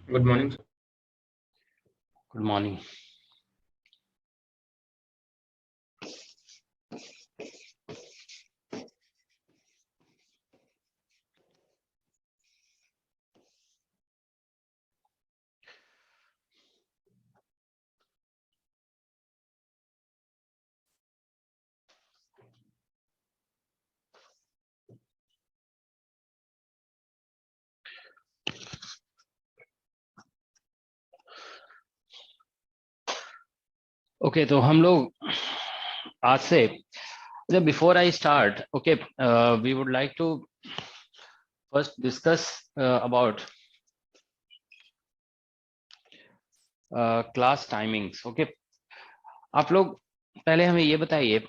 Good morning. Good morning. Okay, तो हम लोग आज से before I start, okay, we would like to first discuss about class timings. Okay, आप लोग पहले हमें ये बताइए,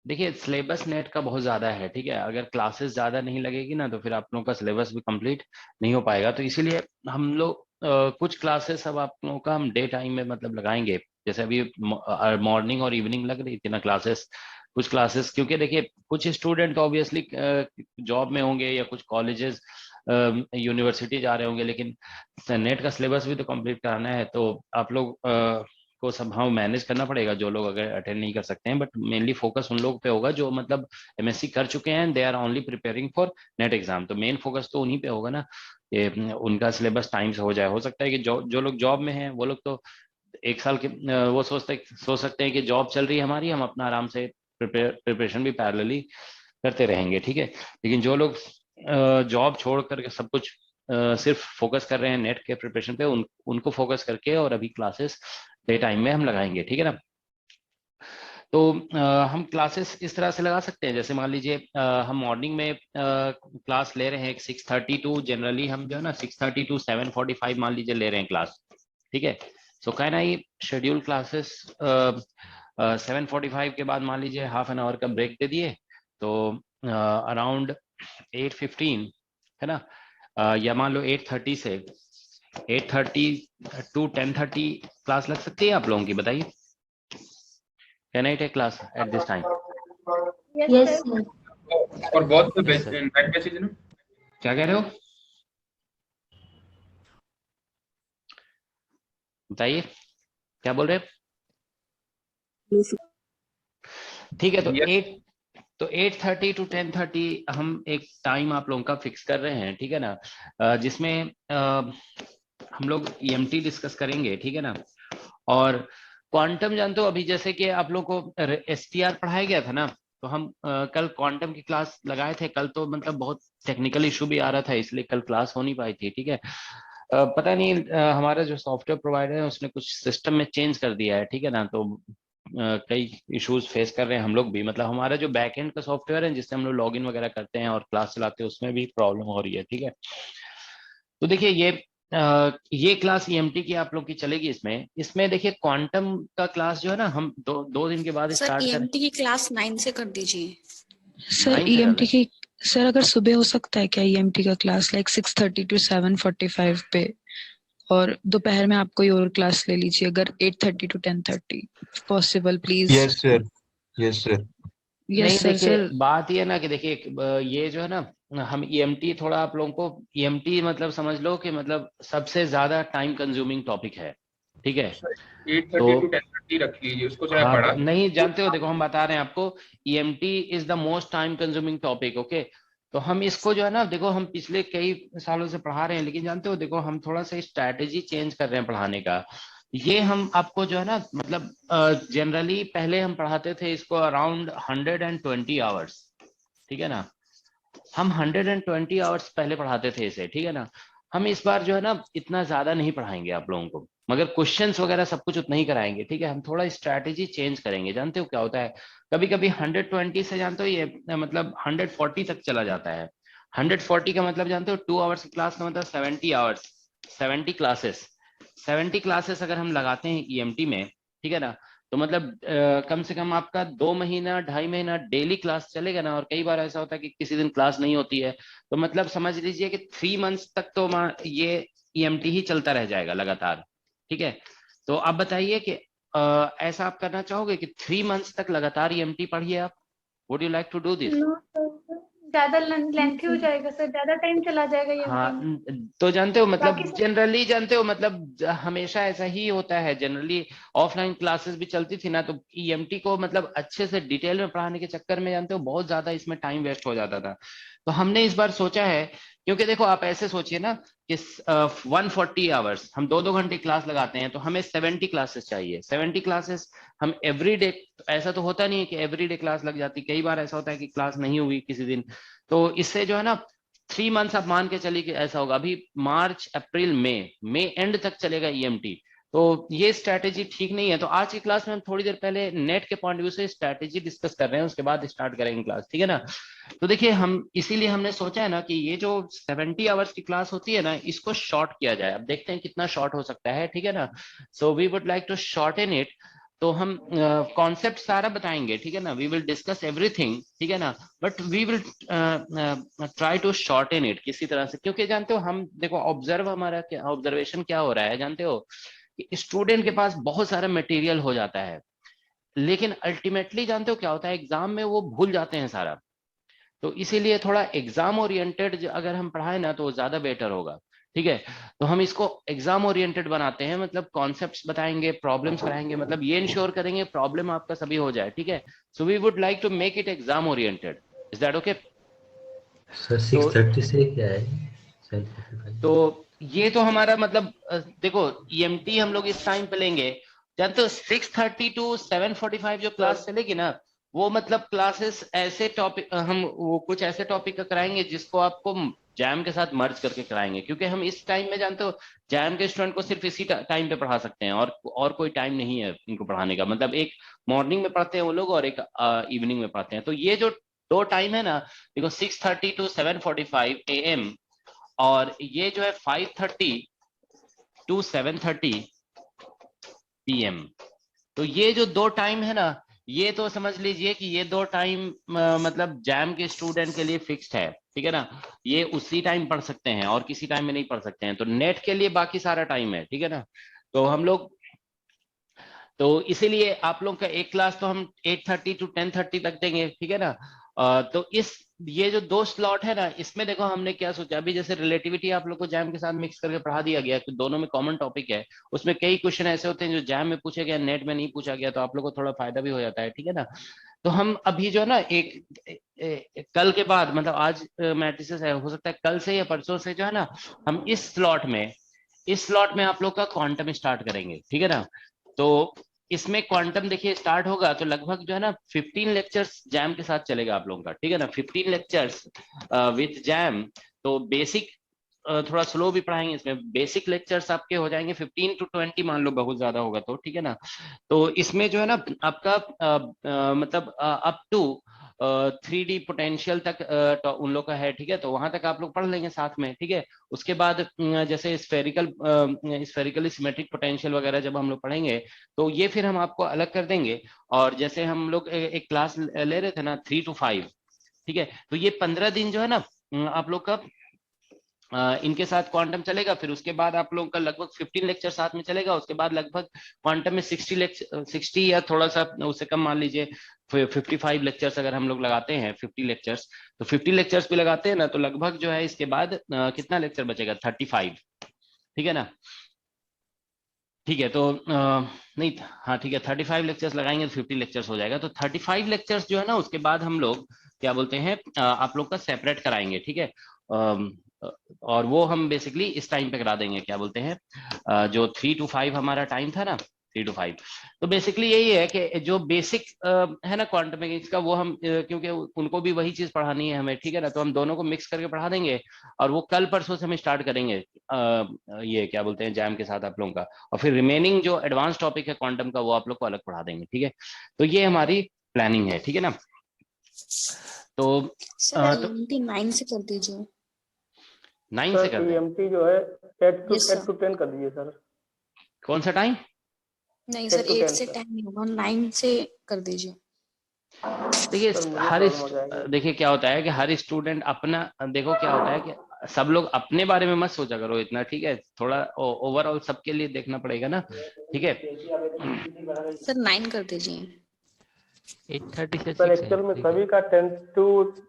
देखिए सिलेबस नेट का बहुत ज़्यादा है, ठीक है। अगर क्लासेस ज़्यादा नहीं लगेगी ना तो फिर आप लोगों का सिलेबस भी कंप्लीट नहीं हो पाएगा। तो इसीलिए हम लोग कुछ क्लासेस अब आप लोगों का हम डे टाइम में मतलब लगाएंगे। जैसे अभी मॉर्निंग और इवनिंग लग रही थी ना क्लासेस, कुछ क्लासेस, क्योंकि देखिए कुछ स्टूडेंट ऑब्वियसली जॉब में होंगे या कुछ कॉलेजेस यूनिवर्सिटी जा रहे होंगे, लेकिन नेट का सिलेबस भी तो कंप्लीट कराना है। तो आप लोग को somehow मैनेज करना पड़ेगा, जो लोग अगर अटेंड नहीं कर सकते हैं। बट मेनली फोकस उन लोग पे होगा जो मतलब एमएससी कर चुके हैं, they are only preparing for NET exam. तो मेन फोकस तो उन्हीं पे होगा ना, ये उनका सिलेबस टाइम से हो जाए। हो सकता है कि जो लोग जॉब में हैं वो लोग तो एक साल के वो सोच सकते हैं कि जॉब चल रही है हमारी, हम अपना आराम से प्रिपरेशन भी पैरेलली करते रहेंगे, ठीक है। लेकिन जो लोग जॉब छोड़ करके सब कुछ सिर्फ फोकस कर रहे हैं नेट के प्रिपरेशन पे, उनको फोकस करके और अभी क्लासेस डे टाइम में हम लगाएंगे, ठीक है ना। तो हम क्लासेस इस तरह से लगा सकते हैं, जैसे मान लीजिए हम मॉर्निंग में क्लास ले रहे हैं 6:30 टू, जनरली हम जो है ना 6:30 टू 7:45 मान लीजिए ले रहे हैं क्लास, ठीक है। So can I schedule classes 7:45 के बाद मान लीजिए हाफ एन आवर का ब्रेक दे दिए, तो अराउंड 8:15 है ना, या मान लो 8:30 से 8:30 टू 10:30 क्लास लग सकती है आप लोगों की, बताइए। Can I take class at this time? Yes sir. और बहुत यस सर। नेट बेसिस है ना। क्या कह रहे हो, बताइए, क्या बोल रहे हैं? ठीक है, यस। तो 8:30 टू 10:30 हम एक टाइम आप लोगों का फिक्स कर रहे हैं, ठीक है ना, जिसमें हम लोग ईएमटी डिस्कस करेंगे, ठीक है ना। और क्वांटम जानते हो, अभी जैसे कि आप लोग को एसटीआर पढ़ाया गया था ना, तो हम कल क्वांटम की क्लास लगाए थे। कल तो मतलब बहुत टेक्निकल इशू भी आ रहा था, इसलिए कल क्लास हो नहीं पाई थी, ठीक है। पता नहीं हमारा जो सॉफ्टवेयर प्रोवाइडर है उसने कुछ सिस्टम में चेंज कर दिया है, ठीक है ना। तो कई इश्यूज फेस कर रहे हैं हम लोग भी, मतलब हमारा जो बैकएंड का सॉफ्टवेयर है जिससे हम लोग लॉगिन वगैरह करते हैं और क्लास चलाते हैं, उसमें भी प्रॉब्लम हो रही है, ठीक है। तो देखिए ये क्लास ईएमटी की आप लोग की चलेगी। इसमें देखिए क्वांटम का क्लास जो है ना, हम दो दिन के बाद सर स्टार्ट करें। ईएमटी की क्लास 9 से कर दीजिए। सर 9 से कर ईएमटी लें। की, सर अगर सुबह हो सकता है क्या ईएमटी का क्लास, लाइक 6:30 टू 7:45 पे, और दोपहर में आप कोई और क्लास ले लीजिए अगर 8:30 to 10:30 possible, please. Yes sir, yes sir. नहीं यस सर। देखिए, सर बात ये है ना कि देखिए ये जो है ना, हम ईएमटी थोड़ा आप लोगों को, ईएमटी मतलब समझ लो कि मतलब सबसे ज्यादा टाइम कंज्यूमिंग टॉपिक है, ठीक है। 8:30 टू तो 10:30 रख लीजिए उसको, चाहे हाँ, तो पढ़ा। नहीं जानते हो, देखो हम बता रहे हैं आपको, EMT is the most time consuming topic, okay. तो हम इसको जो है ना, देखो हम पिछले कई सालों से पढ़ा रहे हैं, लेकिन जानते हो देखो हम थोड़ा सा स्ट्रैटेजी चेंज कर रहे हैं पढ़ाने का। ये हम आपको जो है ना, मतलब जनरली पहले हम पढ़ाते थे इसको अराउंड 120 आवर्स, ठीक है ना। हम 120 आवर्स पहले पढ़ाते थे इसे, ठीक है ना। हम इस बार जो है ना इतना ज्यादा नहीं पढ़ाएंगे आप लोगों को, मगर क्वेश्चंस वगैरह सब कुछ उतना ही कराएंगे, ठीक है। हम थोड़ा स्ट्रैटेजी चेंज करेंगे। जानते हो क्या होता है, कभी कभी 120 से जानते हो ये मतलब 140 तक चला जाता है। 140 का मतलब जानते हो 2 आवर्स की क्लास का मतलब 70 आवर्स, 70 क्लासेस। 70 क्लासेस अगर हम लगाते हैं ईएमटी में, ठीक है ना, तो मतलब कम से कम आपका 2 महीना 2.5 महीना डेली क्लास चलेगा ना। और कई बार ऐसा होता है कि किसी दिन क्लास नहीं होती है, तो मतलब समझ लीजिए कि 3 मंथ्स तक तो ये ईएमटी ही चलता रह जाएगा लगातार, ठीक है। तो आप बताइए कि ऐसा आप करना चाहोगे कि 3 मंथ्स तक लगातार ईएमटी पढ़िए आप? Would you like to do this? ज्यादा लेंथी हो जाएगा सर, ज्यादा टाइम चला जाएगा ये हाँ, मीटिंग। तो जानते हो मतलब बाकी सब जनरली जानते हो मतलब हमेशा ऐसा ही होता है। जनरली ऑफलाइन क्लासेस भी चलती थी ना, तो ईएमटी को मतलब अच्छे से डिटेल में पढ़ाने के चक्कर में जानते हो बहुत ज्यादा इसमें टाइम वेस्ट हो जाता था। तो हमने इस बार सोचा है, क्योंकि देखो आप ऐसे सोचिए ना कि 140 आवर्स हम 2-2 घंटे क्लास लगाते हैं, तो हमें 70 क्लासेस चाहिए। 70 क्लासेस हम एवरी डे, ऐसा तो होता नहीं है कि एवरी डे क्लास लग जाती, कई बार ऐसा होता है कि क्लास नहीं हुई किसी दिन। तो इससे जो है ना 3 मंथ्स आप मान के चलिए कि ऐसा होगा। अभी मार्च अप्रैल मई एंड तक चलेगा ईएमटी। तो ये स्ट्रैटेजी ठीक नहीं है। तो आज की क्लास में हम थोड़ी देर पहले नेट के पॉइंट व्यू से स्ट्रैटेजी डिस्कस कर रहे हैं, उसके बाद स्टार्ट करेंगे क्लास, ठीक है ना। तो देखिए हम इसीलिए हमने सोचा है ना कि ये जो 70 आवर्स की क्लास होती है ना, इसको शॉर्ट किया जाए। अब देखते हैं कितना शॉर्ट हो सकता है, ठीक है ना। So we would like to shorten it. तो हम कॉन्सेप्ट सारा बताएंगे, ठीक है ना। वी विल डिस्कस एवरीथिंग, ठीक है ना, but we will try to shorten it किसी तरह से। क्योंकि जानते हो हम देखो ऑब्जर्व हमारा क्या ऑब्जर्वेशन क्या हो रहा है जानते हो, कि स्टूडेंट के पास बहुत सारा मटेरियल हो जाता है, लेकिन अल्टीमेटली जानते हो क्या होता है, एग्जाम में वो भूल जाते हैं सारा। तो इसीलिए थोड़ा एग्जाम ओरिएंटेड अगर हम पढ़ाए ना तो वो ज्यादा बेटर होगा, ठीक है। तो हम इसको एग्जाम ओरिएंटेड बनाते हैं, मतलब कॉन्सेप्ट्स बताएंगे, प्रॉब्लम्स कराएंगे, मतलब ये इंश्योर करेंगे प्रॉब्लम आपका सभी हो जाए, ठीक है। So we would like to make it exam oriented. Is that okay? Sir तो 6:30 से क्या है? 7:45। तो ये तो हमारा मतलब देखो ईएमटी हम लोग इस टाइम पे लेंगे, जानते हो 6:30 to 7:45 जो क्लास चलेगी ना, वो मतलब क्लासेस ऐसे टॉपिक हम वो कुछ ऐसे टॉपिक का कराएंगे जिसको आपको जैम के साथ मर्ज करके कराएंगे। क्योंकि हम इस टाइम में जानते हो जैम के स्टूडेंट को सिर्फ इसी टाइम पे पढ़ा सकते हैं, और कोई टाइम नहीं है इनको पढ़ाने का। मतलब एक मॉर्निंग में पढ़ते हैं वो लोग और एक इवनिंग में पढ़ते हैं। तो ये जो 2 टाइम है ना, देखो 6:30 to 7:45 AM, और ये जो है 5:30 to 7:30 PM। तो ये जो 2 टाइम है ना, ये तो समझ लीजिए कि ये 2 टाइम मतलब जैम के स्टूडेंट के लिए फिक्स्ड है, ठीक है ना। ये उसी टाइम पढ़ सकते हैं और किसी टाइम में नहीं पढ़ सकते हैं। तो नेट के लिए बाकी सारा टाइम है, ठीक है ना। तो हम लोग तो इसीलिए आप लोग का एक क्लास तो हम 8:30 to 10:30 तक देंगे, ठीक है ना। तो इस ये जो 2 स्लॉट है ना, इसमें देखो हमने क्या सोचा, अभी जैसे रिलेटिविटी आप लोग को जैम के साथ मिक्स करके पढ़ा दिया गया कि दोनों में कॉमन टॉपिक है। उसमें कई क्वेश्चन ऐसे होते हैं जो जैम में पूछे गए, नेट में नहीं पूछा गया, तो आप लोग को थोड़ा फायदा भी हो जाता है, ठीक है ना। तो हम अभी जो है ना कल के बाद मतलब आज मैट्रिसेस है, हो सकता है कल से या परसों से जो है ना, हम इस स्लॉट में आप लोग का क्वांटम स्टार्ट करेंगे, ठीक है ना। तो इसमें क्वांटम देखिए स्टार्ट होगा तो लगभग जो है ना 15 लेक्चर्स जैम के साथ चलेगा आप लोगों का, ठीक है ना। 15 लेक्चर्स विथ जैम। तो बेसिक थोड़ा स्लो भी पढ़ाएंगे, इसमें बेसिक लेक्चर्स आपके हो जाएंगे 15 to 20, मान लो बहुत ज्यादा होगा तो, ठीक है ना। तो इसमें जो है ना आपका मतलब अप टू 3D पोटेंशियल तक तो उन लोग का है, ठीक है। तो वहां तक आप लोग पढ़ लेंगे साथ में, ठीक है। उसके बाद जैसे स्फेरिकली सिमेट्रिक पोटेंशियल वगैरह जब हम लोग पढ़ेंगे, तो ये फिर हम आपको अलग कर देंगे। और जैसे हम लोग एक क्लास ले रहे थे ना 3 to 5, ठीक है। तो ये 15 दिन जो है ना आप लोग का इनके साथ क्वांटम चलेगा। फिर उसके बाद आप लोगों का लगभग 15 लेक्चर साथ में चलेगा। उसके बाद लगभग क्वांटम में 60 या थोड़ा सा उससे कम मान लीजिए 55 लेक्चर्स अगर हम लोग लगाते हैं 50 लेक्चर्स, तो 50 लेक्चर्स भी लगाते हैं ना, तो लगभग जो है इसके बाद कितना लेक्चर बचेगा 35, ठीक है ना। ठीक है, तो नहीं, हाँ ठीक है, 35 लेक्चर्स लगाएंगे तो 50 लेक्चर्स हो जाएगा। तो 35 लेक्चर्स जो है ना उसके बाद हम लोग क्या बोलते हैं आप लोग का सेपरेट कराएंगे, ठीक है। और वो हम बेसिकली इस टाइम पे करा देंगे, क्या बोलते हैं जो 3 to 5 हमारा टाइम था ना, 3 to 5। तो बेसिकली यही है कि जो बेसिक है ना क्वांटम मैकेनिक्स का, वो हम क्योंकि उनको भी वही चीज पढ़ानी है हमें, ठीक है ना, तो हम दोनों को मिक्स करके पढ़ा देंगे। और वो कल परसों से हम स्टार्ट करेंगे ये क्या बोलते हैं जैम के साथ आप लोगों का। और फिर रिमेनिंग जो एडवांस टॉपिक है क्वांटम का, वो आप लोग को अलग पढ़ा देंगे, ठीक है। तो ये हमारी प्लानिंग है, ठीक है ना। तो सर EMT 9 से कर दीजिए। 9 से कर दें। EMT जो है 8 Yes, sir. to 10 कर दीजिए सर। कौन सा टाइम? नहीं 8 सर, to 8 10 से सर। 10 नहीं होगा, 9 से कर दीजिए। देखिए सर मुझे प्रॉब्लम हो जाएगी। देखिए क्या होता है कि हर स्टूडेंट अपना, देखो क्या होता है कि सब लोग अपने बारे में मत सोचा करो इतना, ठीक है। थोड़ा ओवरऑल सबके लिए देखना पड़ेगा ना, ठीक है। सर 9 कर दीजिए। 8:30 से सर 6 एक्चुअल में ठीक है। सभी का 10 to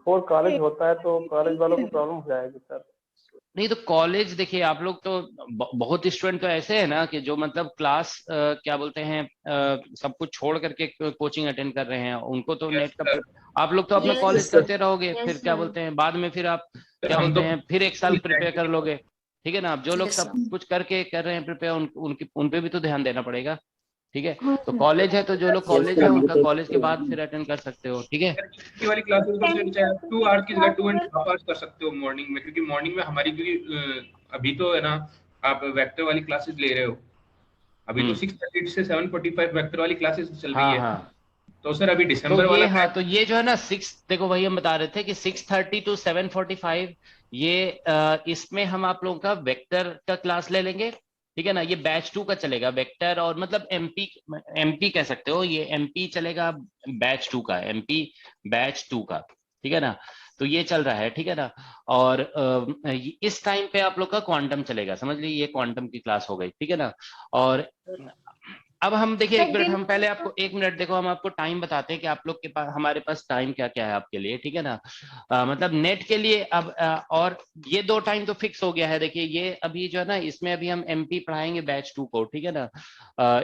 4 कॉलेज होता है, तो कॉलेज वालों को प्रॉब्लम हो जाएगी सर। नहीं तो कॉलेज देखिए आप लोग तो बहुत स्टूडेंट तो ऐसे है ना कि जो मतलब क्लास क्या बोलते हैं सब कुछ छोड़ करके कोचिंग अटेंड कर रहे हैं, उनको तो यस नेट का सर। आप लोग तो अपना Yes, कॉलेज करते रहोगे, yes, फिर क्या ma'am. बोलते हैं बाद में फिर आप क्या हम बोलते तो हैं फिर एक साल प्रिपेयर कर लोगे, ठीक है ना। आप जो लोग Yes, सब sir. कुछ करके कर रहे हैं प्रिपेयर उन पे भी तो ध्यान देना पड़ेगा, ठीक है। तो कॉलेज है तो जो लोग कॉलेज है उनका कॉलेज के बाद फिर अटेंड कर सकते हो, ठीक है। की वाली क्लासेस तो फिर चाहे 2 आवर्स की जगह 2.5 आवर्स कर सकते हो मॉर्निंग में, क्योंकि मॉर्निंग में हमारी क्योंकि अभी तो है ना आप वेक्टर वाली क्लासेस ले रहे हो, अभी तो 6:30 से 7:45 वेक्टर वाली क्लासेस चल रही हाँ है। हाँ तो सर अभी तो दिसंबर ये वाला हाँ तो ये जो है ना देखो वही हम बता रहे थे कि 6:30 to 7:45 ये इसमें हम आप लोगों का वेक्टर का क्लास ले लेंगे, ठीक है ना। ये बैच 2 का चलेगा वेक्टर, और मतलब एमपी कह सकते हो, ये एमपी चलेगा बैच 2 का, एमपी बैच 2 का, ठीक है ना। तो ये चल रहा है, ठीक है ना। और इस टाइम पे आप लोग का क्वांटम चलेगा, समझ लीजिए ये क्वांटम की क्लास हो गई, ठीक है ना। और अब हम देखिए एक मिनट, हम पहले आपको एक मिनट देखो हम आपको टाइम बताते हैं कि आप लोग के पास हमारे पास टाइम क्या क्या है आपके लिए, ठीक है ना। मतलब नेट के लिए अब और ये 2 टाइम तो फिक्स हो गया है। देखिए ये अभी जो है ना इसमें अभी हम एमपी पढ़ाएंगे बैच 2 को, ठीक है ना,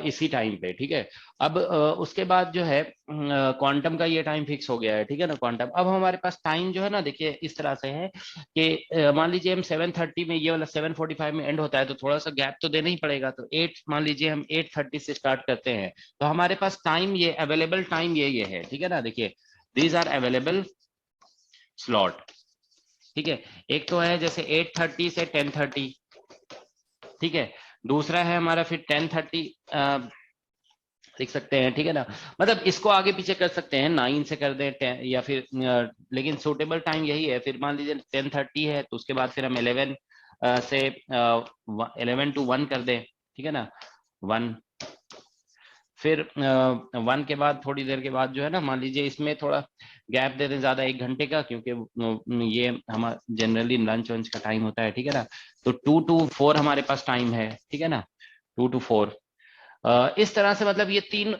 इसी टाइम पे, ठीक है। अब उसके बाद जो है क्वांटम का ये टाइम फिक्स हो गया है, ठीक है ना। क्वांटम अब हमारे पास टाइम जो है ना देखिए इस तरह से है कि मान लीजिए हम 7:30 में, ये वाला 7:45 में एंड होता है, तो थोड़ा सा गैप तो देना ही पड़ेगा। तो 8 मान लीजिए हम 8:30 से स्टार्ट करते हैं, तो हमारे पास टाइम ये अवेलेबल टाइम ये है, ठीक है ना। देखिए दीज आर अवेलेबल स्लॉट, ठीक है। एक तो है जैसे 8:30 से 10:30, ठीक है। दूसरा है हमारा फिर 10:30 लिख सकते हैं, ठीक है ना। मतलब इसको आगे पीछे कर सकते हैं, 9 से कर दें 10 या फिर लेकिन सूटेबल टाइम यही है। फिर मान लीजिए 10:30 है तो उसके बाद फिर हम 11 से 11 to 1 कर दें, ठीक है ना, 1। फिर 1 के बाद थोड़ी देर के बाद जो है ना मान लीजिए इसमें थोड़ा गैप दे दें ज्यादा 1 घंटे का, क्योंकि ये हमारा जनरली लंच वंच का टाइम होता है, ठीक है ना। तो 2 to 4 हमारे पास टाइम है, ठीक है ना, 2 to 4। इस तरह से मतलब ये तीन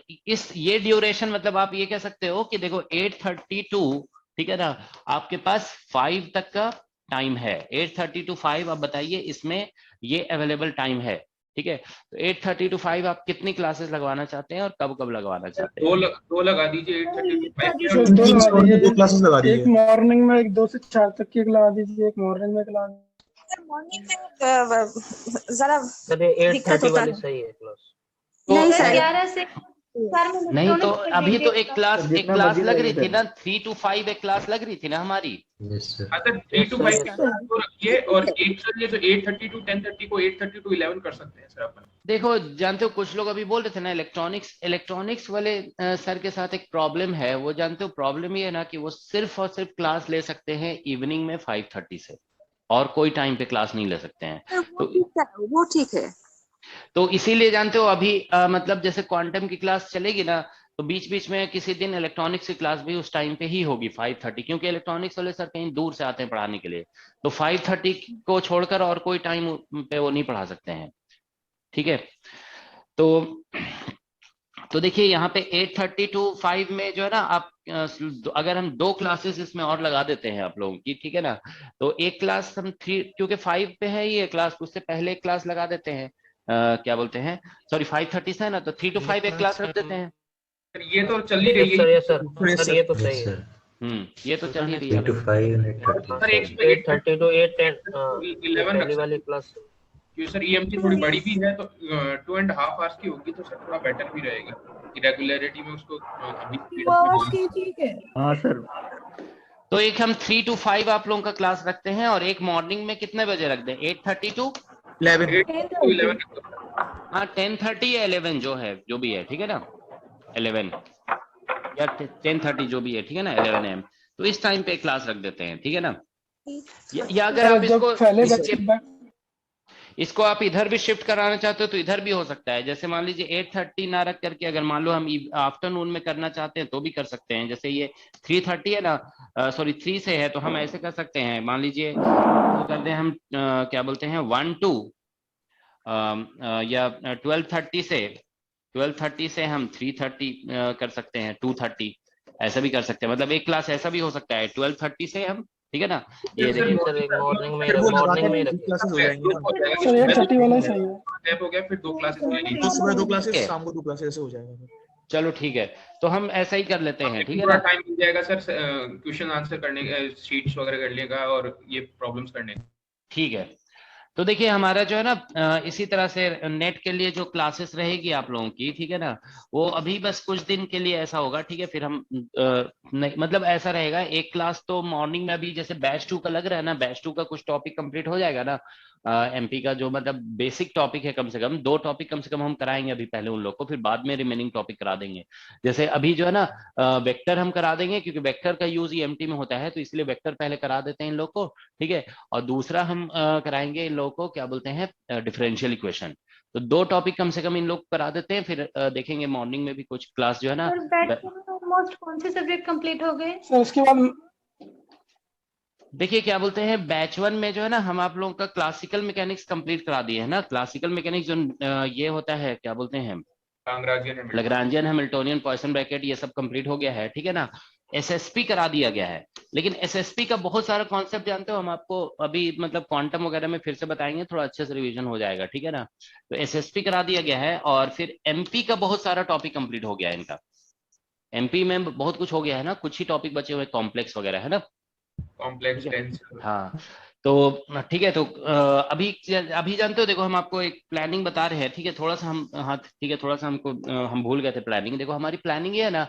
ये ड्यूरेशन मतलब आप ये कह सकते हो कि देखो 8:32, ठीक है ना, आपके पास 5 तक का टाइम है। 8:30 to 5 आप बताइए इसमें ये अवेलेबल टाइम है, ठीक है। तो 8:30 to 5 आप कितनी क्लासेस लगवाना चाहते हैं और कब कब लगवाना चाहते हैं? दो लगा दीजिए 8:30 to 5 में। सर, दो लगा दीजिए, 2 क्लासेस लगा एक दीजिए। मॉर्निंग में, एक 2 से 4 तक की एक लगा दीजिए, एक मॉर्निंग में एक लगा दीजिए। मॉर्निंग में जरा सर ये 8:30 वाली है। सही है क्लास। नहीं सर सर 11 से 4 में नहीं तो electronics का अभी तो देंगे एक क्लास जितना मर्जी लग ले रही लीजिए थी ना, 3 to 5 एक क्लास लग रही थी ना हमारी। Yes sir. हाँ सर 3 to 5 को रखिए, और एक सर ये तो 8:30 to 10:30 को 8:30 to 11 कर सकते हैं सर अपन। देखो जानते हो कुछ लोग अभी बोल रहे थे ना इलेक्ट्रॉनिक्स वाले सर के साथ एक प्रॉब्लम है। वो जानते हो प्रॉब्लम ये है ना कि वो सिर्फ और सिर्फ क्लास ले सकते हैं इवनिंग में 5:30 से, और कोई टाइम पे क्लास नहीं ले सकते हैं। वो ठीक है। तो इसीलिए जानते हो अभी मतलब जैसे क्वांटम की क्लास चलेगी ना, तो बीच बीच में किसी दिन इलेक्ट्रॉनिक्स की क्लास भी उस टाइम पे ही होगी 5:30, क्योंकि इलेक्ट्रॉनिक्स वाले सर कहीं दूर से आते हैं पढ़ाने के लिए। तो 5:30 को छोड़कर और कोई टाइम पे वो नहीं पढ़ा सकते हैं, ठीक है। तो देखिए यहाँ पे 8:30 to 5 में जो है ना आप अगर हम 2 क्लासेस इसमें और लगा देते हैं आप लोगों की, ठीक है ना। तो एक क्लास हम 3, क्योंकि 5 पे है ये क्लास, उससे पहले एक क्लास लगा देते हैं, क्या बोलते हैं, सॉरी 5:30 से है ना, तो 3 to 5 एक क्लास रख देते हैं। सर ये तो चल ही रही है। यस सर ये तो सही है। ये तो चल ही रही 3 है। to 5 and 8:30. सर 8:30 to 8:10 11 पहली वाली क्लास। क्योंकि सर ईएमसी थोड़ी बड़ी भी है, तो 2.5 आवर्स की होगी, तो सर थोड़ा बेटर भी रहेगा कि रेगुलरिटी में उसको अभी ठीक है। हाँ सर। तो एक हम 3 to 5 आप लोगों का क्लास रखते हैं, और एक मॉर्निंग में कितने बजे रख दें? 8:30 to 11 हाँ 10:30 या 11 जो है, जो भी है, ठीक है ना, 11 या 10:30 जो भी है, ठीक है ना, 11 AM। तो इस टाइम पे क्लास रख देते हैं, ठीक है ना। या अगर आप इसको आप इधर भी शिफ्ट कराना चाहते हो तो इधर भी हो सकता है। जैसे मान लीजिए 8:30 ना रख करके अगर मान लो हम आफ्टरनून में करना चाहते हैं तो भी कर सकते हैं। जैसे ये 3:30 है ना, सॉरी 3 से है, तो हम ऐसे कर सकते हैं, मान लीजिए कर दें हम क्या बोलते हैं 1 to या 12:30 से हम 3:30 कर सकते हैं, 2:30, ऐसा भी कर सकते हैं, मतलब एक क्लास ऐसा भी हो सकता है 12:30 से हम, ठीक है ना, ये सर, देखिए सर एक मॉर्निंग में वो लगा मॉर्निंग के में ही दो रखिए। क्लासेस हो जाएंगी ना, हो जाएगा कि सर सुबह 8:30 वाला ही सही है। गैप हो गया, फिर 2 क्लासेस ले ली। तो सुबह 2 क्लासेस, ठीक है। शाम को 2 क्लासेस, ऐसे हो जाएगा। चलो ठीक है, तो हम ऐसा ही कर लेते हैं, ठीक है पूरा ना। टाइम मिल जाएगा सर क्वेश्चन आंसर करने का, शीट्स वगैरह करने का और ये प्रॉब्लम्स करने का। ठीक है, तो देखिए हमारा जो है ना इसी तरह से नेट के लिए जो क्लासेस रहेगी आप लोगों की, ठीक है ना, वो अभी बस कुछ दिन के लिए ऐसा होगा, ठीक है, फिर हम नहीं, मतलब ऐसा रहेगा, एक क्लास तो मॉर्निंग में अभी जैसे बैच 2 का लग रहा है ना, बैच 2 का कुछ टॉपिक कंप्लीट हो जाएगा ना, एमपी का जो मतलब बेसिक टॉपिक है, कम से कम 2 टॉपिक कम से कम हम कराएंगे अभी पहले उन लोग को, फिर बाद में रिमेनिंग टॉपिक करा देंगे। जैसे अभी जो है ना वेक्टर हम करा देंगे, क्योंकि वेक्टर का यूज एमटी में होता है, तो इसलिए वेक्टर पहले करा देते हैं इन लोग को, ठीक है। और दूसरा हम कराएंगे इन लोगों को क्या बोलते हैं, डिफरेंशियल इक्वेशन। तो 2 टॉपिक कम से कम इन लोग करा देते हैं, फिर देखेंगे मॉर्निंग में भी कुछ क्लास जो है ना। सर बैच में ऑलमोस्ट कौन से सब्जेक्ट कंप्लीट हो गए? सर उसके बाद देखिए क्या बोलते हैं, बैच 1 में जो है ना हम आप लोगों का क्लासिकल मैकेनिक्स कंप्लीट करा दिए है ना। क्लासिकल मैकेनिक्स जो ये होता है, क्या बोलते हैं, लैग्रांजियन हैमिल्टोनियन पॉइसन ब्रैकेट, ये सब कंप्लीट हो गया है, ठीक है ना। एसएसपी करा दिया गया है, लेकिन एसएसपी का बहुत सारा कॉन्सेप्ट जानते हो, हम आपको अभी मतलब क्वांटम वगैरह में फिर से बताएंगे, थोड़ा अच्छे से रिवीजन हो जाएगा, ठीक है ना। तो एसएसपी करा दिया गया है, और फिर एमपी का बहुत सारा टॉपिक कंप्लीट हो गया है इनका। एमपी में बहुत कुछ हो गया है ना, कुछ ही टॉपिक बचे हुए, कॉम्प्लेक्स वगैरह है ना, कॉम्प्लेक्स टेंसर। हाँ, तो ठीक है, तो अभी अभी जानते हो, देखो हम आपको एक प्लानिंग बता रहे हैं, ठीक है, थोड़ा सा हम, हाँ ठीक है, थोड़ा सा हमको हम भूल गए थे प्लानिंग। देखो हमारी प्लानिंग ये है ना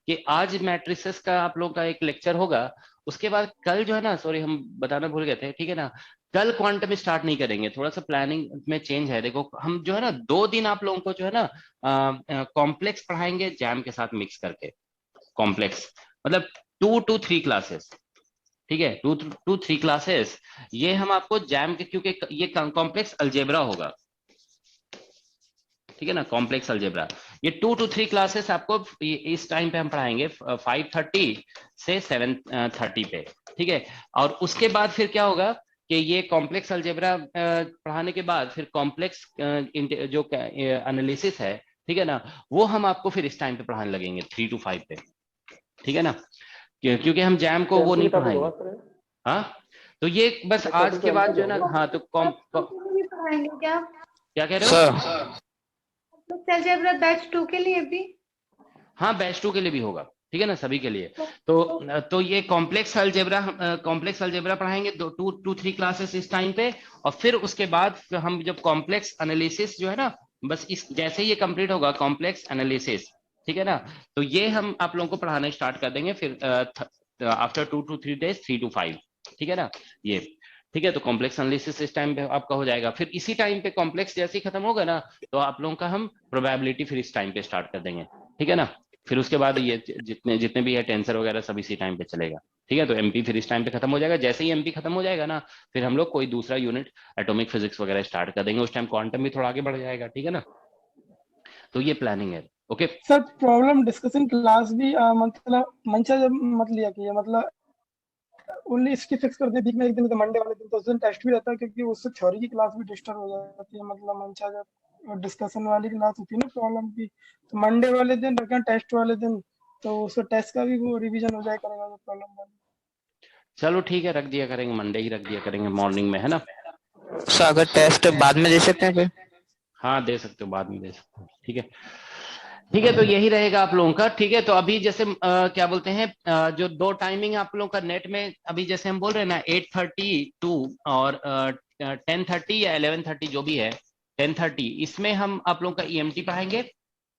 कि आज मैट्रिसेस का आप लोगों का एक लेक्चर होगा, उसके बाद कल जो है ना, सॉरी हम बताना भूल गए थे, ठीक है ना, कल क्वांटम स्टार्ट नहीं करेंगे, थोड़ा सा प्लानिंग में चेंज है। देखो हम जो है ना 2 दिन आप लोगों को जो है ना कॉम्प्लेक्स पढ़ाएंगे जैम के साथ मिक्स करके, कॉम्प्लेक्स मतलब 2 to 3 क्लासेस, ठीक है, 2 to 3 क्लासेस, ये हम आपको जैम के, क्योंकि ये कॉम्प्लेक्स अलजेब्रा होगा, ठीक है ना, कॉम्प्लेक्स अलजेब्रा। ये 2 to 3 क्लासेस आपको इस टाइम पे हम पढ़ाएंगे 5:30 से 7:30 पे, ठीक है। और उसके बाद फिर क्या होगा कि ये कॉम्प्लेक्स अलजेब्रा पढ़ाने के बाद फिर कॉम्प्लेक्स जो एनालिसिस है, ठीक है ना, वो हम आपको फिर इस टाइम पे पढ़ाने लगेंगे 3 to 5 पे, ठीक है ना, क्योंकि हम जैम को वो नहीं पढ़ाएंगे। हाँ, तो ये बस आज के बाद जो है ना, हाँ तो पढ़ाएंगे क्या? क्या कह रहे हो? अलजेब्रा बैच 2 के लिए भी? हाँ, बैच 2 के लिए भी होगा, ठीक है ना, सभी के लिए। तो ये कॉम्प्लेक्स अलजेब्रा पढ़ाएंगे 2 to 3 क्लासेस इस टाइम पे, और फिर उसके बाद हम जब कॉम्प्लेक्स एनालिसिस जो है ना, बस इस जैसे ये कंप्लीट होगा कॉम्प्लेक्स एनालिसिस, ठीक है ना, तो ये हम आप लोगों को पढ़ाना स्टार्ट कर देंगे फिर आफ्टर 2 to 3 days 3 to 5, ठीक है ना, ये ठीक है। तो कॉम्प्लेक्स एनालिसिस इस टाइम पे आपका हो जाएगा, फिर इसी टाइम पे कॉम्प्लेक्स जैसे ही खत्म होगा ना, तो आप लोगों का हम प्रोबेबिलिटी फिर इस टाइम पे स्टार्ट कर देंगे, ठीक है ना। फिर उसके बाद ये जितने भी है टेंसर वगैरह सब इसी टाइम पे चलेगा, ठीक है। तो एमपी फिर इस टाइम पे खत्म हो जाएगा, जैसे ही एमपी खत्म हो जाएगा ना, फिर हम लोग कोई दूसरा यूनिट एटॉमिक फिजिक्स वगैरह स्टार्ट कर देंगे, उस टाइम क्वांटम भी थोड़ा आगे बढ़ जाएगा, ठीक है ना। तो ये प्लानिंग है, okay. Sir problem discussing class भी मतलब मंचा जब मत लिया कि मतलब ओनली इसकी फिक्स कर दे, बीच में एक दिन तो मंडे वाले दिन तो उस दिन टेस्ट भी रहता है, क्योंकि उससे थ्योरी की क्लास भी डिस्टर्ब हो जाती है, मतलब मंचा जब डिस्कशन वाली क्लास होती है ना प्रॉब्लम की, तो मंडे वाले दिन रखें टेस्ट वाले दिन, तो उसको टेस्ट का भी वो रिवीजन हो जाए करेगा जो प्रॉब्लम वाली। चलो ठीक है, रख दिया करेंगे, मंडे ही रख दिया करेंगे मॉर्निंग में, है ना। सर अगर टेस्ट बाद में दे सकते हैं फिर? हाँ दे सकते हो, बाद में दे सकते हो, ठीक है, ठीक है। तो यही रहेगा आप लोगों का, ठीक है। तो अभी जैसे क्या बोलते हैं जो 2 टाइमिंग आप लोगों का नेट में, अभी जैसे हम बोल रहे हैं ना 8:32 और 10:30 या 11:30 जो भी है 10:30, इसमें हम आप लोगों का ईएमटी पढ़ाएंगे,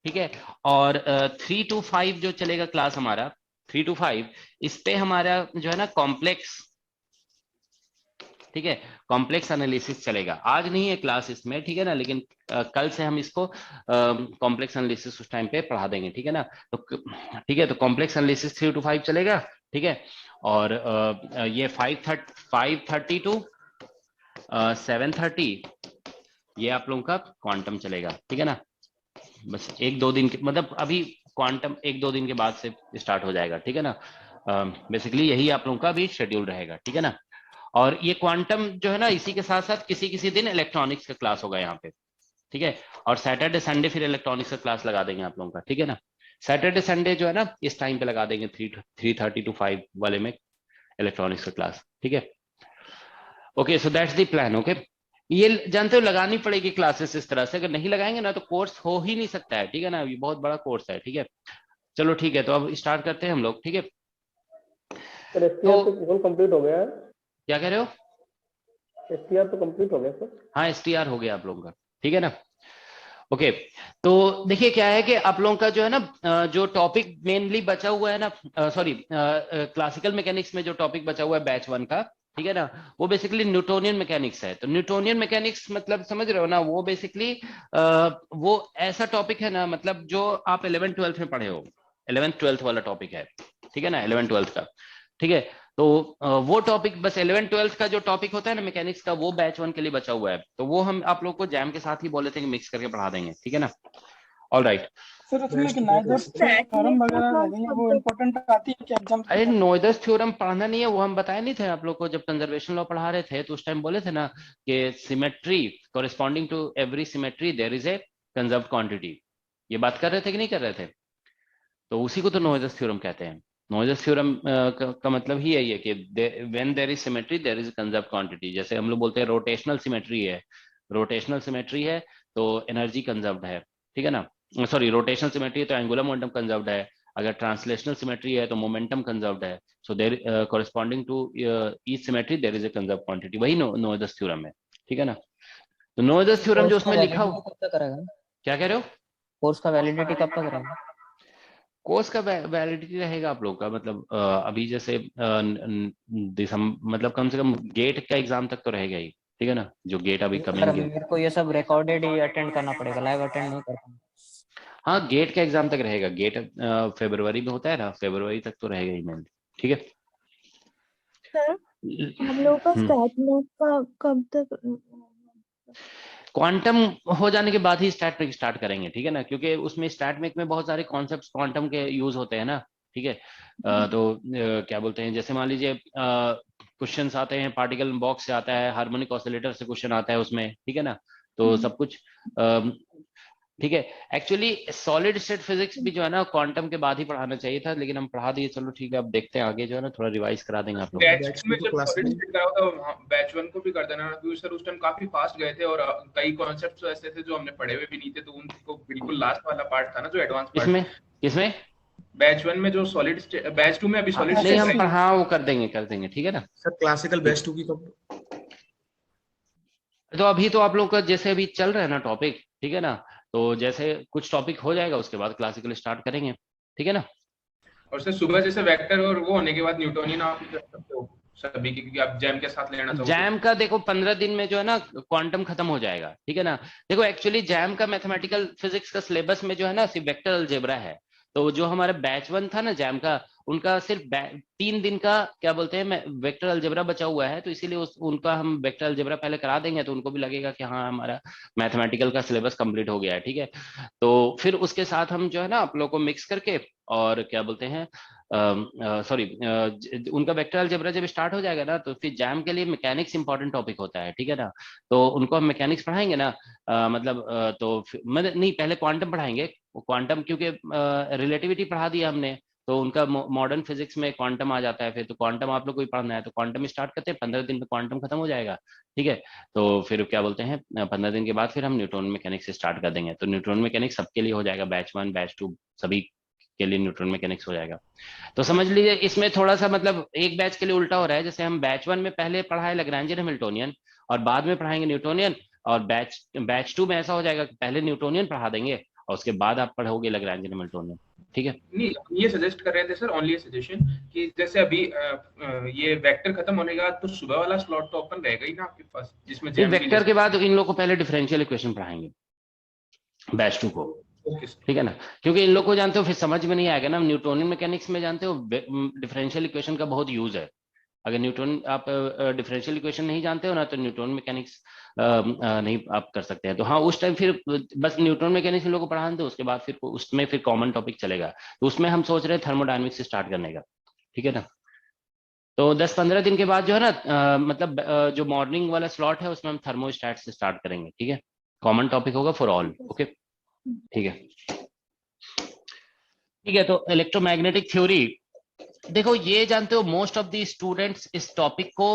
ठीक है। और 3 to 5 जो चलेगा क्लास हमारा 3 to 5, इस पे हमारा जो है ना कॉम्प्लेक्स, ठीक है, कॉम्प्लेक्स एनालिसिस चलेगा। आज नहीं है क्लास इसमें, ठीक है ना, लेकिन कल से हम इसको कॉम्प्लेक्स एनालिसिस उस टाइम पे पढ़ा देंगे, ठीक है ना। तो ठीक है, तो कॉम्प्लेक्स एनालिसिस 3 to 5 चलेगा, ठीक है। और ये 5:30 to 7:30 ये आप लोगों का क्वांटम चलेगा, ठीक है ना। बस 1-2 दिन के, मतलब अभी क्वांटम 1-2 दिन के बाद से स्टार्ट हो जाएगा, ठीक है ना। बेसिकली यही आप लोगों का भी शेड्यूल रहेगा, ठीक है ना। और ये क्वांटम जो है ना, इसी के साथ साथ किसी किसी दिन इलेक्ट्रॉनिक्स का क्लास होगा यहाँ पे, ठीक है। और सैटरडे संडे फिर इलेक्ट्रॉनिक्स का क्लास लगा देंगे आप लोगों का, ठीक है ना। सैटरडे संडे जो है ना इस टाइम पे लगा देंगे 3:30 to 5 वाले में इलेक्ट्रॉनिक्स का क्लास, ठीक है। Okay, so that's the plan. Okay, ये जानते हो लगानी पड़ेगी क्लासेस इस तरह से, अगर नहीं लगाएंगे ना तो कोर्स हो ही नहीं सकता है, ठीक है ना। ये बहुत बड़ा कोर्स है, ठीक है। चलो ठीक है, तो अब स्टार्ट करते हैं हम लोग, ठीक है। सर एसटीआर तो कंप्लीट हो गया है। क्या कह रहे हो? एसटीआर तो कंप्लीट हो गया सर। हाँ, एसटीआर हो गया आप लोगों का, ठीक है ना। ओके, तो देखिए क्या है कि आप लोगों का जो है ना जो टॉपिक मेनली बचा हुआ है ना, सॉरी क्लासिकल मैकेनिक्स में जो टॉपिक बचा हुआ है बैच 1 का, ठीक है ना, वो बेसिकली न्यूटोनियन मैकेनिक्स है। तो न्यूटोनियन मैकेनिक्स मतलब समझ रहे हो ना, वो बेसिकली वो ऐसा टॉपिक है ना, मतलब जो आप 11th 12th में पढ़े हो, 11th 12th वाला टॉपिक है, ठीक है ना, 11th 12th का, ठीक है। तो वो टॉपिक बस 11th 12th का जो टॉपिक होता है ना मैकेनिक्स का, वो बैच 1 के लिए बचा हुआ है। तो वो हम आप लोग को जैम के साथ ही बोले थे कि मिक्स करके पढ़ा देंगे, ठीक है ना। All right. सर उसमें कि नाइजर्स थ्योरम वगैरह लगेंगे, वो इम्पोर्टेंट आती है क्या एग्जाम? अरे नोएडस थ्योरम पढ़ना नहीं है, वो हम बताए नहीं थे आप लोग को जब कंजर्वेशन लॉ पढ़ा रहे थे, तो उस टाइम बोले थे ना कि symmetry corresponding to every symmetry there is a conserved quantity. ये बात कर रहे थे कि नहीं कर रहे थे? तो उसी को तो नोएडस थ्योरम कहते हैं। नोएडस थ्योरम का मतलब ही यही है कि when there is symmetry there is conserved quantity. जैसे हम लोग बोलते हैं रोटेशनल सिमेट्री है, रोटेशनल सिमेट्री है तो एनर्जी कंजर्व्ड है, ठीक है ना। सॉरी, रोटेशनल सिमेट्री है तो एंगुलर मोमेंटम कंजर्व्ड है, अगर ट्रांसलेशनल सिमेट्री है तो मोमेंटम कंजर्व्ड है। So there corresponding to each symmetry there is a conserved quantity, वही नोएडस थ्योरम है, ठीक है ना। तो नोएडस थ्योरम जो उसमें लिखा हो, कब तक करेगा? क्या कह रहे हो? कोर्स का वैलिडिटी कब तक रहेगा? कोर्स का वैलिडिटी रहेगा आप लोग का, मतलब अभी जैसे दिसंबर, मतलब कम से कम गेट का एग्जाम तक तो रहेगा ही, ठीक है ना, जो गेट अभी कमिंग। मेरे को ये सब रिकॉर्डेड ही अटेंड करना पड़ेगा, लाइव अटेंड नहीं कर पाऊंगा। हाँ, गेट का एग्जाम तक रहेगा। गेट फरवरी में होता है ना, फरवरी तक तो रहेगा ही मेन, ठीक है। सर हम लोग का स्टैट का कब तक? क्वांटम हो जाने के बाद ही स्टैट स्टार्ट करेंगे, ठीक है ना, क्योंकि उसमें स्टैट में बहुत सारे कॉन्सेप्ट्स क्वांटम के यूज होते हैं ना, ठीक है। तो क्या बोलते हैं, जैसे मान लीजिए क्वेश्चंस आते हैं, पार्टिकल बॉक्स से आता है, हार्मोनिक ऑसिलेटर से क्वेश्चन आता है उसमें, ठीक है ना। तो सब कुछ ठीक है। एक्चुअली सॉलिड स्टेट फिजिक्स भी जो है ना क्वांटम के बाद ही पढ़ाना चाहिए था, लेकिन हम पढ़ा दिए। चलो ठीक है, अब देखते हैं आगे जो है ना थोड़ा रिवाइज करा देंगे आप लोग। बैच में जब सॉलिड स्टेट करा होगा बैच 1 को भी कर देना, क्योंकि सर उस टाइम काफी फास्ट गए थे और कई कॉन्सेप्ट्स ऐसे थे जो हमने पढ़े हुए भी नहीं थे, तो उनको बिल्कुल लास्ट वाला पार्ट था ना जो एडवांस पार्ट। इसमें बैच 1 में जो सॉलिड स्टेट, बैच 2 में अभी सॉलिड स्टेट हम हाँ वो कर देंगे, ठीक है ना सर। क्लासिकल बैच 2 की कब? तो अभी तो आप लोग का जैसे अभी चल रहा है ना टॉपिक, ठीक है ना, तो जैसे कुछ टॉपिक हो जाएगा उसके बाद क्लासिकल स्टार्ट करेंगे, ठीक है ना। और सर सुबह जैसे वेक्टर और वो होने के बाद न्यूटोनियन आप कर सकते हो सभी की, क्योंकि आप जैम के साथ लेना चाहोगे। जैम का देखो 15 दिन में जो है ना क्वांटम खत्म हो जाएगा, ठीक है ना। देखो एक्चुअली जैम का मैथमेटिकल फिजिक्स का सिलेबस में जो है ना सिर्फ वेक्टर अलजेब्रा है। तो जो हमारा बैच 1 था ना जैम का, उनका सिर्फ 3 दिन का क्या बोलते हैं वेक्टर अलजेब्रा बचा हुआ है, तो इसीलिए उनका हम वेक्टर अलजेब्रा पहले करा देंगे, तो उनको भी लगेगा कि हाँ हमारा मैथमेटिकल का सिलेबस कंप्लीट हो गया है, ठीक है। तो फिर उसके साथ हम जो है ना आप लोग को मिक्स करके और क्या बोलते हैं सॉरी उनका वेक्टर अलजेब्रा जब स्टार्ट हो जाएगा ना, तो फिर जैम के लिए मैकेनिक्स इंपॉर्टेंट टॉपिक होता है, ठीक है ना। तो उनको हम मैकेनिक्स पढ़ाएंगे ना, मतलब तो मतलब नहीं, पहले क्वांटम पढ़ाएंगे। क्वांटम क्योंकि रिलेटिविटी पढ़ा दिया हमने, तो उनका मॉडर्न फिजिक्स में क्वांटम आ जाता है, फिर तो क्वांटम आप लोग को भी पढ़ना है, तो क्वांटम स्टार्ट करते हैं। 15 दिन में क्वांटम खत्म हो जाएगा, ठीक है। तो फिर क्या बोलते हैं 15 दिन के बाद फिर हम न्यूटन मैकेनिक्स स्टार्ट कर देंगे। तो न्यूटन मैकेनिक्स सबके लिए हो जाएगा, बैच 1 बैच 2 सभी के लिए न्यूटन मैकेनिक्स हो जाएगा। तो समझ लीजिए इसमें थोड़ा सा मतलब एक बैच के लिए उल्टा हो रहा है, जैसे हम बैच 1 में पहले पढ़ाए लैग्रेंजियन हैमिल्टोनियन और बाद में पढ़ाएंगे न्यूटोनियन, और बैच 2 में ऐसा हो जाएगा कि पहले न्यूटोनियन पढ़ा देंगे और उसके बाद आप पढ़ोगे लैग्रेंजियन हैमिल्टोनियन, ठीक है। नहीं, ये सजेस्ट कर रहे थे सर, ओनली सजेशन कि जैसे अभी ये वेक्टर खत्म होने के बाद तो सुबह वाला स्लॉट तो ओपन रहेगा ही ना आपके पास, जिसमें वेक्टर के बाद इन लोगों को पहले डिफरेंशियल इक्वेशन पढ़ाएंगे बैच 2 को, ठीक है ना, क्योंकि इन लोग को जानते हो फिर समझ में नहीं आएगा ना। न्यूटोनियन मैकेनिक्स में जानते हो डिफरेंशियल इक्वेशन का बहुत यूज है। अगर न्यूटन आप डिफरेंशियल इक्वेशन नहीं जानते हो ना, तो न्यूटन मैकेनिक्स नहीं आप कर सकते हैं। तो हाँ उस टाइम फिर बस न्यूटन मैकेनिक्स इन लोगों को पढ़ाते, उसके बाद फिर उसमें फिर कॉमन टॉपिक चलेगा, तो उसमें हम सोच रहे हैं थर्मोडायनेमिक्स से स्टार्ट करने का, ठीक है ना। तो 10-15 दिन के बाद जो है ना मतलब जो मॉर्निंग वाला स्लॉट है उसमें हम थर्मोस्टैट से स्टार्ट करेंगे, ठीक है। कॉमन टॉपिक होगा फॉर ऑल, ओके, ठीक है। ठीक है, तो इलेक्ट्रोमैग्नेटिक थ्योरी, देखो ये जानते हो मोस्ट ऑफ द स्टूडेंट्स इस टॉपिक को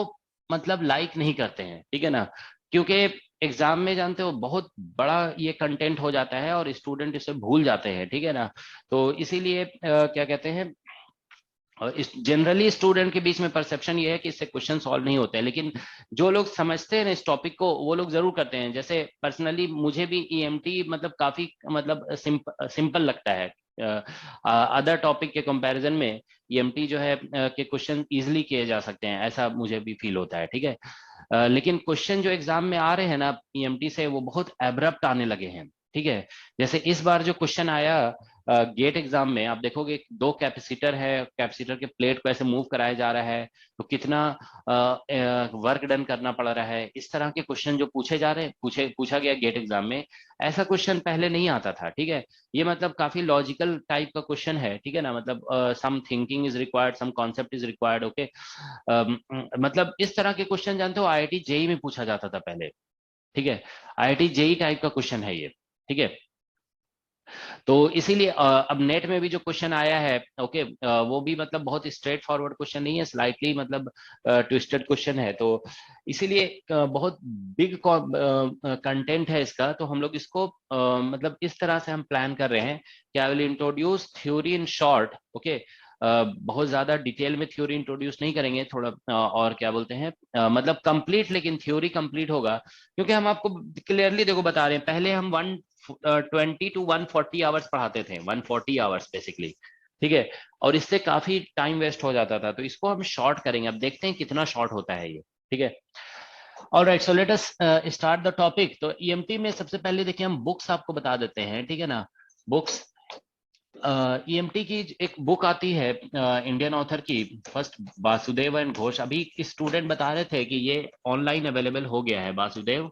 मतलब लाइक नहीं करते हैं, ठीक है ना, क्योंकि एग्जाम में जानते हो बहुत बड़ा ये कंटेंट हो जाता है और स्टूडेंट इसे भूल जाते हैं, ठीक है ना। तो इसीलिए क्या कहते हैं, और इस जनरली स्टूडेंट के बीच में परसेप्शन ये है कि इससे क्वेश्चन सॉल्व नहीं होते हैं, लेकिन जो लोग समझते हैं ना इस टॉपिक को वो लोग जरूर करते हैं। जैसे पर्सनली मुझे भी ईएमटी मतलब काफी मतलब सिंपल लगता है अदर टॉपिक के कंपैरिजन में। ईएमटी जो है के क्वेश्चन इजीली किए जा सकते हैं, ऐसा मुझे भी फील होता है, ठीक है। लेकिन क्वेश्चन जो एग्जाम में आ रहे हैं ना ईएमटी से वो बहुत एब्रप्ट आने लगे हैं, ठीक है। जैसे इस बार जो क्वेश्चन आया गेट एग्जाम में, आप देखोगे 2 कैपेसिटर है, कैपेसिटर के प्लेट को ऐसे मूव कराया जा रहा है, तो कितना वर्क डन करना पड़ रहा है। इस तरह के क्वेश्चन जो पूछे जा रहे हैं, पूछा गया गेट एग्जाम में, ऐसा क्वेश्चन पहले नहीं आता था, ठीक है। ये मतलब काफी लॉजिकल टाइप का क्वेश्चन है, ठीक है ना, मतलब some thinking is required, some concept is required, okay. मतलब इस तरह के क्वेश्चन जानते हो आईआईटी जेई में पूछा जाता था पहले, ठीक है। आईआईटी जेई टाइप का क्वेश्चन है ये, ठीक है। तो इसीलिए अब नेट में भी जो क्वेश्चन आया है, ओके, वो भी मतलब बहुत स्ट्रेट फॉरवर्ड क्वेश्चन नहीं है, स्लाइटली मतलब ट्विस्टेड क्वेश्चन है। तो इसीलिए बहुत बिग कंटेंट है इसका, तो हम लोग इसको मतलब इस तरह से हम प्लान कर रहे हैं कि I will introduce theory in short, okay. बहुत ज्यादा डिटेल में थ्योरी इंट्रोड्यूस नहीं करेंगे, थोड़ा और क्या बोलते हैं मतलब कंप्लीट, लेकिन थ्योरी कंप्लीट होगा, क्योंकि हम आपको क्लियरली देखो बता रहे हैं, पहले हम 120 to 140 आवर्स पढ़ाते थे, 140 आवर्स बेसिकली, ठीक है। और इससे काफी टाइम वेस्ट हो जाता था, तो इसको हम शॉर्ट करेंगे। अब देखते हैं कितना शॉर्ट होता है ये, ठीक है। Alright, so let us start the topic. तो ईएमटी में सबसे पहले देखिए हम बुक्स आपको बता देते हैं, ठीक है ना। बुक्स ईएमटी की एक बुक आती है इंडियन ऑथर की, फर्स्ट वासुदेव एंड घोष। अभी स्टूडेंट बता रहे थे कि ये ऑनलाइन अवेलेबल हो गया है, वासुदेव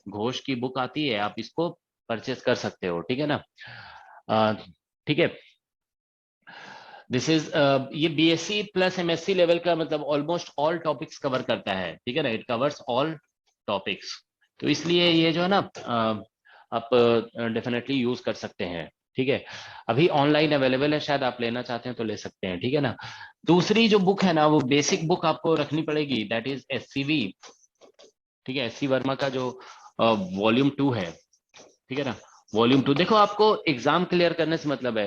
घोष की बुक आती है, आप इसको परचेस कर सकते हो, ठीक है ना। ठीक है, दिस इज ये बीएससी प्लस एमएससी लेवल का मतलब ऑलमोस्ट ऑल टॉपिक्स कवर करता है, ठीक है ना, इट कवर्स ऑल टॉपिक्स। तो इसलिए ये जो है ना आप डेफिनेटली यूज कर सकते हैं, ठीक है। अभी ऑनलाइन अवेलेबल है, शायद आप लेना चाहते हैं तो ले सकते हैं, ठीक है ना। दूसरी जो बुक है ना वो बेसिक बुक आपको रखनी पड़ेगी, दैट इज एससीवी, ठीक है। एससी वर्मा का जो वॉल्यूम 2 है, ठीक है ना, वॉल्यूम 2। देखो आपको एग्जाम क्लियर करने से मतलब है,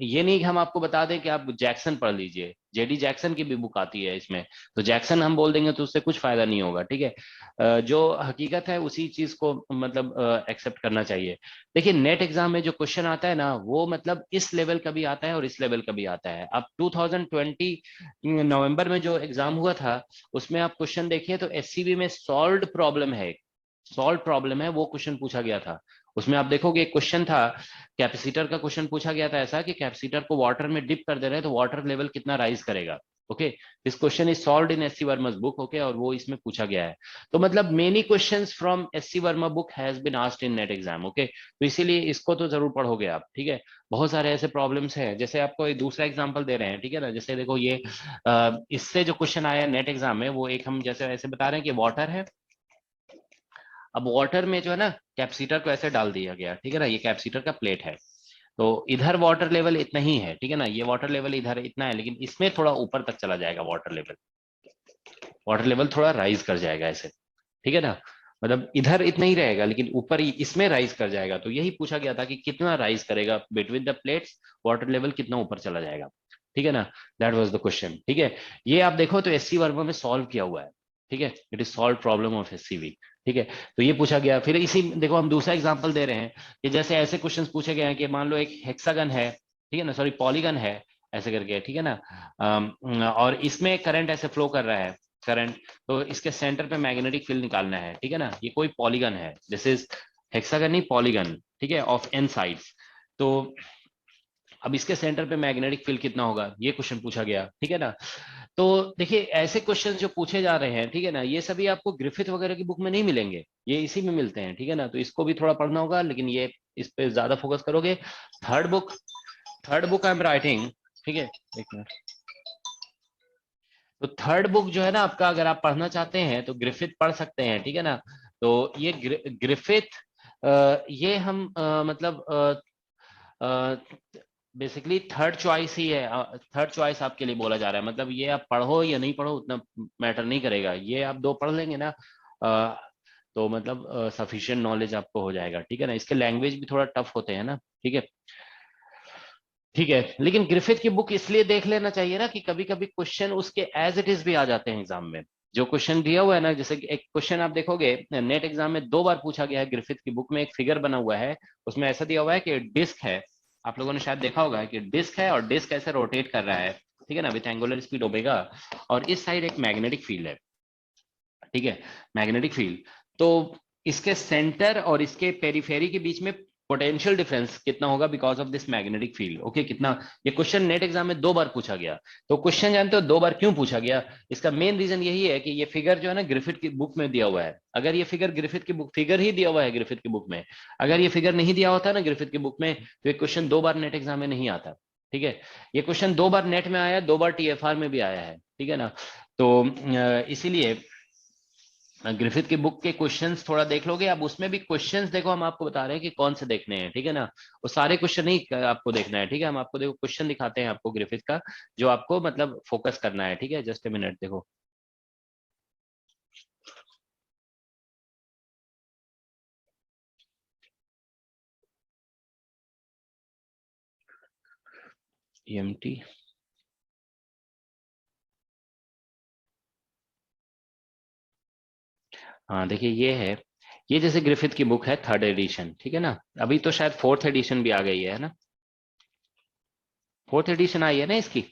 ये नहीं कि हम आपको बता दें कि आप जैक्सन पढ़ लीजिए, जेडी जैक्सन की भी बुक आती है इसमें, तो जैक्सन हम बोल देंगे तो उससे कुछ फायदा नहीं होगा, ठीक है। जो हकीकत है उसी चीज को मतलब एक्सेप्ट करना चाहिए। देखिए नेट एग्जाम में जो क्वेश्चन आता है ना वो मतलब इस लेवल का भी आता है और इस लेवल का भी आता है। अब 2020 नवंबर में जो एग्जाम हुआ था उसमें आप क्वेश्चन देखिए तो एससीबी में सॉल्व्ड प्रॉब्लम है, सॉल्व प्रॉब्लम है, वो क्वेश्चन पूछा गया था। उसमें आप देखोगे एक क्वेश्चन था, कैपेसिटर का क्वेश्चन पूछा गया था ऐसा कि कैपेसिटर को वाटर में डिप कर दे रहे हैं तो वाटर लेवल कितना राइज करेगा, okay. This question is solved in SC Verma book, okay, और वो इसमें पूछा गया है। तो मतलब many questions from SC Verma book has been asked in NET exam, okay. तो इसीलिए इसको तो जरूर पढ़ोगे आप, ठीक है। बहुत सारे ऐसे प्रॉब्लम्स हैं, जैसे आपको एक दूसरा एग्जांपल दे रहे हैं, ठीक है ना। जैसे देखो ये इससे जो क्वेश्चन आया नेट एग्जाम में वो एक हम जैसे ऐसे बता रहे हैं कि वाटर है। अब वाटर में जो है ना कैपेसिटर को ऐसे डाल दिया गया, ठीक है ना, ये कैपेसिटर का प्लेट है, तो इधर वाटर लेवल इतना ही है, ठीक है ना, ये वाटर लेवल इधर इतना है, लेकिन इसमें थोड़ा ऊपर तक चला जाएगा वाटर लेवल थोड़ा राइज कर जाएगा ऐसे, ठीक है ना। मतलब इधर इतना ही रहेगा लेकिन ऊपर इसमें राइज कर जाएगा। तो यही पूछा गया था कि कितना राइज करेगा between the plates, water level कितना ऊपर चला जाएगा, ठीक है ना। दैट वाज द क्वेश्चन, ठीक है। ये आप देखो तो एससी वर्मा में सॉल्व किया हुआ है, ठीक है, it is solve problem of SCV, ठीक है। तो ये पूछा गया। फिर इसी देखो हम दूसरा एग्जांपल दे रहे हैं कि जैसे ऐसे क्वेश्चंस पूछे गए हैं कि मान लो एक हेक्सागन है, ठीक है ना, सॉरी पॉलीगन है ऐसे करके, ठीक है ना, और इसमें करंट ऐसे फ्लो कर रहा है करंट, तो इसके सेंटर पे मैग्नेटिक फील्ड निकालना है, ठीक है ना। ये कोई पॉलीगन है, दिस इज हेक्सागन नहीं पॉलीगन, ठीक है, ऑफ एन साइड्स। तो अब इसके सेंटर पे मैग्नेटिक फील्ड कितना होगा, ये क्वेश्चन पूछा गया, ठीक है ना। तो देखिए ऐसे क्वेश्चन जो पूछे जा रहे हैं, ठीक है ना, ये सभी आपको ग्रिफिथ वगैरह की बुक में नहीं मिलेंगे, ये इसी में मिलते हैं, ठीक है ना। तो इसको भी थोड़ा पढ़ना होगा, लेकिन ये इस पे ज्यादा फोकस करोगे। Third book I am writing, ठीक है, एक मिनट। तो थर्ड बुक जो है ना आपका, अगर आप पढ़ना चाहते हैं तो ग्रिफिथ पढ़ सकते हैं, ठीक है ना। तो ये ग्रिफिथ ये हम मतलब बेसिकली थर्ड चॉइस ही है, थर्ड चॉइस आपके लिए बोला जा रहा है, मतलब ये आप पढ़ो या नहीं पढ़ो उतना मैटर नहीं करेगा, ये आप 2 पढ़ लेंगे ना तो मतलब सफिशिएंट नॉलेज आपको हो जाएगा, ठीक है ना। इसके लैंग्वेज भी थोड़ा टफ होते हैं ना, ठीक है, ठीक है। लेकिन ग्रिफिथ की बुक इसलिए देख लेना चाहिए ना कि कभी कभी क्वेश्चन उसके एज इट इज भी आ जाते हैं एग्जाम में। जो क्वेश्चन दिया हुआ है ना, जैसे एक क्वेश्चन आप देखोगे नेट एग्जाम में 2 बार पूछा गया है, ग्रिफिथ की बुक में एक फिगर बना हुआ है, उसमें ऐसा दिया हुआ है कि डिस्क है, आप लोगों ने शायद देखा होगा कि डिस्क है और डिस्क ऐसे रोटेट कर रहा है, ठीक है ना, विथ एंगुलर स्पीड ओमेगा, और इस साइड एक मैग्नेटिक फील्ड है, ठीक है, मैग्नेटिक फील्ड। तो इसके सेंटर और इसके पेरिफेरी के बीच में पोटेंशियल डिफरेंस कितना होगा because of this magnetic field, okay, कितना। ये क्वेश्चन नेट एग्जाम में 2 बार पूछा गया। तो क्वेश्चन जानते हो 2 बार क्यों पूछा गया? इसका मेन रीजन यही है कि ये फिगर जो है ना ग्रिफिथ की बुक में दिया हुआ है, अगर ये फिगर ग्रिफिथ की बुक फिगर ही दिया हुआ है ग्रिफिथ की बुक में, अगर ये फिगर नहीं दिया होता ना ग्रिफिथ की बुक में तो ये क्वेश्चन 2 बार नेट एग्जाम में नहीं आता, ठीक है। ये क्वेश्चन 2 बार नेट में आया, 2 बार TFR में भी आया है, ठीक है ना। तो इसीलिए ग्रिफिथ की बुक के क्वेश्चंस थोड़ा देख लोगे, अब उसमें भी क्वेश्चंस देखो, हम आपको बता रहे हैं कि कौन से देखने हैं, ठीक है ना। वो सारे क्वेश्चन नहीं आपको देखना है, ठीक है, हम आपको देखो क्वेश्चन दिखाते हैं आपको ग्रिफिथ का, जो आपको मतलब फोकस करना है, ठीक है। जस्ट ए मिनट, देखो EMT, हाँ देखिए ये है, ये जैसे ग्रिफिथ की बुक है 3rd एडिशन, ठीक है ना। अभी तो शायद 4th एडिशन भी आ गई है ना, 4th एडिशन आई है ना इसकी।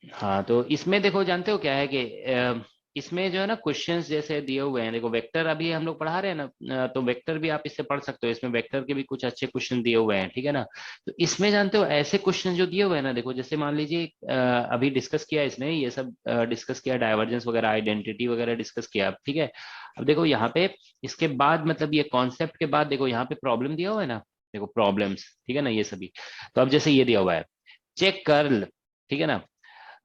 हाँ तो इसमें देखो जानते हो क्या है कि इसमें जो है ना क्वेश्चंस जैसे दिए हुए हैं, देखो वेक्टर अभी हम लोग पढ़ा रहे हैं ना, तो वेक्टर भी आप इससे पढ़ सकते हो, इसमें वेक्टर के भी कुछ अच्छे क्वेश्चन दिए हुए हैं, ठीक है ना। तो इसमें जानते हो ऐसे क्वेश्चन जो दिए हुए हैं ना, देखो जैसे मान लीजिए अभी डिस्कस किया इसने ये सब डिस्कस किया, डाइवर्जेंस वगैरह आइडेंटिटी वगैरह डिस्कस किया, ठीक है। अब देखो यहाँ पे इसके बाद मतलब ये कॉन्सेप्ट के बाद देखो यहाँ पे प्रॉब्लम दिया हुआ है ना, देखो प्रॉब्लम्स, ठीक है ना, ये सभी। तो अब जैसे ये दिया हुआ है चेक कर्ल, ठीक है ना,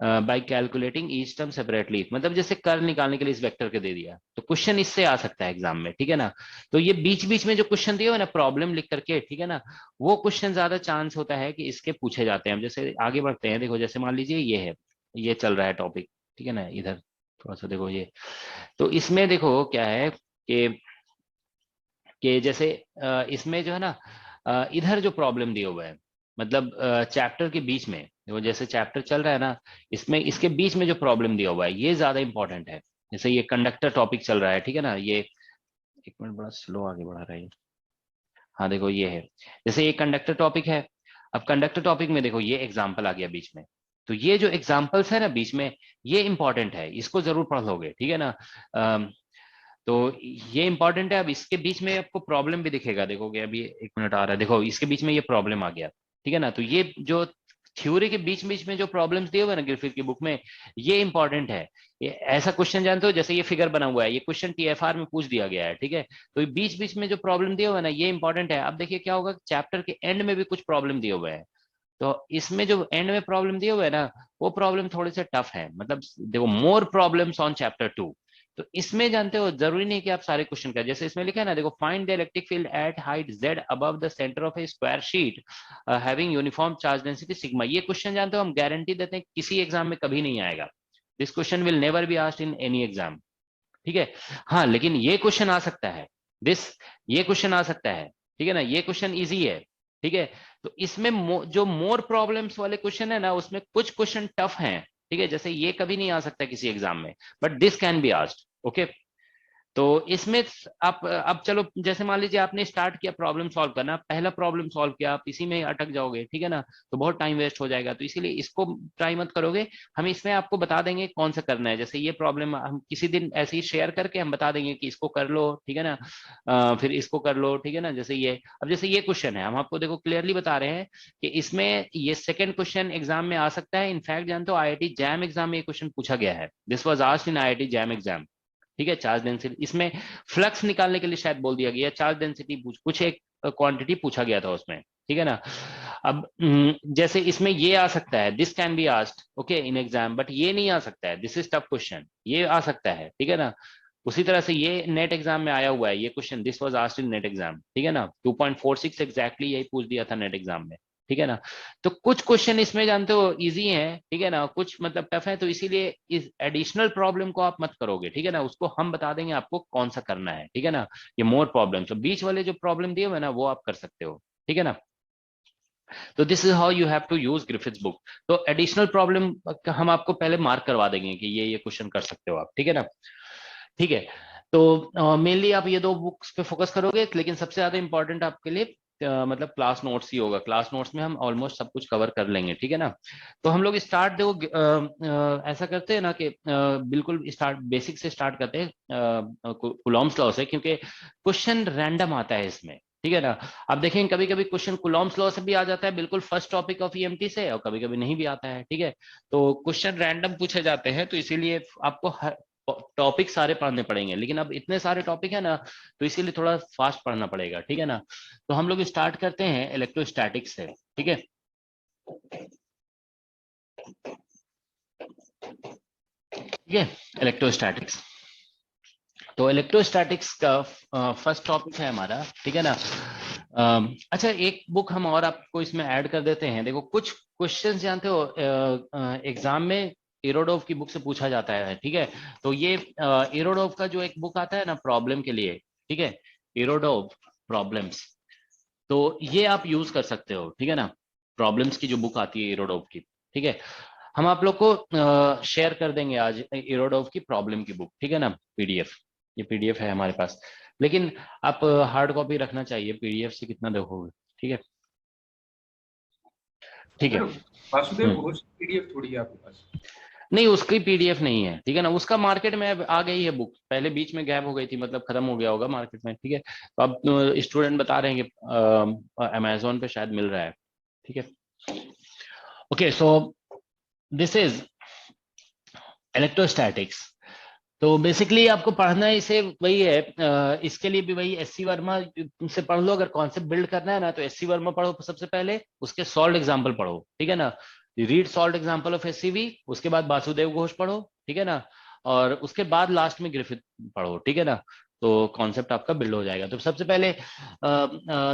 bye calculating each term separately, मतलब जैसे कर्ल निकालने के लिए इस वेक्टर के दे दिया, तो क्वेश्चन इससे आ सकता है एग्जाम में, ठीक है ना। तो ये बीच बीच में जो क्वेश्चन दिए हुए ना प्रॉब्लम लिख करके, ठीक है ना, वो क्वेश्चन ज्यादा चांस होता है कि इसके पूछे जाते हैं। हम जैसे आगे बढ़ते हैं, देखो जैसे मान लीजिए ये है, ये चल रहा है टॉपिक, ठीक है ना, इधर थोड़ा सा देखो ये, तो इसमें देखो क्या है कि जैसे इसमें जो है ना इधर जो प्रॉब्लम दिए हुए है, मतलब चैप्टर के बीच में, वो जैसे चैप्टर चल रहा है ना, इसमें इसके बीच में जो प्रॉब्लम दिया हुआ है ये ज्यादा इंपॉर्टेंट है। जैसे ये कंडक्टर टॉपिक चल रहा है, ठीक है ना, ये एक मिनट बड़ा स्लो आगे बढ़ा रहा है ये। हाँ देखो ये है, जैसे ये कंडक्टर टॉपिक है, अब कंडक्टर टॉपिक में देखो ये एग्जाम्पल आ गया बीच में, तो ये जो एग्जाम्पल्स है ना बीच में, ये इंपॉर्टेंट है, इसको जरूर पढ़ लोगे, ठीक है ना। तो ये इंपॉर्टेंट है। अब इसके बीच में आपको प्रॉब्लम भी दिखेगा, देखोगे अभी 1 मिनट आ रहा है, देखो इसके बीच में ये प्रॉब्लम आ गया, ठीक है ना। तो ये जो थ्योरी के बीच बीच में जो प्रॉब्लम्स दिए हुए ना ग्रिफिथ की बुक में, ये इंपॉर्टेंट है। ये ऐसा क्वेश्चन जानते हो, जैसे ये फिगर बना हुआ है, ये क्वेश्चन TFR में पूछ दिया गया है, ठीक है। तो बीच बीच में जो प्रॉब्लम दिए हुए है ना, ये इंपॉर्टेंट है। अब देखिए क्या होगा, चैप्टर के एंड में भी कुछ प्रॉब्लम दिए हुए हैं, तो इसमें जो एंड में प्रॉब्लम दिए हुए है ना, वो प्रॉब्लम थोड़े से टफ है, मतलब देखो मोर प्रॉब्लम्स ऑन चैप्टर 2। तो इसमें जानते हो जरूरी नहीं कि आप सारे क्वेश्चन करें, जैसे इसमें लिखा है ना, देखो find the electric field at height z above the centre of A square sheet having uniform charge density sigma. ये क्वेश्चन जानते हो हम गारंटी देते हैं किसी एग्जाम में कभी नहीं आएगा, this question will never be asked in any exam, ठीक है। हाँ लेकिन ये क्वेश्चन आ सकता है, ये क्वेश्चन आ सकता है, ठीक है ना, ये क्वेश्चन इजी है, ठीक है। तो इसमें जो मोर प्रॉब्लम्स वाले क्वेश्चन है ना, उसमें कुछ क्वेश्चन टफ हैं, ठीक है, जैसे ये कभी नहीं आ सकता किसी एग्जाम में, but this can be asked, okay. तो इसमें आप अब चलो जैसे मान लीजिए आपने स्टार्ट किया प्रॉब्लम सॉल्व करना, पहला प्रॉब्लम सॉल्व किया, आप इसी में अटक जाओगे, ठीक है ना, तो बहुत टाइम वेस्ट हो जाएगा। तो इसीलिए इसको ट्राई मत करोगे, हम इसमें आपको बता देंगे कौन सा करना है। जैसे ये प्रॉब्लम हम किसी दिन ऐसे ही शेयर करके हम बता देंगे कि इसको कर लो, ठीक है ना, फिर इसको कर लो, ठीक है ना। जैसे ये अब जैसे ये क्वेश्चन है, हम आपको देखो क्लियरली बता रहे हैं कि इसमें ये सेकंड क्वेश्चन एग्जाम में आ सकता है। इनफैक्ट जानते हो IIT जैम एग्जाम में ये क्वेश्चन पूछा गया है, this was asked in IIT jam exam, ठीक है। चार्ज डेंसिटी, इसमें फ्लक्स निकालने के लिए शायद बोल दिया गया, चार्ज डेंसिटी कुछ एक क्वांटिटी पूछा गया था उसमें, ठीक है ना। अब जैसे इसमें ये आ सकता है, this can be asked okay in exam, but ये नहीं आ सकता है, दिस इज टफ क्वेश्चन, ये आ सकता है, ठीक है ना। उसी तरह से ये नेट एग्जाम में आया हुआ है ये question, this was asked in NET exam, ठीक है ना, 2.46 एग्जैक्टली यही पूछ दिया था नेट एग्जाम में, ठीक है ना। तो कुछ क्वेश्चन इसमें जानते हो इजी हैं, ठीक है ना, कुछ मतलब टफ है, तो इसीलिए इस एडिशनल प्रॉब्लम को आप मत करोगे, ठीक है ना, उसको हम बता देंगे आपको कौन सा करना है, ठीक है ना। ये मोर प्रॉब्लम, तो बीच वाले जो प्रॉब्लम दिए हुए ना वो आप कर सकते हो, ठीक है ना। तो this is how you have to use Griffiths book. तो एडिशनल प्रॉब्लम हम आपको पहले मार्क करवा देंगे कि ये क्वेश्चन कर सकते हो आप, ठीक है ना, ठीक है। तो मेनली आप ये दो बुक्स पे फोकस करोगे, लेकिन सबसे ज्यादा इंपॉर्टेंट आपके लिए मतलब क्लास नोट्स ही होगा। क्लास नोट्स में हम ऑलमोस्ट सब कुछ कवर कर लेंगे, ठीक है ना। तो हम लोग स्टार्ट देखो ऐसा करते हैं ना कि बिल्कुल स्टार्ट बेसिक से स्टार्ट करते हैं कूलॉम्स लॉ से, क्योंकि क्वेश्चन रैंडम आता है इसमें, ठीक है ना। आप देखेंगे कभी कभी क्वेश्चन कूलॉम्स लॉ से भी आ जाता है बिल्कुल फर्स्ट टॉपिक ऑफ ईएमटी से, और कभी कभी नहीं भी आता है, ठीक है। तो क्वेश्चन रैंडम पूछे जाते हैं, तो इसीलिए आपको टॉपिक सारे पढ़ने पड़ेंगे, लेकिन अब इतने सारे टॉपिक है ना, तो इसीलिए थोड़ा फास्ट पढ़ना पड़ेगा, ठीक है ना। तो हम लोग स्टार्ट करते हैं इलेक्ट्रोस्टैटिक्स से, ठीक है। ठीक है, इलेक्ट्रोस्टैटिक्स। तो इलेक्ट्रोस्टैटिक्स का फर्स्ट टॉपिक है हमारा, ठीक है ना। अच्छा, एक बुक हम और आपको इसमें ऐड कर देते हैं। देखो कुछ क्वेश्चंस जानते हो एग्जाम में इरोडोव की बुक से पूछा जाता है, ठीक है। तो ये इरोडोव का जो एक बुक आता है ना प्रॉब्लम के लिए, ठीक है, इरोडोव प्रॉब्लम्स, तो ये आप यूज कर सकते हो, ठीक है ना। प्रॉब्लम्स की जो बुक आती है इरोडोव की, ठीक है, हम आप लोग को शेयर कर देंगे आज इरोडोव की प्रॉब्लम की बुक, ठीक है ना, पीडीएफ। ये पीडीएफ है हमारे पास, लेकिन आप हार्ड कॉपी रखना चाहिए, पीडीएफ से कितना देखोगे, ठीक है, ठीक है। वासुदेव घोष पीडीएफ थोड़ी है आपके पास? नहीं, उसकी पीडीएफ नहीं है, ठीक है ना। उसका मार्केट में अब आ गई है बुक, पहले बीच में गैप हो गई थी, मतलब खत्म हो गया होगा मार्केट में, ठीक है। तो अब स्टूडेंट बता रहे हैं कि अमेजोन पे शायद मिल रहा है, ठीक है। Okay, so this is electrostatics. तो बेसिकली आपको पढ़ना इसे वही है, इसके लिए भी वही एससी वर्मा से पढ़ लो। अगर कॉन्सेप्ट बिल्ड करना है ना, तो एससी वर्मा पढ़ो सबसे पहले, उसके सॉल्व एग्जांपल पढ़ो, ठीक है ना। Read solve example of SCV, उसके बाद वासुदेव घोष पढ़ो, ठीक है ना, और उसके बाद लास्ट में ग्रिफिथ पढ़ो, ठीक है ना। तो कॉन्सेप्ट आपका बिल्ड हो जाएगा। तो सबसे पहले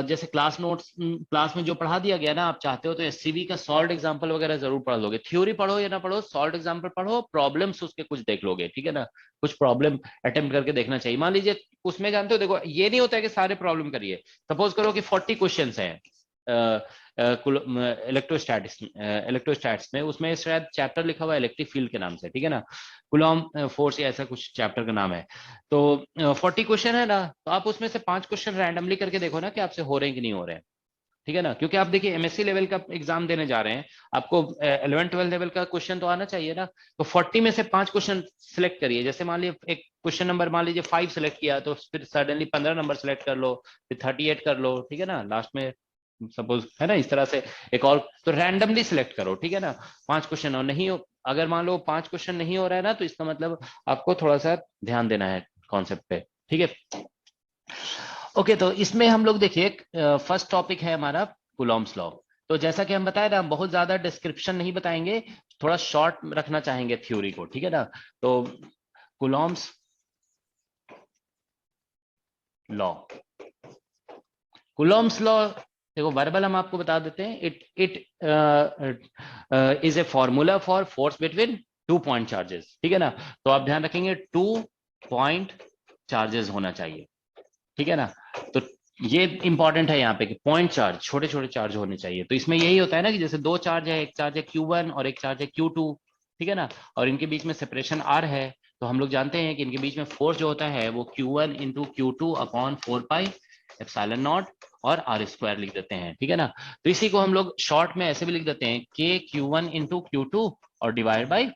जैसे क्लास नोट्स क्लास में जो पढ़ा दिया गया ना, आप चाहते हो तो एससीवी का सॉल्व एग्जांपल वगैरह जरूर पढ़ लोगे। थ्योरी पढ़ो या ना पढ़ो, सॉल्व एग्जांपल पढ़ो, प्रॉब्लम्स उसके कुछ देख लोगे, ठीक है ना। कुछ प्रॉब्लम अटेम्प्ट करके देखना चाहिए। मान लीजिए उसमें जानते हो, देखो ये नहीं होता है कि सारे प्रॉब्लम करिए। सपोज करो कि 40 क्वेश्चंस हैं इलेक्ट्रोस्टैटिक्स में, उसमें शायद चैप्टर लिखा हुआ है इलेक्ट्रिक फील्ड के नाम से, ठीक है ना, कूलॉम फोर्स या ऐसा कुछ चैप्टर का नाम है। तो 40 क्वेश्चन है ना, तो आप उसमें से 5 क्वेश्चन रैंडमली करके देखो ना कि आपसे हो रहे हैं कि नहीं हो रहे हैं, ठीक है ना। क्योंकि आप देखिए एमएससी लेवल का एग्जाम देने जा रहे हैं, आपको 11-12 लेवल का क्वेश्चन तो आना चाहिए ना। तो 40 में से 5 क्वेश्चन सिलेक्ट करिए। जैसे मान लीजिए एक क्वेश्चन नंबर मान लीजिए 5 सिलेक्ट किया, तो फिर सडनली 15 नंबर सिलेक्ट कर लो, फिर 38 कर लो, ठीक है ना, लास्ट में सपोज, है ना, इस तरह से एक और। तो रैंडमली सिलेक्ट करो, ठीक है ना, 5 क्वेश्चन। और नहीं हो, अगर मान लो 5 क्वेश्चन नहीं हो रहा है ना, तो इसका मतलब आपको थोड़ा सा ध्यान देना है कॉन्सेप्ट पे, ठीक है। ओके, तो इसमें हम लोग देखिए फर्स्ट टॉपिक है हमारा कूलॉम्स लॉ। तो जैसा कि हम बताए ना, हम बहुत ज्यादा डिस्क्रिप्शन नहीं बताएंगे, थोड़ा शॉर्ट रखना चाहेंगे थ्योरी को, ठीक है ना। तो कूलॉम्स लॉ, कूलॉम्स लॉ देखो वर्बल हम आपको बता देते हैं। It is a formula for force between 2 point charges, ठीक है ना। तो आप ध्यान रखेंगे 2 पॉइंट चार्जेस होना चाहिए, ठीक है ना। तो ये इंपॉर्टेंट है यहाँ पे कि पॉइंट चार्ज, छोटे छोटे चार्ज होने चाहिए। तो इसमें यही होता है ना कि जैसे 2 चार्ज है, एक चार्ज है Q1 और एक चार्ज है Q2, ठीक है ना, और इनके बीच में सेपरेशन R है। तो हम लोग जानते हैं कि इनके बीच में फोर्स जो होता है वो Q1 into Q2 upon 4 epsilon not और R² लिख देते हैं, ठीक है ना। तो इसी को हम लोग शॉर्ट में ऐसे भी लिख देते हैं K Q1 इंटू Q2 और डिवाइड बाई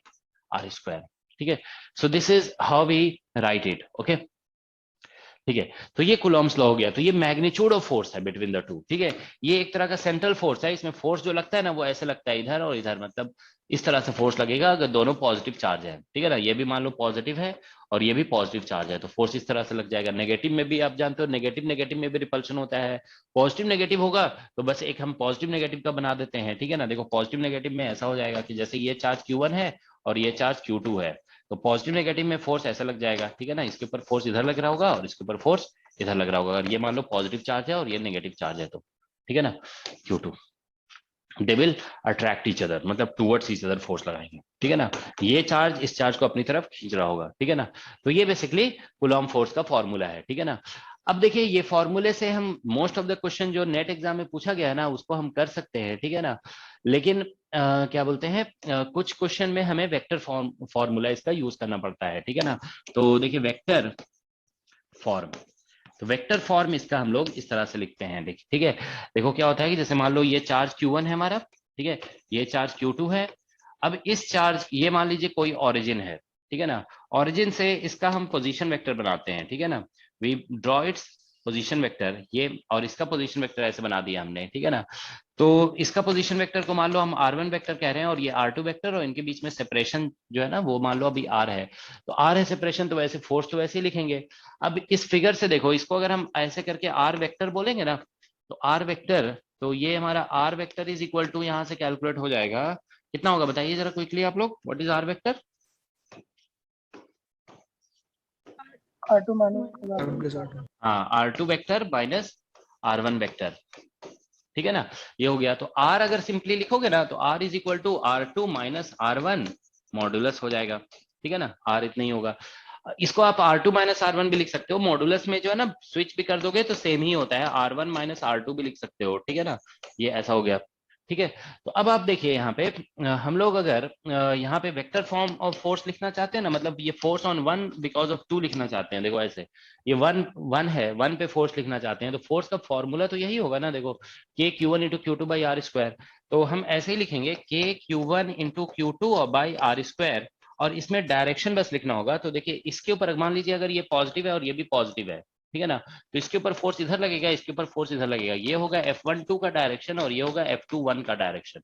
R², ठीक है। So this is how we write it, okay, ठीक है। तो ये कूलॉम्स लॉ हो गया। तो ये मैग्नीट्यूड ऑफ फोर्स है बिटवीन द टू, ठीक है। ये एक तरह का सेंट्रल फोर्स है। इसमें फोर्स जो लगता है ना, वो ऐसे लगता है इधर और इधर, मतलब इस तरह से फोर्स लगेगा अगर दोनों पॉजिटिव चार्ज है, ठीक है ना। ये भी मान लो पॉजिटिव है और ये भी पॉजिटिव चार्ज है, तो फोर्स इस तरह से लग जाएगा। नेगेटिव में भी आप जानते हो, नेगेटिव नेगेटिव में भी रिपल्शन होता है। पॉजिटिव नेगेटिव होगा तो बस एक हम पॉजिटिव नेगेटिव का बना देते हैं, ठीक है ना। देखो पॉजिटिव नेगेटिव में ऐसा हो जाएगा कि जैसे ये चार्ज Q1 है और ये चार्ज Q2 है, तो पॉजिटिव नेगेटिव में फोर्स ऐसा लग जाएगा, ठीक है ना, इसके ऊपर फोर्स इधर लग रहा होगा और इसके ऊपर फोर्स इधर लग रहा होगा। अगर ये मान लो पॉजिटिव चार्ज है और ये नेगेटिव चार्ज है तो, ठीक है ना, Q2 they will attract each other, मतलब टुवर्ड्स ईच अदर फोर्स लगाएंगे, ठीक है ना। ये चार्ज इस चार्ज को अपनी तरफ खींच रहा होगा, ठीक है ना। तो ये बेसिकली कूलॉम फोर्स का फॉर्मूला है, ठीक है ना। अब देखिए ये फॉर्मूले से हम मोस्ट ऑफ द क्वेश्चन जो नेट एग्जाम में पूछा गया है ना उसको हम कर सकते हैं, ठीक है ना। लेकिन क्या बोलते हैं कुछ क्वेश्चन में हमें वेक्टर फॉर्मूला इसका यूज करना पड़ता है, ठीक है ना। तो देखिए वेक्टर फॉर्म, तो वेक्टर फॉर्म इसका हम लोग इस तरह से लिखते हैं, देखिए, ठीक है। देखो क्या होता है कि जैसे मान लो ये चार्ज Q1 है हमारा, ठीक है, ये चार्ज Q2 है। अब इस चार्ज, ये मान लीजिए कोई ओरिजिन है, ठीक है ना, ओरिजिन से इसका हम पोजीशन वेक्टर बनाते हैं, ठीक है ना, we draw its position vector, ये और इसका पोजीशन वेक्टर ऐसे बना दिया हमने, ठीक है ना। तो इसका पोजीशन वेक्टर को मान लो हम R1 वेक्टर कह रहे हैं और ये R2 वेक्टर, और इनके बीच में सेपरेशन जो है ना वो मान लो अभी R है, तो R है सेपरेशन, तो वैसे फोर्स तो वैसे ही लिखेंगे। अब इस फिगर से देखो, इसको अगर हम ऐसे करके R वेक्टर बोलेंगे ना, तो R वेक्टर, तो ये हमारा R vector is equal to, यहाँ से कैलकुलेट हो जाएगा, कितना होगा बताइए जरा क्विकली आप लोग, what is R vector? R2 minus हाँ, R2 vector minus R1 vector, ठीक है ना, ये हो गया। तो R अगर सिंपली लिखोगे ना तो R is equal to R2 minus R1 modulus हो जाएगा, ठीक है ना, R इतना ही होगा। इसको आप R2 माइनस R1 भी लिख सकते हो, मॉडुलस में जो है ना स्विच भी कर दोगे तो सेम ही होता है, R1 माइनस R2 भी लिख सकते हो, ठीक है ना, ये ऐसा हो गया, ठीक है। तो अब आप देखिए यहाँ पे हम लोग अगर यहाँ पे वेक्टर फॉर्म ऑफ फोर्स लिखना चाहते हैं ना, मतलब ये force on one because of two लिखना चाहते हैं, देखो ऐसे ये वन है, वन पे फोर्स लिखना चाहते हैं, तो फोर्स का फॉर्मूला तो यही होगा ना, देखो K Q1 into Q2 by R square, तो हम ऐसे ही लिखेंगे K Q1 into Q2 by R square, और इसमें डायरेक्शन बस लिखना होगा। तो देखिए इसके ऊपर मान लीजिए अगर ये पॉजिटिव है और ये भी पॉजिटिव है, ठीक है ना, तो इसके ऊपर फोर्स इधर लगेगा, इसके ऊपर फोर्स इधर लगेगा, ये होगा F12 का डायरेक्शन और ये होगा F21 का डायरेक्शन,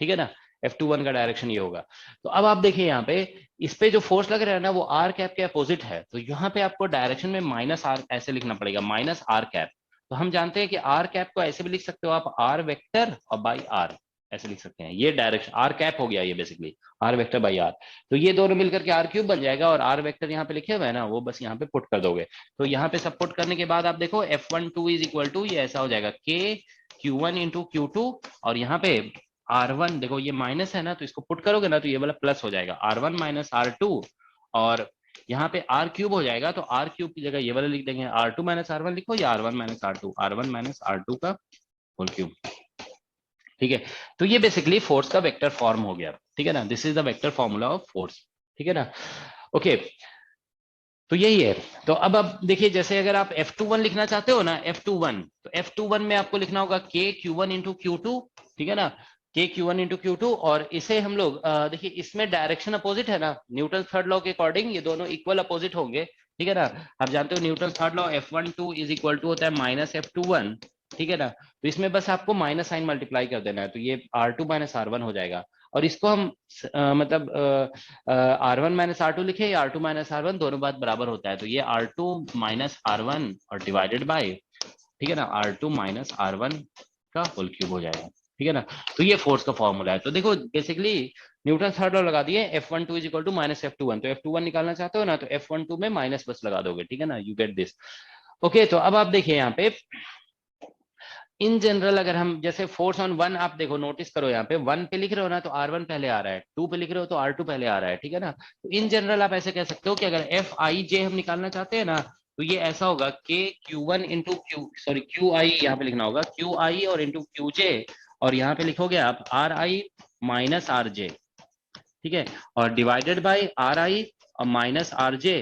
ठीक है ना, F21 का डायरेक्शन ये होगा। तो अब आप देखिए यहाँ पे इस पे जो फोर्स लग रहा है ना वो R कैप के अपोजिट है, तो यहाँ पे आपको डायरेक्शन में माइनस R ऐसे लिखना पड़ेगा, माइनस R कैप। तो हम जानते हैं कि R कैप को ऐसे भी लिख सकते हो आप, R वेक्टर और बाई R ऐसे लिख सकते हैं, ये डायरेक्शन R कैप हो गया, ये basically R vector by R, तो ये दोनों मिलकर के R क्यूब बन जाएगा, और R वेक्टर यहाँ पे लिखे हुए है ना वो बस यहाँ पे पुट कर दोगे। तो यहाँ पे सब पुट करने के बाद आप देखो F12 इज इक्वल टू, ये ऐसा हो जाएगा K Q1 इंटू Q2, और यहाँ पे R1 देखो ये माइनस है ना, तो इसको पुट करोगे ना तो ये वाला प्लस हो जाएगा, R1 माइनस R2, और यहाँ पे R क्यूब हो जाएगा, तो R क्यूब की जगह ये वाला लिख देंगे, R2 माइनस R1 लिखो या R1 minus R2, R1 minus R2 का होल क्यूब, ठीक है। तो ये बेसिकली फोर्स का वेक्टर फॉर्म हो गया, ठीक है ना, this is the vector formula of force, ठीक है ना, ओके। तो यही है। तो अब देखिए जैसे अगर आप F21 लिखना चाहते हो ना, F21, तो F21 में आपको लिखना होगा K Q1 इंटू Q2, ठीक है ना, K Q1 इंटू Q2, और इसे हम लोग देखिए इसमें डायरेक्शन अपोजिट है ना, न्यूटन थर्ड लॉ के अकॉर्डिंग ये दोनों इक्वल अपोजिट होंगे, ठीक है ना। आप जानते हो Newton third law F12 is equal to होता है माइनस F21, ठीक है ना। तो इसमें बस आपको माइनस साइन मल्टीप्लाई कर देना है, तो ये R2 माइनस R1 हो जाएगा, और इसको हम मतलब R1 माइनस R2 लिखे या R2 माइनस R1, दोनों बात बराबर होता है, तो ये R2 माइनस R1 और डिवाइडेड बाय, ठीक है ना, R2 माइनस R1 का होल क्यूब हो जाएगा, ठीक है ना। तो ये फोर्स का फॉर्मूला है। तो देखो बेसिकली न्यूटन थर्ड लॉ लगा दिए, F12 is equal to minus F21, तो F21 निकालना चाहते हो ना तो F12 में माइनस बस लगा दोगे, ठीक है ना, यू गेट दिस, ओके। तो अब आप देखिए यहाँ पे इन जनरल अगर हम जैसे फोर्स ऑन वन, आप देखो नोटिस करो यहाँ पे 1 पे लिख रहे हो ना तो R1 पहले आ रहा है, 2 पे लिख रहे हो तो R2 पहले आ रहा है, ठीक है ना। तो इन जनरल आप ऐसे कह सकते हो कि अगर Fij हम निकालना चाहते हैं ना तो ये ऐसा होगा K Q1 इंटू QI, यहाँ पे लिखना होगा QI और इंटू QJ, और यहाँ पे लिखोगे आप RI माइनस RJ, ठीक है, और डिवाइडेड बाई RI और माइनस RJ,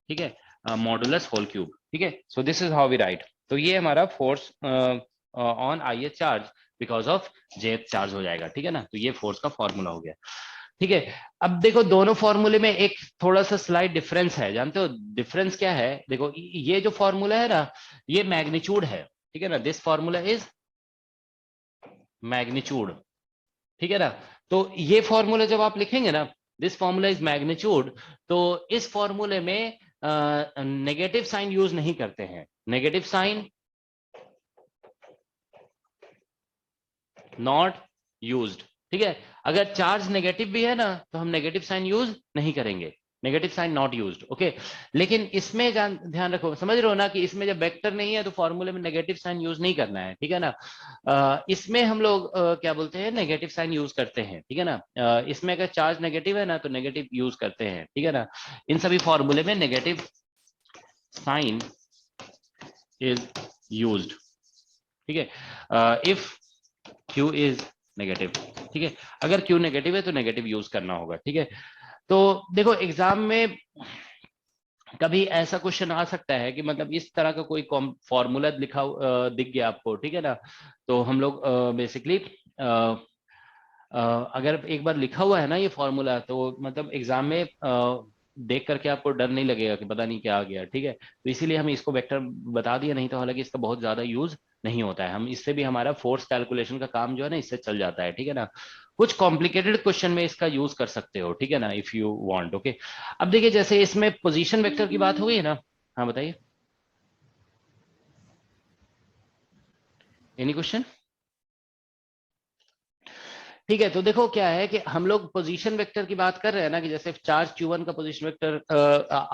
ठीक है, मॉडुलस होल क्यूब, ठीक है। So this is how we write. तो ये हमारा force on I charge because of J charge हो जाएगा, ठीक है ना। तो ये फोर्स का फॉर्मूला हो गया, ठीक है। अब देखो दोनों फॉर्मूले में एक थोड़ा सा स्लाइड डिफरेंस है, जानते हो डिफरेंस क्या है? देखो ये जो फॉर्मूला है ना ये मैग्नीट्यूड है, ठीक है ना, दिस फॉर्मूला इज मैग्नीट्यूड, ठीक है ना। तो ये फॉर्मूला जब आप लिखेंगे ना, दिस फॉर्मूला इज मैग्नीट्यूड, तो इस फॉर्मूले में नेगेटिव साइन यूज नहीं करते हैं, नेगेटिव साइन नॉट यूज्ड, ठीक है। अगर चार्ज नेगेटिव भी है ना तो हम नेगेटिव साइन यूज नहीं करेंगे, negative sign not used, okay. लेकिन इसमें ध्यान रखो, समझ रहे हो ना कि इसमें जब वेक्टर नहीं है तो फॉर्मूले में नेगेटिव साइन यूज नहीं करना है, ठीक है ना। इसमें हम लोग क्या बोलते हैं, नेगेटिव साइन यूज करते हैं, ठीक है ना। इसमें अगर चार्ज नेगेटिव है ना तो नेगेटिव यूज करते हैं, ठीक है ना। इन सभी फॉर्मूले में नेगेटिव साइन इज यूज्ड, ठीक है। इफ Q इज नेगेटिव, ठीक है। अगर Q नेगेटिव है तो नेगेटिव यूज करना होगा, ठीक है। तो देखो एग्जाम में कभी ऐसा क्वेश्चन आ सकता है कि मतलब इस तरह का कोई फॉर्मूला लिखा दिख गया आपको, ठीक है ना। तो हम लोग बेसिकली अगर एक बार लिखा हुआ है ना ये फॉर्मूला तो मतलब एग्जाम में देख करके आपको डर नहीं लगेगा कि पता नहीं क्या आ गया, ठीक है। तो इसीलिए हम इसको वेक्टर बता दिया, नहीं तो हालांकि इसका बहुत ज्यादा यूज नहीं होता है। हम इससे भी हमारा फोर्स कैलकुलेशन का काम जो है ना इससे चल जाता है, ठीक है ना। कुछ कॉम्प्लिकेटेड क्वेश्चन में इसका यूज कर सकते हो, ठीक है ना, इफ यू वांट, ओके। अब देखिए जैसे इसमें पोजीशन वेक्टर की बात हुई है ना, हाँ बताइए, एनी क्वेश्चन? ठीक है, तो देखो क्या है कि हम लोग पोजीशन वेक्टर की बात कर रहे हैं ना, कि जैसे चार्ज Q1 का पोजीशन वेक्टर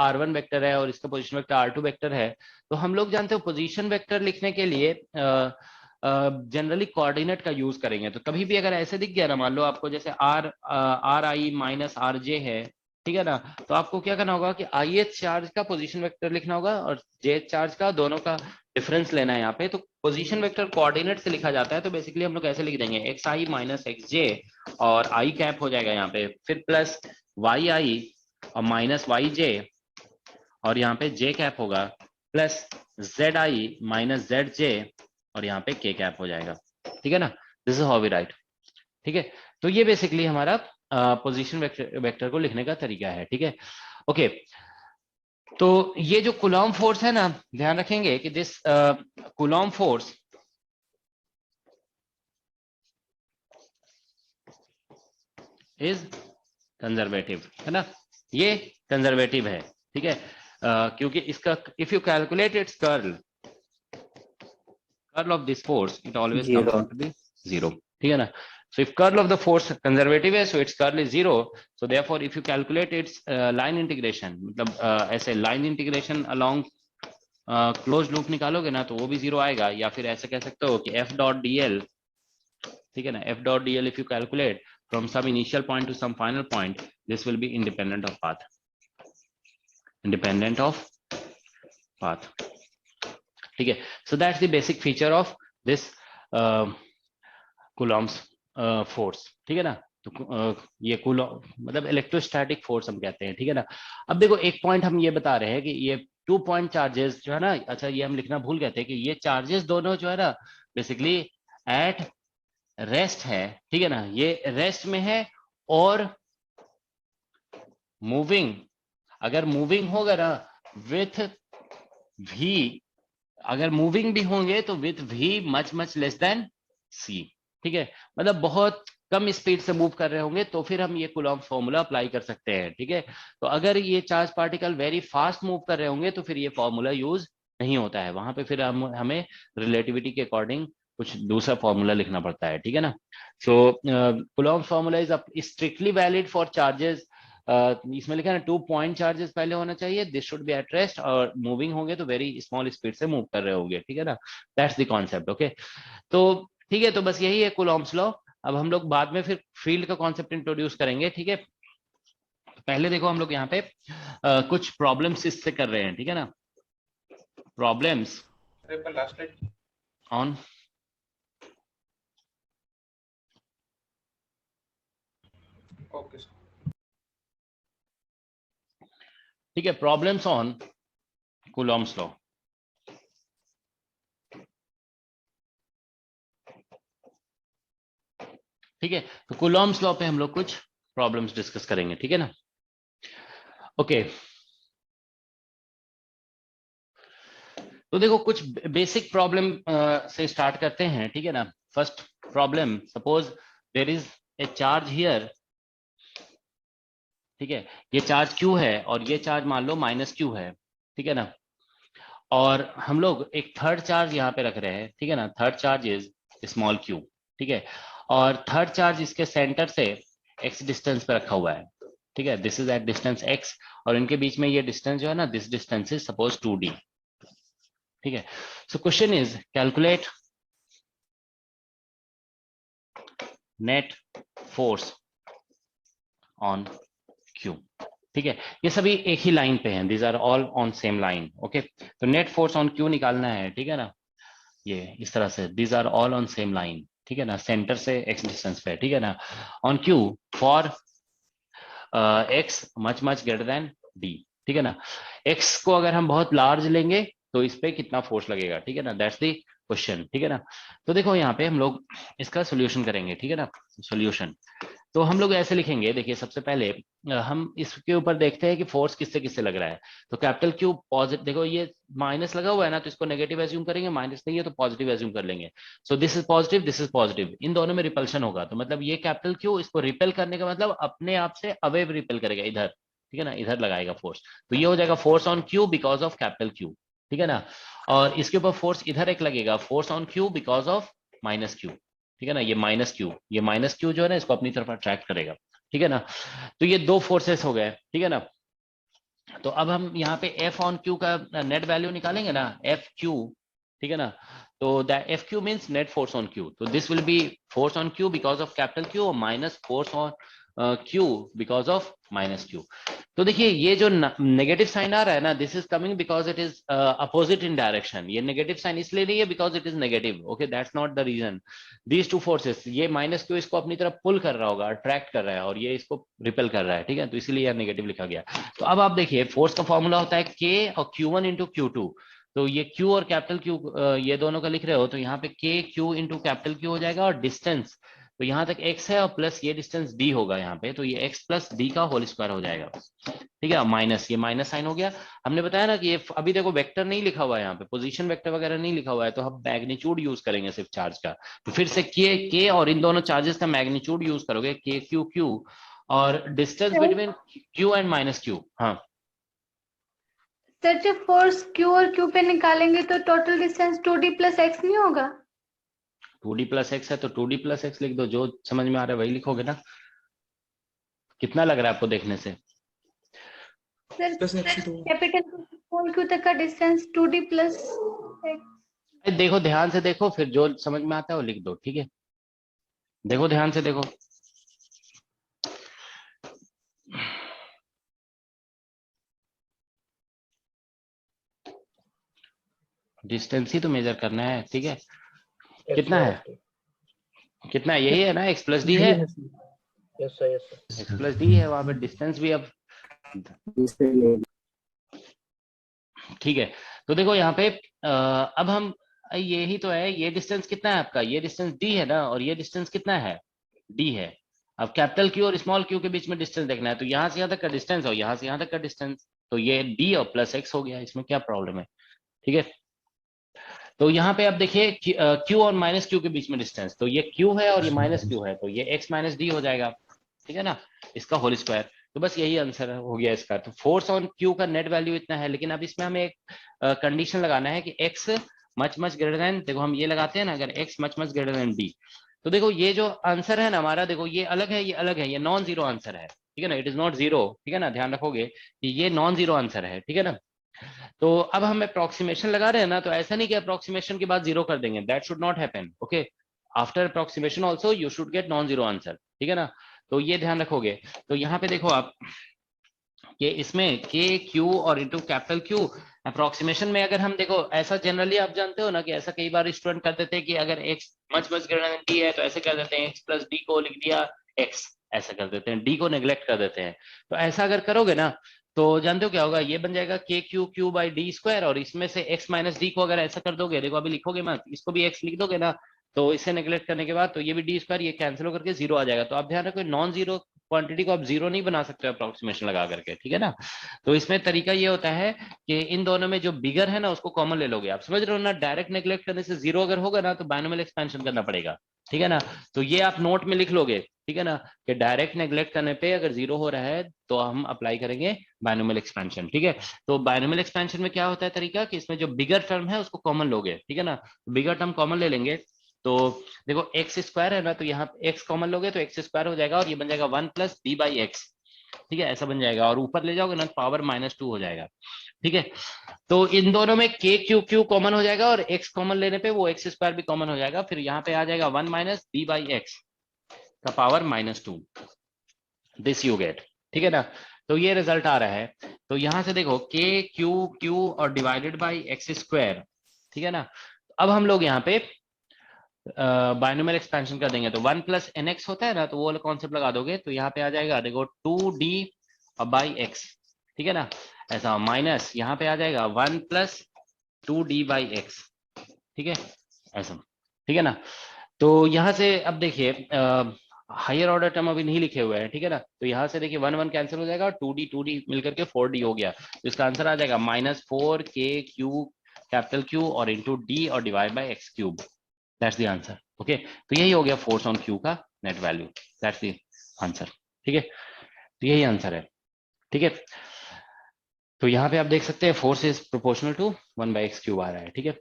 R1 वेक्टर है और इसका पोजीशन वेक्टर R2 वेक्टर है। तो हम लोग जानते हो पोजीशन वेक्टर लिखने के लिए जनरली कोऑर्डिनेट का यूज करेंगे। तो कभी भी अगर ऐसे दिख गया ना, मान लो आपको जैसे RI माइनस RJ है, ठीक है ना, तो आपको क्या करना होगा कि ith चार्ज का पोजीशन वेक्टर लिखना होगा और jth चार्ज का, दोनों का डिफरेंस लेना है यहाँ पे। तो पोजीशन वेक्टर कोऑर्डिनेट से लिखा जाता है, तो बेसिकली हम लोग ऐसे लिख देंगे xi माइनस xj और i कैप हो जाएगा यहाँ पे, फिर प्लस yi और माइनस yj और यहाँ पे j कैप होगा, प्लस zi माइनस zj और यहाँ पे k कैप हो जाएगा, ठीक है ना। This is how we write, ठीक है। तो ये बेसिकली हमारा पोजीशन वेक्टर को लिखने का तरीका है, ठीक है, ओके। तो ये जो कूलॉम फोर्स है ना, ध्यान रखेंगे कि this Coulomb force is conservative, है ना, ये कंजर्वेटिव है, ठीक है। क्योंकि इसका if you calculate its curl of this force it always comes out to be 0, ठीक है ना। So if curl of the force conservative है, so its curl is 0. So therefore, if you calculate its line integration, मतलब ऐसे line integration along closed loop निकालोगे ना तो वो भी 0 आएगा। या फिर ऐसे कह सकते हो कि f dot dl, ठीक है ना, f dot dl if you calculate from some initial point to some final point, this will be independent of path, independent of path, ठीक है। So that's the basic feature of this Coulomb's force, ठीक है ना। तो ये Coulomb मतलब electrostatic force हम कहते हैं, ठीक है ना। अब देखो एक पॉइंट हम ये बता रहे हैं कि ये 2 पॉइंट चार्जेस जो है ना, अच्छा ये हम लिखना भूल गए थे कि ये चार्जेस दोनों जो है ना बेसिकली एट रेस्ट है, ठीक है ना, ये रेस्ट में है और मूविंग, अगर मूविंग होगा ना विथ v, अगर मूविंग भी होंगे तो with v much less than c, ठीक है। मतलब बहुत कम स्पीड से मूव कर रहे होंगे तो फिर हम ये कूलॉम फॉर्मूला अप्लाई कर सकते हैं, ठीक है। तो अगर ये charge particle very fast move कर रहे होंगे तो फिर ये फॉर्मूला यूज नहीं होता है, वहां पे फिर हमें रिलेटिविटी के अकॉर्डिंग कुछ दूसरा फॉर्मूला लिखना पड़ता है, ठीक है ना। So Coulomb formula is strictly valid for charges, इसमें लिखा है ना 2 पॉइंट चार्जेस पहले होना चाहिए, this should be at rest, और मूविंग होंगे तो वेरी स्मॉल स्पीड से मूव कर रहे होंगे, ठीक है ना। That's the concept, okay. तो ठीक है, तो बस यही है कूलॉम्स लॉ। अब हम लोग बाद में फिर फील्ड का कॉन्सेप्ट इंट्रोड्यूस करेंगे, ठीक है। पहले देखो हम लोग यहाँ पे कुछ प्रॉब्लम्स इससे कर रहे हैं, ठीक है ना। प्रॉब्लम्स ऑन ओके, ठीक है, प्रॉब्लम्स ऑन कूलॉम्स लॉ। ठीक है, तो कूलॉम्स लॉ पे हम लोग कुछ प्रॉब्लम्स डिस्कस करेंगे, ठीक है ना। ओके, तो देखो कुछ बेसिक प्रॉब्लम से स्टार्ट करते हैं, ठीक है ना। First problem, suppose there is a charge here, ठीक है, ये चार्ज Q है और ये चार्ज मान लो -Q है, ठीक है ना। और हम लोग एक थर्ड चार्ज यहाँ पे रख रहे हैं, ठीक है ना, third charge is small q, ठीक है। और थर्ड चार्ज इसके सेंटर से x डिस्टेंस पे रखा हुआ है, ठीक है, this is at distance x, और इनके बीच में ये डिस्टेंस जो है ना, this distance is suppose 2d, ठीक है। So question is calculate net force on Q, ठीक है। ये सभी एक ही लाइन पे हैं, these are all on same line, okay. तो नेट फोर्स ऑन Q निकालना है, ठीक है ना, ये इस तरह से, these are all on same line, ठीक है ना, सेंटर से x डिस्टेंस पे, ठीक है ना, on Q for x much much greater than d, ठीक है ना। x को अगर हम बहुत लार्ज लेंगे तो इस पे कितना फोर्स लगेगा, ठीक है ना, दैट्स द क्वेश्चन, ठीक है ना। तो देखो यहाँ पे हम लोग इसका सोल्यूशन करेंगे, ठीक है ना। सोल्यूशन तो हम लोग ऐसे लिखेंगे, देखिए सबसे पहले हम इसके ऊपर देखते हैं कि फोर्स किससे किससे लग रहा है। तो कैपिटल Q पॉजिटिव, देखो ये माइनस लगा हुआ है ना, तो इसको नेगेटिव एज्यूम करेंगे, माइनस नहीं है तो पॉजिटिव एज्यूम कर लेंगे। So this is positive, this is positive, इन दोनों में रिपल्शन होगा, तो मतलब ये कैपिटल Q इसको रिपेल करने का मतलब अपने आप से अवे रिपेल करेगा इधर, ठीक है ना, इधर लगाएगा फोर्स, तो ये हो जाएगा force on Q because of capital Q, ठीक है ना। और इसके ऊपर फोर्स इधर एक लगेगा, force on Q because of minus Q, ठीक है ना, ये माइनस Q जो है ना इसको अपनी तरफ अट्रैक्ट करेगा, ठीक है ना। तो ये दो फोर्सेस हो गए, ठीक है ना। तो अब हम यहाँ पे F ऑन Q का नेट वैल्यू निकालेंगे ना, FQ, ठीक है ना। तो FQ means net force on Q, तो this will B force on Q because of capital Q minus force on Q because of minus Q। तो देखिए ये जो नेगेटिव साइन आ रहा है ना, this is coming because it is opposite in direction. ये negative sign इसलिए नहीं है because it is negative, okay, that's not the reason. These two forces, ये माइनस Q इसको अपनी तरफ पुल कर रहा होगा, अट्रैक्ट कर रहा है, और ये इसको रिपेल कर रहा है, ठीक है, तो इसीलिए यह नेगेटिव लिखा गया। तो अब आप देखिए फोर्स का फॉर्मूला होता है K और Q1 इंटू Q2। तो ये Q और कैपिटल Q ये दोनों का लिख रहे हो, तो यहाँ पे K Q into capital Q हो जाएगा, और डिस्टेंस तो यहाँ तक x है और प्लस ये डिस्टेंस d होगा यहाँ पे, तो ये x प्लस d का होल स्क्वायर हो जाएगा, ठीक है। माइनस, ये माइनस साइन हो गया। हमने बताया ना कि ये अभी देखो वेक्टर नहीं लिखा हुआ है यहाँ पे, पोजीशन वेक्टर वगैरह नहीं लिखा हुआ है, तो हम मैग्नीट्यूड यूज करेंगे सिर्फ चार्ज का। तो फिर से k और इन दोनों चार्जेस का मैग्नीट्यूड यूज करोगे, k q q, और distance between q and minus q। हाँ सर जब फोर्स Q और Q पे निकालेंगे तो total distance 2D plus x नहीं होगा? 2d प्लस एक्स है तो 2d प्लस एक्स लिख दो, जो समझ में आ रहा है वही लिखोगे ना। कितना लग रहा है आपको देखने से? सर कैपिटल Q तक का डिस्टेंस 2D प्लस x। देखो ध्यान से देखो, फिर जो समझ में आता है वो लिख दो, ठीक है। देखो ध्यान से देखो, डिस्टेंस ही तो मेजर करना है, ठीक है। कितना है, कितना है, यही है ना, x प्लस डी है, x प्लस डी है, वहां पे डिस्टेंस भी अब, ठीक है। तो देखो यहाँ पे अब हम, यही तो है, ये डिस्टेंस कितना है आपका, ये डिस्टेंस d है ना, और ये डिस्टेंस कितना है, d है। अब कैपिटल Q और स्मॉल q के बीच में डिस्टेंस देखना है, तो यहाँ से यहाँ तक का डिस्टेंस और यहाँ से यहाँ तक का डिस्टेंस, तो ये d और प्लस x हो गया, इसमें क्या प्रॉब्लम है, ठीक है। तो यहाँ पे अब देखिए Q और माइनस Q के बीच में डिस्टेंस, तो ये Q है और ये माइनस Q है, तो ये x माइनस डी हो जाएगा, ठीक है ना, इसका होल स्क्वायर। तो बस यही आंसर हो गया इसका। तो फोर्स ऑन Q का नेट वैल्यू इतना है, लेकिन अब इसमें हमें एक कंडीशन लगाना है कि x much much greater than, देखो हम ये लगाते हैं ना, अगर x much much greater than d, तो देखो ये जो आंसर है ना हमारा, देखो ये अलग है, ये अलग है, ये नॉन जीरो आंसर है, ठीक है ना, इट इज नॉट जीरो, ठीक है ना, ध्यान रखोगे कि ये नॉन जीरो आंसर है, ठीक है ना। तो अब हम अप्रोक्सीमेशन लगा रहे हैं ना, तो ऐसा नहीं कि अप्रोक्सीमेशन के बाद जीरो कर देंगे, that should not happen, okay. After approximation also you should get non zero answer, ठीक है ना, तो ये ध्यान रखोगे। तो यहाँ पे देखो आप कि इसमें k q और इंटू कैपिटल Q अप्रोक्सीमेशन में, अगर हम देखो ऐसा जनरली आप जानते हो ना कि ऐसा कई बार स्टूडेंट कर देते हैं कि अगर x much much greater than d है तो ऐसे कर देते हैं x प्लस डी को लिख दिया x, ऐसा कर देते हैं, d को नेग्लेक्ट कर देते हैं। तो ऐसा अगर करोगे ना तो जानते हो क्या होगा, ये बन जाएगा k q q by D square, और इसमें से x माइनस डी को अगर ऐसा कर दोगे, देखो अभी लिखोगे मत, इसको भी x लिख दोगे ना, तो इसे नेग्लेक्ट करने के बाद तो ये भी डी स्क्वायर, ये कैंसिल होकर के जीरो आ जाएगा। तो आप ध्यान रखो नॉन जीरो क्वांटिटी को आप जीरो नहीं बना सकते अप्रोक्सीमेशन लगा करके, ठीक है ना। तो इसमें तरीका ये होता है कि इन दोनों में जो बिगर है ना उसको कॉमन ले लोगे, आप समझ रहे हो ना, डायरेक्ट नेग्लेक्ट करने से जीरो अगर होगा ना तो बायनोमियल एक्सपेंशन करना पड़ेगा, ठीक है ना। तो ये आप नोट में लिख लोगे, ठीक है ना, कि डायरेक्ट नेग्लेक्ट करने पे अगर जीरो हो रहा है तो हम अप्लाई करेंगे बायनोमियल एक्सपेंशन, ठीक है। तो बायनोमियल एक्सपेंशन में क्या होता है तरीका कि इसमें जो बिगर टर्म है उसको कॉमन लोगे, ठीक है ना, बिगर टर्म कॉमन ले लेंगे, तो देखो एक्स स्क्वायर है ना, तो यहाँ एक्स कॉमन लोगे तो एक्स स्क्वायर हो जाएगा और ये बन जाएगा 1 प्लस डी बाई एक्स, ठीक है, ऐसा बन जाएगा। और ऊपर ले जाओगे ना पावर -2 हो जाएगा, ठीक है। तो इन दोनों में के क्यू क्यू कॉमन हो जाएगा और एक्स कॉमन लेने पे वो एक्स स्क्वायर भी कॉमन हो जाएगा, फिर यहाँ पे आ जाएगा 1 माइनस डी बाई एक्स का पावर -2, दिस यू गेट, ठीक है ना। तो ये रिजल्ट आ रहा है। तो यहां से देखो के क्यू क्यू और डिवाइडेड बाई एक्स स्क्वायर, ठीक है ना। अब हम लोग यहाँ पे बायनोमियल एक्सपेंशन कर देंगे, तो 1 प्लस एन एक्स होता है ना, तो वो वाला कॉन्सेप्ट लगा दोगे तो यहाँ पे आ जाएगा देखो 2d बाई एक्स, ठीक है ना, ऐसा माइनस यहाँ पे आ जाएगा 1 प्लस 2d बाई एक्स, ठीक है, ऐसा, ठीक है ना। तो यहाँ से अब देखिए हायर ऑर्डर टर्म अभी नहीं लिखे हुए हैं, ठीक है ना। तो यहाँ से देखिए 1 1 कैंसिल हो जाएगा और 2d मिलकर के 4d हो गया, तो इसका आंसर आ जाएगा -4 k क्यू कैपिटल क्यू और इंटू डी और divide by x cube, that's the answer. Okay, तो यही हो गया फोर्स ऑन क्यू का net value, that's the answer, ठीक है। तो यही आंसर है, ठीक है। तो यहाँ पे आप देख सकते हैं force is proportional to 1 by x cube आ रहा है, ठीक है।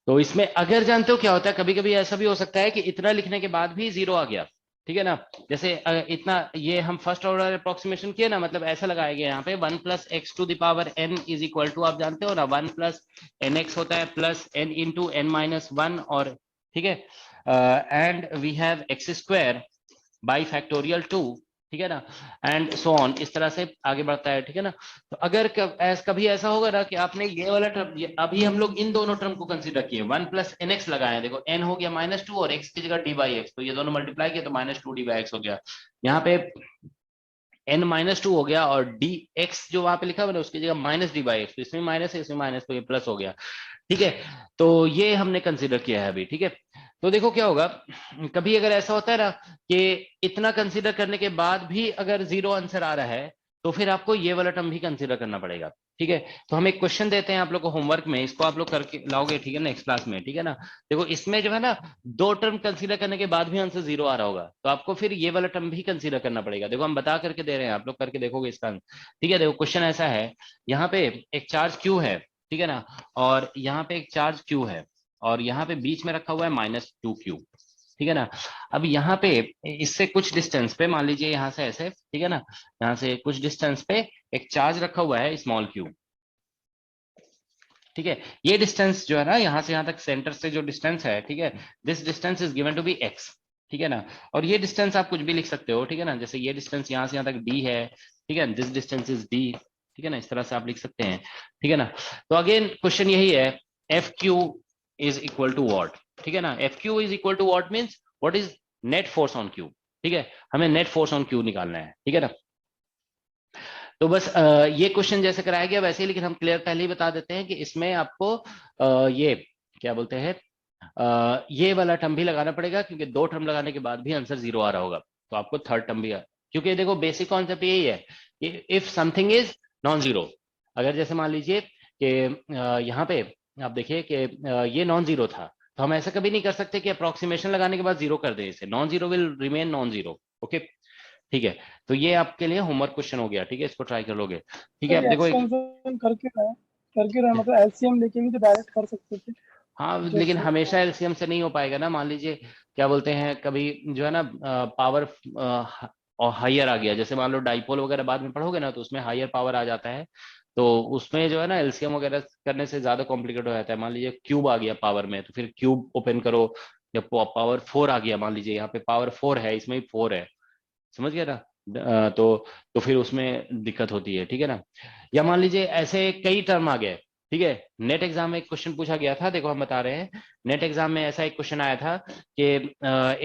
तो इसमें अगर जानते हो क्या होता है, कभी कभी ऐसा भी हो सकता है कि इतना लिखने के बाद भी 0 आ गया, ठीक है ना। जैसे इतना ये हम फर्स्ट ऑर्डर अप्रोक्सीमेशन किए ना, मतलब ऐसा लगाया गया यहाँ पे 1 plus x to the power n is equal to, आप जानते हो ना 1 प्लस एन एक्स होता है plus n into n minus 1, और ठीक है, and we have x square by factorial 2, ठीक है ना, एंड सो ऑन, इस तरह से आगे बढ़ता है, ठीक है ना। तो अगर कभी ऐसा होगा ना कि आपने ये वाला टर्म, अभी हम लोग इन दोनों टर्म को कंसीडर किए, 1 प्लस एन एक्स लगाए, देखो n हो गया -2 और x की जगह डी बाई एक्स, तो ये दोनों मल्टीप्लाई किए तो -2 डी बाई एक्स हो गया। यहाँ पे n -2 हो गया और डी एक्स जो वहां पे लिखा हुआ है उसकी जगह माइनस डी बाई एक्स, तो इसमें माइनस है इसमें माइनस, तो ये प्लस हो गया, ठीक है। तो ये हमने कंसीडर किया है अभी, ठीक है। तो देखो क्या होगा, कभी अगर ऐसा होता है ना कि इतना कंसीडर करने के बाद भी अगर 0 आंसर आ रहा है, तो फिर आपको ये वाला टर्म भी कंसीडर करना पड़ेगा, ठीक है। तो हम एक क्वेश्चन देते हैं आप लोग को होमवर्क में, इसको आप लोग करके लाओगे, ठीक है, नेक्स्ट क्लास में, ठीक है ना। देखो इसमें जो है ना 2 टर्म कंसीडर करने के बाद भी आंसर 0 आ रहा होगा, तो आपको फिर ये वाला टर्म भी कंसीडर करना पड़ेगा। देखो हम बता करके दे रहे हैं, आप लोग करके देखोगे इसका, ठीक है। देखो क्वेश्चन ऐसा है, यहाँ पे एक चार्ज क्यू है, ठीक है ना, और यहाँ पे एक चार्ज क्यू है और यहाँ पे बीच में रखा हुआ है -2q, ठीक है ना। अब यहाँ पे इससे कुछ डिस्टेंस पे, मान लीजिए यहाँ से ऐसे, ठीक है ना, यहाँ से कुछ डिस्टेंस पे एक चार्ज रखा हुआ है स्मॉल q, ठीक है। ये डिस्टेंस जो है ना यहाँ से यहाँ तक सेंटर से जो डिस्टेंस है, ठीक है, this distance is given to be x, ठीक है ना। और ये डिस्टेंस आप कुछ भी लिख सकते हो, ठीक है ना, जैसे ये डिस्टेंस यहाँ से यहाँ तक d है, ठीक है, दिस डिस्टेंस इज d, ठीक है ना, इस तरह से आप लिख सकते हैं, ठीक है ना। तो अगेन क्वेश्चन यही है, F q is equal to what, ठीक है ना, F q is equal to what means what is net force on q, ठीक है, हमें नेट फोर्स ऑन क्यू निकालना है, ठीक है ना। तो बस ये क्वेश्चन जैसे कराया गया वैसे ही, लेकिन हम क्लियर पहले ही बता देते हैं कि इसमें आपको ये क्या बोलते हैं, ये वाला टर्म भी लगाना पड़ेगा, क्योंकि 2 टर्म लगाने के बाद भी आंसर 0 आ रहा होगा, तो आपको थर्ड टर्म भी क्योंकि देखो बेसिक कॉन्सेप्ट यही है कि if something is non zero, अगर जैसे मान लीजिए कि यहाँ पे आप देखिए कि ये नॉन जीरो था, तो हम ऐसा कभी नहीं कर सकते कि अप्रोक्सीमेशन लगाने के बाद 0 कर दे इसे, non zero will remain non zero, okay, ठीक है। तो ये आपके लिए होमवर्क क्वेश्चन हो गया, ठीक है, इसको ट्राई कर लोगे, ठीक है। अब देखो करके रहे मतलब एलसीएम लेके भी तो डायरेक्ट कर सकते थे। हाँ, लेकिन हमेशा एलसीएम से नहीं हो पाएगा ना, मान लीजिए क्या बोलते हैं कभी जो है ना पावर और हायर आ गया, जैसे मान लो डाइपोल वगैरह बाद में पढ़ोगे ना, तो उसमें हायर पावर आ जाता है, तो उसमें जो है ना एलसीएम वगैरह करने से ज्यादा कॉम्प्लिकेट हो जाता है। मान लीजिए क्यूब आ गया पावर में, तो फिर क्यूब ओपन करो, या पावर 4 आ गया, मान लीजिए यहाँ पे पावर 4 है, इसमें भी 4 है, समझ गया ना, तो फिर उसमें दिक्कत होती है, ठीक है ना। या मान लीजिए ऐसे कई टर्म आ गए, ठीक है, नेट एग्जाम में एक क्वेश्चन पूछा गया था, देखो हम बता रहे हैं, नेट एग्जाम में ऐसा एक क्वेश्चन आया था कि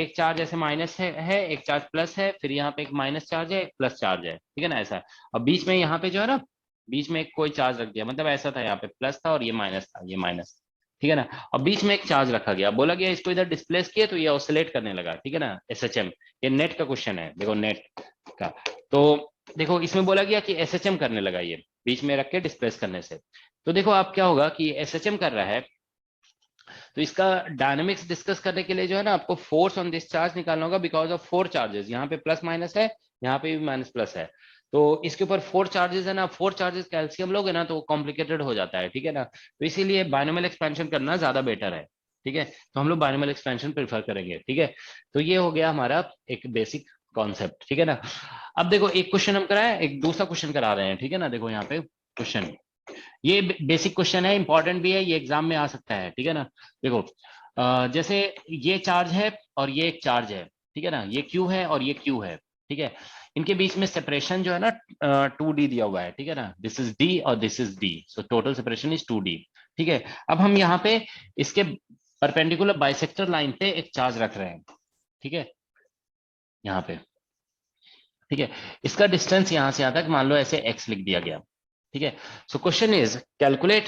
एक चार्ज ऐसे माइनस है, एक चार्ज प्लस है, फिर यहाँ पे एक माइनस चार्ज है, एक प्लस चार्ज है, ठीक है ना, ऐसा। और बीच में यहाँ पे जो है ना, बीच में कोई चार्ज रख दिया, मतलब ऐसा था यहाँ पे प्लस था और ये माइनस था, ये माइनस, ठीक है ना, और बीच में एक चार्ज रखा गया, बोला गया इसको इधर डिस्प्लेस किया तो ये ऑसिलेट करने लगा, ठीक है ना, एसएचएम, ये नेट का क्वेश्चन है, देखो नेट का। तो देखो इसमें बोला गया कि एसएचएम करने लगा, ये बीच में रख के डिस्प्लेस करने से। तो देखो आप क्या होगा कि एसएचएम कर रहा है, तो इसका डायनामिक्स डिस्कस करने के लिए जो है ना आपको फोर्स ऑन दिस चार्ज निकालना होगा, बिकॉज ऑफ 4 चार्जेस, यहाँ पे प्लस माइनस है, यहाँ पे भी माइनस प्लस है, तो इसके ऊपर 4 चार्जेस है ना, 4 चार्जेस कैल्शियम लोगे ना तो कॉम्प्लिकेटेड हो जाता है, ठीक है ना। तो इसीलिए बायनोमियल एक्सपेंशन करना ज्यादा बेटर है, ठीक है, तो हम लोग बाइनोमियल एक्सपेंशन प्रेफर करेंगे। ठीक है, तो ये हो गया हमारा एक बेसिक कॉन्सेप्ट। ठीक है ना, अब देखो एक क्वेश्चन हम कराए, एक दूसरा क्वेश्चन करा रहे हैं। ठीक है ना, देखो यहाँ पे क्वेश्चन, ये बेसिक क्वेश्चन है, इंपॉर्टेंट भी है, ये एग्जाम में आ सकता है। ठीक है ना, देखो जैसे ये चार्ज है और ये एक चार्ज है। ठीक है ना, ये क्यू है और ये क्यू है। ठीक है, इनके बीच में सेपरेशन जो है ना 2d दिया हुआ है। ठीक है ना, दिस इज d और this is d, so total separation is 2d। ठीक है, अब हम यहाँ पे इसके परपेंडिकुलर बाइसेक्टर लाइन पे एक चार्ज रख रहे हैं। ठीक है, यहाँ पे, ठीक है, इसका डिस्टेंस यहाँ से यहाँ तक मान लो ऐसे x लिख दिया गया। ठीक है, so question is calculate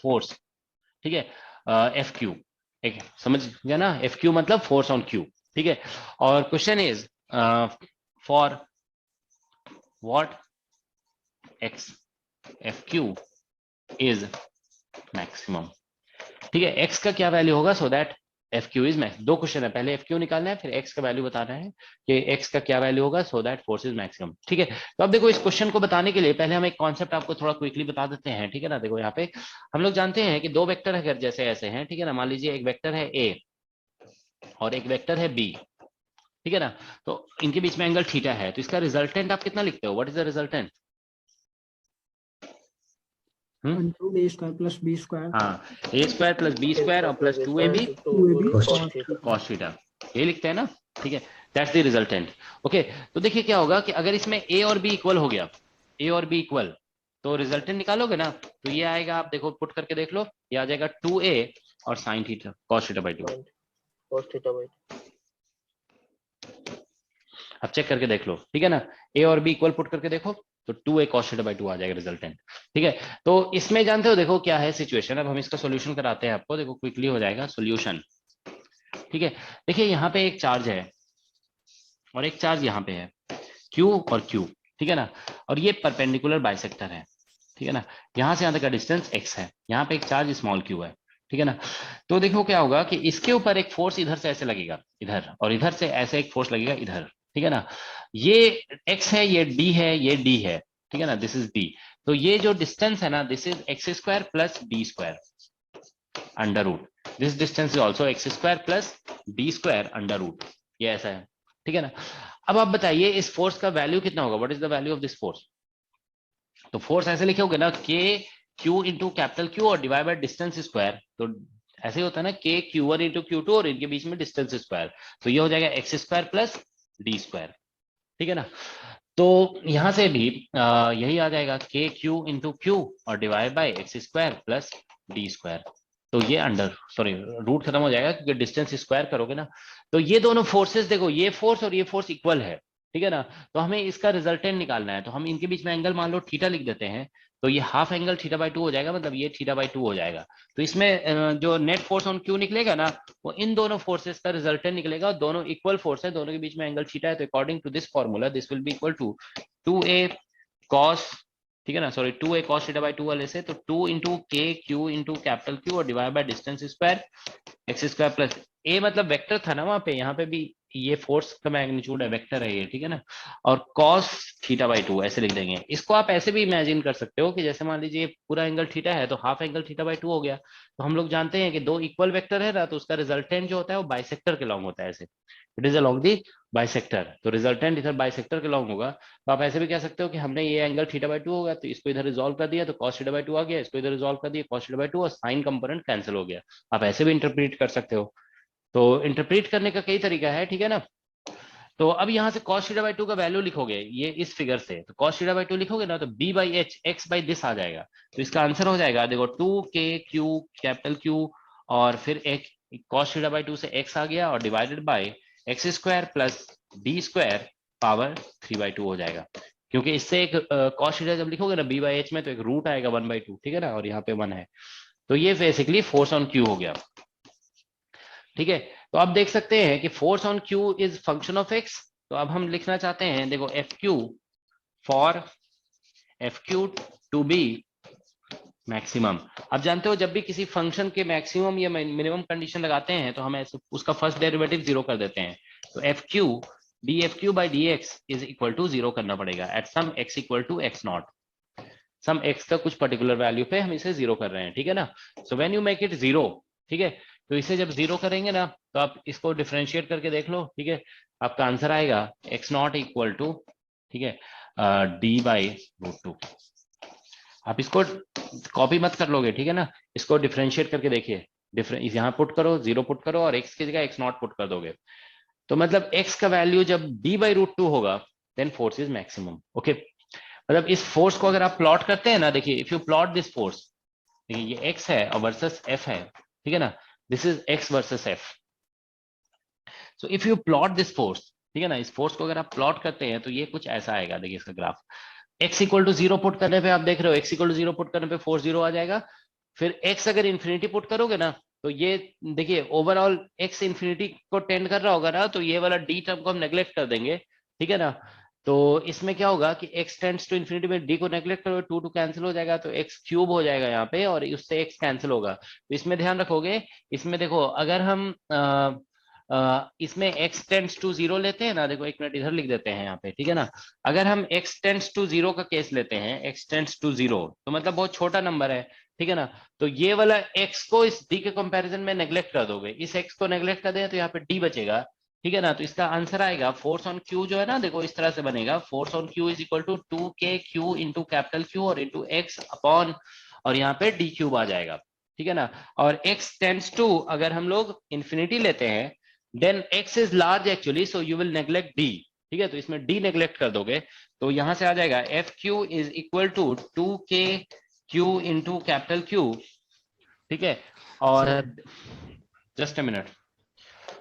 force. ठीक है, एफ क्यू, एक समझ गया ना, एफ क्यू मतलब फोर्स ऑन क्यू। ठीक है, और question is for what x F q is maximum. ठीक है, एक्स का क्या वैल्यू होगा so that F q is max. दो क्वेश्चन है, पहले एफ क्यू निकालना है, फिर एक्स का वैल्यू बताना है कि एक्स का क्या वैल्यू होगा so that force is maximum. ठीक है, तो अब देखो इस क्वेश्चन को बताने के लिए पहले हम एक कॉन्सेप्ट आपको थोड़ा क्विकली बता देते हैं। ठीक है ना, देखो यहाँ पे हम लोग जानते हैं कि दो वेक्टर अगर जैसे ऐसे हैं, ठीक है ना, मान लीजिए एक वेक्टर है ए और एक वेक्टर है बी। ठीक है ना, तो इनके बीच में एंगल थीटा है, तो इसका रिजल्टेंट आप कितना लिखते हो, what is the resultant? a square plus b square। हाँ, a square plus b square और प्लस 2ab cos थीटा, ये लिखते हैं ना। ठीक है, दैट्स द रिजल्टेंट। ओके, तो देखिए क्या होगा कि अगर इसमें a और b इक्वल हो गया, a और b इक्वल, तो रिजल्टेंट निकालोगे ना, तो ये आएगा, आप देखो पुट करके देख लो, ये आ जाएगा 2a और sin theta cos theta by 2। अब चेक करके देख लो। ठीक है ना, a और b इक्वल पुट करके देखो तो 2a cos थीटा बाई 2 आ जाएगा रिजल्टेंट। ठीक है, तो इसमें जानते हो देखो क्या है सिचुएशन। अब हम इसका सॉल्यूशन कराते हैं आपको, देखो क्विकली हो जाएगा सॉल्यूशन। ठीक है, देखिए यहाँ पे एक चार्ज है और एक चार्ज यहाँ पे है, Q और Q। ठीक है ना, और ये परपेंडिकुलर बाइसेक्टर है। ठीक है ना, यहाँ से यहाँ तक का डिस्टेंस x है, यहाँ पे एक चार्ज स्मॉल q है। ठीक है ना, तो देखो क्या होगा कि इसके ऊपर एक फोर्स इधर से ऐसे लगेगा इधर, और इधर से ऐसे एक फोर्स लगेगा इधर। ठीक है ना, ये x है, ये d है, ये d है। ठीक है ना, दिस इज d, तो ये जो डिस्टेंस है ना, this is x square plus d square under root, this distance is also x square plus d square under root, ये ऐसा है। ठीक है ना, अब आप बताइए इस फोर्स का वैल्यू कितना होगा, what is the value of this force? तो फोर्स ऐसे लिखे ना, के क्यू इंटू कैपिटल क्यू और डिवाइड बाय डिस्टेंस स्क्वायर, तो ऐसे ही होता है ना, के Q1 इंटू Q2 और इनके बीच में डिस्टेंस स्क्वायर, तो ये हो जाएगा x square plus d square. ठीक है ना, तो यहां से भी यही आ जाएगा के क्यू इंटू क्यू और divide bye x square plus d square, तो ये अंडर सॉरी रूट खत्म हो जाएगा क्योंकि डिस्टेंस स्क्वायर करोगे ना। तो ये दोनों फोर्सेस देखो, ये फोर्स और ये फोर्स इक्वल है। ठीक है ना, तो हमें इसका रिजल्टेंट निकालना है, तो हम इनके बीच में एंगल मान लो थीटा लिख देते हैं, तो ये हाफ एंगल थीटा बाई 2 हो जाएगा, मतलब ये थीटा बाई 2 हो जाएगा। तो इसमें जो नेट फोर्स ऑन क्यू निकलेगा ना, वो इन दोनों फोर्सेस का रिजल्टेंट निकलेगा, और दोनों इक्वल फोर्स है, दोनों के बीच में एंगल थीटा है, तो according to this formula this will be equal to 2a cos, ठीक है ना, sorry 2a cos theta by 2 वाले से, तो 2 इंटू के क्यू इंटू कैपिटल क्यू और divide by distance square x square plus a, मतलब वेक्टर था ना वहां पे, यहाँ पे भी ये फोर्स का मैग्नीट्यूड है, वेक्टर है ये। ठीक है ना, और cos थीटा बाई 2 ऐसे लिख देंगे। इसको आप ऐसे भी इमेजिन कर सकते हो कि जैसे मान लीजिए पूरा एंगल थीटा है, तो हाफ एंगल थीटा बाई 2 हो गया। तो हम लोग जानते हैं कि दो इक्वल वेक्टर है ना, तो उसका रिजल्टेंट जो होता है वो बाइसेक्टर के लॉन्ग होता है, ऐसे it is along the bisector, तो रिजल्टेंट इधर बाइसेक्टर के लॉन्ग होगा। तो आप ऐसे भी कह सकते हो कि हमने ये एंगल थीटा बाई 2 होगा, तो इसको इधर रिजॉल्व कर दिया तो cos थीटा बाई 2 आ गया, इसको इधर रिजॉल्व कर दिया cos थीटा बाई 2 और साइन कंपोनेंट कैंसिल हो गया। आप ऐसे भी इंटरप्रीट कर सकते हो, तो इंटरप्रीट करने का कई तरीका है। ठीक है ना, तो अब यहाँ से cos थीटा बाई 2 का वैल्यू लिखोगे ये इस फिगर से, तो cos थीटा बाई 2 लिखोगे ना, तो b by h x by this आ जाएगा। तो इसका आंसर हो जाएगा देखो 2k क्यू कैपिटल क्यू और फिर एक cos थीटा बाई 2 से x आ गया और divided by x square plus d square power 3 by 2 हो जाएगा, क्योंकि इससे एक cos थीटा जब लिखोगे ना b बाई एच में, तो एक रूट आएगा 1 बाई 2। ठीक है ना, और यहाँ पे 1 है, तो ये बेसिकली फोर्स ऑन क्यू हो गया। ठीक है, तो आप देख सकते हैं कि force on q is function of x. तो अब हम लिखना चाहते हैं देखो F q for F q to be maximum. अब जानते हो जब भी किसी फंक्शन के मैक्सिमम या मिनिमम कंडीशन लगाते हैं तो हम ऐसे उसका फर्स्ट डेरिवेटिव 0 कर देते हैं, तो F q d F q by d x is equal to 0 करना पड़ेगा at some x equal to x naught. Some x का कुछ पर्टिकुलर वैल्यू पे हम इसे 0 कर रहे हैं, ठीक है ना। So when you make it 0, ठीक है, तो इसे जब 0 करेंगे ना तो आप इसको डिफरेंशिएट करके देख लो, ठीक है, आपका आंसर आएगा x0 इक्वल टू, ठीक है, d/√2। आप इसको कॉपी मत कर लोगे, ठीक है ना, इसको डिफरेंशिएट करके देखिए, डिफरेंस यहाँ पुट करो, 0 पुट करो और x की जगह x0 पुट कर दोगे, तो मतलब x का वैल्यू जब d/√2 होगा then force is maximum. Okay, मतलब इस फोर्स को अगर आप प्लॉट करते हैं ना, देखिए if you plot this force, देखिए ये x है और वर्सेस f है, ठीक है ना, this is x versus f। So if you plot this force, ठीक है ना, इस फोर्स को अगर आप प्लॉट करते हैं तो ये कुछ ऐसा आएगा, देखिए इसका graph, x equal to 0 put करने पे आप देख रहे हो, x इक्वल टू 0 पुट करने पे फोर्स 0 आ जाएगा, फिर x अगर इन्फिनिटी पुट करोगे ना तो ये देखिए ओवरऑल x इन्फिनिटी को टेंड कर रहा होगा ना, तो ये वाला d टर्म को हम नेग्लेक्ट कर देंगे, ठीक है ना। तो इसमें क्या होगा कि x टेंड्स टू इन्फिनिटी में d को नेग्लेक्ट करोगे, 2 कैंसिल हो जाएगा, तो x क्यूब हो जाएगा यहाँ पे और उससे x कैंसिल होगा। तो इसमें ध्यान रखोगे, इसमें देखो अगर हम इसमें x टेंड्स टू 0 लेते हैं ना, देखो एक मिनट इधर लिख देते हैं यहाँ पे, ठीक है ना, अगर हम x टेंड्स टू 0 का केस लेते हैं, x टेंड्स टू 0 तो मतलब बहुत छोटा नंबर है, ठीक है ना, तो ये वाला x को इस d के कंपैरिजन में नेग्लेक्ट कर दोगे, इस x को नेग्लेक्ट कर दें तो यहाँ पे d बचेगा, ठीक है ना। तो इसका आंसर आएगा फोर्स ऑन q जो है ना, देखो इस तरह से बनेगा, force on q is equal to 2kq into capital Q और इंटू x अपॉन, और यहाँ पे d क्यूब आ जाएगा, ठीक है ना। और x टेंड्स टू अगर हम लोग इंफिनिटी लेते हैं then x is large actually, so you will neglect d, ठीक है, तो इसमें d नेग्लेक्ट कर दोगे तो यहां से आ जाएगा fq is equal to 2kq into capital Q, ठीक है, और just a minute,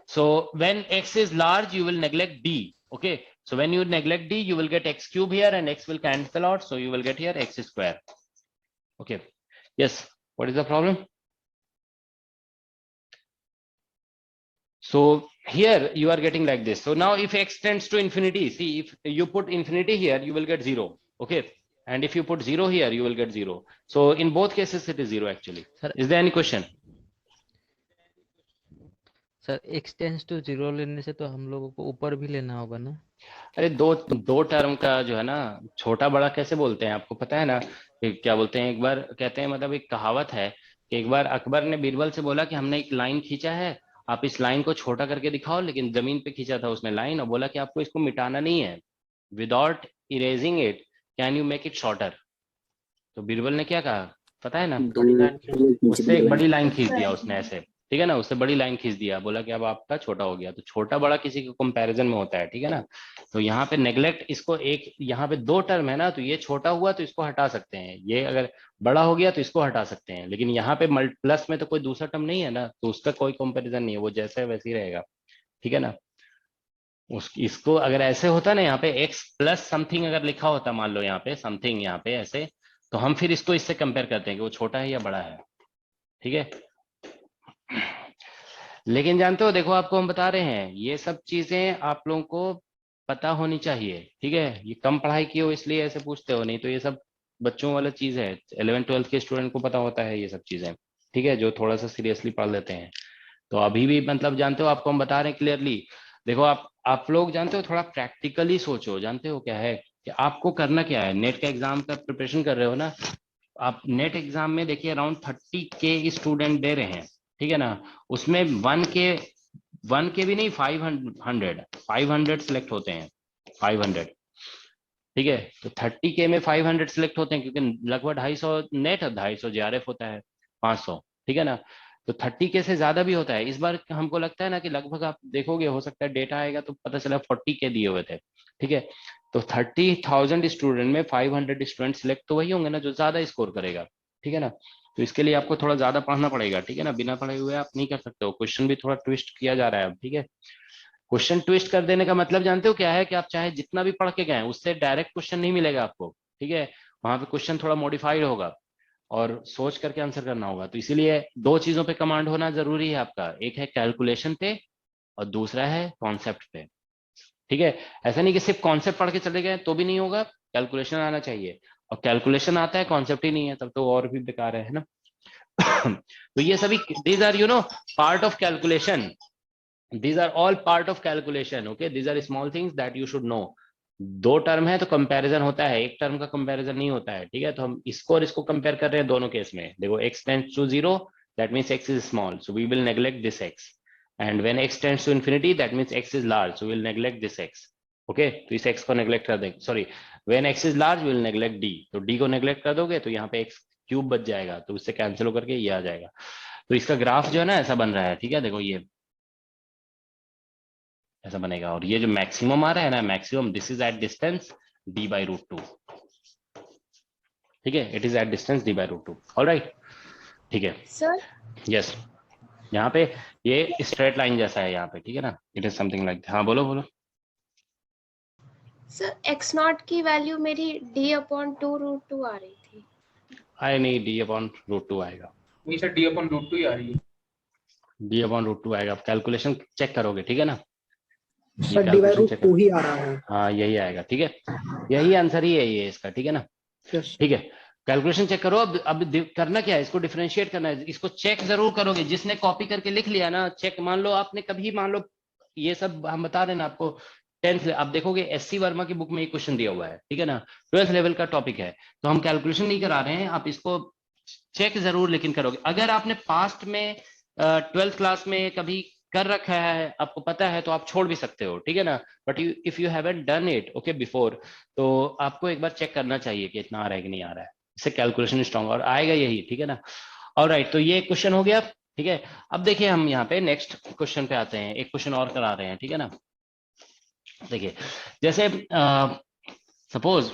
so when x is large you will neglect d, okay, so when you neglect d you will get x cube here and x will cancel out, so you will get here x square, okay, yes, what is the problem? So here you are getting like this, so now if x tends to infinity, see if you put infinity here you will get 0, okay, and if you put 0 here you will get 0, so in both cases it is 0 actually. Sir, is there any question? Sir x tends to 0 लेने से तो हम लोगों को ऊपर भी लेना होगा ना? अरे दो टर्म का जो है ना, छोटा बड़ा कैसे बोलते हैं आपको पता है ना, क्या बोलते हैं, एक बार कहते हैं, मतलब एक कहावत है कि एक बार अकबर ने बीरबल से बोला कि हमने एक लाइन खींचा है, आप इस लाइन को छोटा करके दिखाओ, लेकिन जमीन पे खींचा था उसने लाइन और बोला कि आपको इसको मिटाना नहीं है, without erasing it can you make it shorter. तो बीरबल ने क्या कहा पता है ना, उससे एक बड़ी लाइन खींच दिया उसने ऐसे, ठीक है ना, उससे बड़ी लाइन खींच दिया, बोला कि अब आपका छोटा हो गया। तो छोटा बड़ा किसी के कंपैरिजन में होता है, ठीक है ना। तो यहाँ पे नेग्लेक्ट, इसको एक यहाँ पे दो टर्म है ना, तो ये छोटा हुआ तो इसको हटा सकते हैं, ये अगर बड़ा हो गया तो इसको हटा सकते हैं, लेकिन यहाँ पे प्लस में तो कोई दूसरा टर्म नहीं है ना, तो उसका कोई कंपेरिजन नहीं है, वो जैसे वैसे ही रहेगा, ठीक है ना। इसको अगर ऐसे होता ना, यहाँ पे x प्लस समथिंग अगर लिखा होता, मान लो यहाँ पे समथिंग, यहाँ पे ऐसे, तो हम फिर इसको इससे कंपेयर करते हैं कि वो छोटा है या बड़ा है, ठीक है। लेकिन जानते हो, देखो आपको हम बता रहे हैं, ये सब चीजें आप लोगों को पता होनी चाहिए, ठीक है। ये कम पढ़ाई की हो इसलिए ऐसे पूछते हो, नहीं तो ये सब बच्चों वाला चीज है, 11th-12th के स्टूडेंट को पता होता है ये सब चीजें, ठीक है, जो थोड़ा सा सीरियसली पढ़ लेते हैं। तो अभी भी मतलब जानते हो, आपको हम बता रहे हैं क्लियरली। देखो आप लोग जानते हो, थोड़ा प्रैक्टिकली सोचो, जानते हो क्या है कि आपको करना क्या है। नेट का एग्जाम का प्रिपरेशन कर रहे हो ना आप, नेट एग्जाम में देखिए अराउंड 30K स्टूडेंट दे रहे हैं, ठीक है ना। उसमें 1K भी नहीं, 500 सिलेक्ट होते हैं, 500, ठीक है। तो 30K में 500 सिलेक्ट होते हैं, क्योंकि लगभग 250 नेट, 250 JRF होता है, 500, ठीक है ना। तो 30K से ज्यादा भी होता है। इस बार हमको लगता है ना कि लगभग आप देखोगे, हो सकता है डेटा आएगा तो पता चला 40K दिए हुए थे, ठीक है। तो 30,000 स्टूडेंट में 500 स्टूडेंट सिलेक्ट तो वही होंगे ना जो ज्यादा स्कोर करेगा, ठीक है ना। तो इसके लिए आपको थोड़ा ज्यादा पढ़ना पड़ेगा, ठीक है ना। बिना पढ़े हुए आप नहीं कर सकते हो। क्वेश्चन भी थोड़ा ट्विस्ट किया जा रहा है अब, ठीक है। क्वेश्चन ट्विस्ट कर देने का मतलब जानते हो क्या है, कि आप चाहे जितना भी पढ़ के गए उससे डायरेक्ट क्वेश्चन नहीं मिलेगा आपको, ठीक है। वहां पे क्वेश्चन थोड़ा मॉडिफाइड होगा और सोच करके आंसर करना होगा। तो इसीलिए दो चीजों पे कमांड होना जरूरी है आपका, एक है कैलकुलेशन पे और दूसरा है कॉन्सेप्ट पे, ठीक है। ऐसा नहीं कि सिर्फ कॉन्सेप्ट पढ़ के चले गए तो भी नहीं होगा, कैलकुलेशन आना चाहिए, और कैलकुलेशन आता है कॉन्सेप्ट ही नहीं है तब तो और भी बेकार है ना। तो ये सभी these are part of calculation, these are all part of calculation, okay, these are small things that you should know, दो टर्म है तो कंपैरिजन होता है, एक टर्म का कंपैरिजन नहीं होता है, ठीक है। तो हम इसको और इसको कंपेयर कर रहे हैं दोनों केस में। देखो x tends to 0 that means x is small, so we will neglect this x, and when x tends to infinity that means x is large, so we will neglect this x। Okay, तो इस x को neglect कर देंगे, sorry, when x is large we will neglect d, तो d को neglect कर दोगे तो यहाँ पे x क्यूब बच जाएगा, तो उससे कैंसिल होकर के ये आ जाएगा। तो इसका ग्राफ जो है ना ऐसा बन रहा है, ठीक है। देखो ये ऐसा बनेगा, और ये जो मैक्सिमम आ रहा है ना, maximum this is at distance d by root two, ठीक है, it is at distance d by root two. Alright, ठीक है सर यस। यहाँ पे ये स्ट्रेट लाइन जैसा है यहाँ पे, ठीक है ना, इट इज समथिंग लाइक, हाँ बोलो बोलो। सर एक्स नॉट की वैल्यू मेरी d/2√2 आ रही थी। आए नहीं, d/√2 आएगा, नहीं सर, d/√2 ही आ रही है। d/√2 आएगा, आप कैलकुलेशन चेक करोगे, ठीक है ना, ये सर कैलकुलेशन चेक d/2 ही आ रहा है। हाँ यही आएगा, ठीक है, यही आंसर ही है ये इसका, ठीक है ना, यस ठीक है। कैलकुलेशन चेक करो। अब करना क्या है, इसको डिफरेंशिएट करना है, इसको चेक जरूर करोगे। जिसने कॉपी करके लिख लिया ना, चेक, मान लो आपने कभी, मान लो ये सब हम बता रहे ना आपको, 10th, आप देखोगे SC वर्मा की बुक में एक क्वेश्चन दिया हुआ है, ठीक है ना, 12th लेवल का टॉपिक है, तो हम कैलकुलेशन नहीं करा रहे हैं, आप इसको चेक जरूर लेकिन करोगे। अगर आपने पास्ट में 12th क्लास में कभी कर रखा है, आपको पता है, तो आप छोड़ भी सकते हो, ठीक है ना, but if you haven't done it okay before, तो आपको एक बार चेक करना चाहिए कि इतना आ रहा है कि नहीं आ रहा है, इससे कैलकुलेशन स्ट्रॉन्ग और आएगा यही, ठीक है ना। ऑलराइट, तो ये क्वेश्चन हो गया, ठीक है। अब देखिए हम यहाँ पे नेक्स्ट क्वेश्चन पे आते हैं, एक क्वेश्चन और करा रहे हैं, ठीक है ना। देखिए जैसे सपोज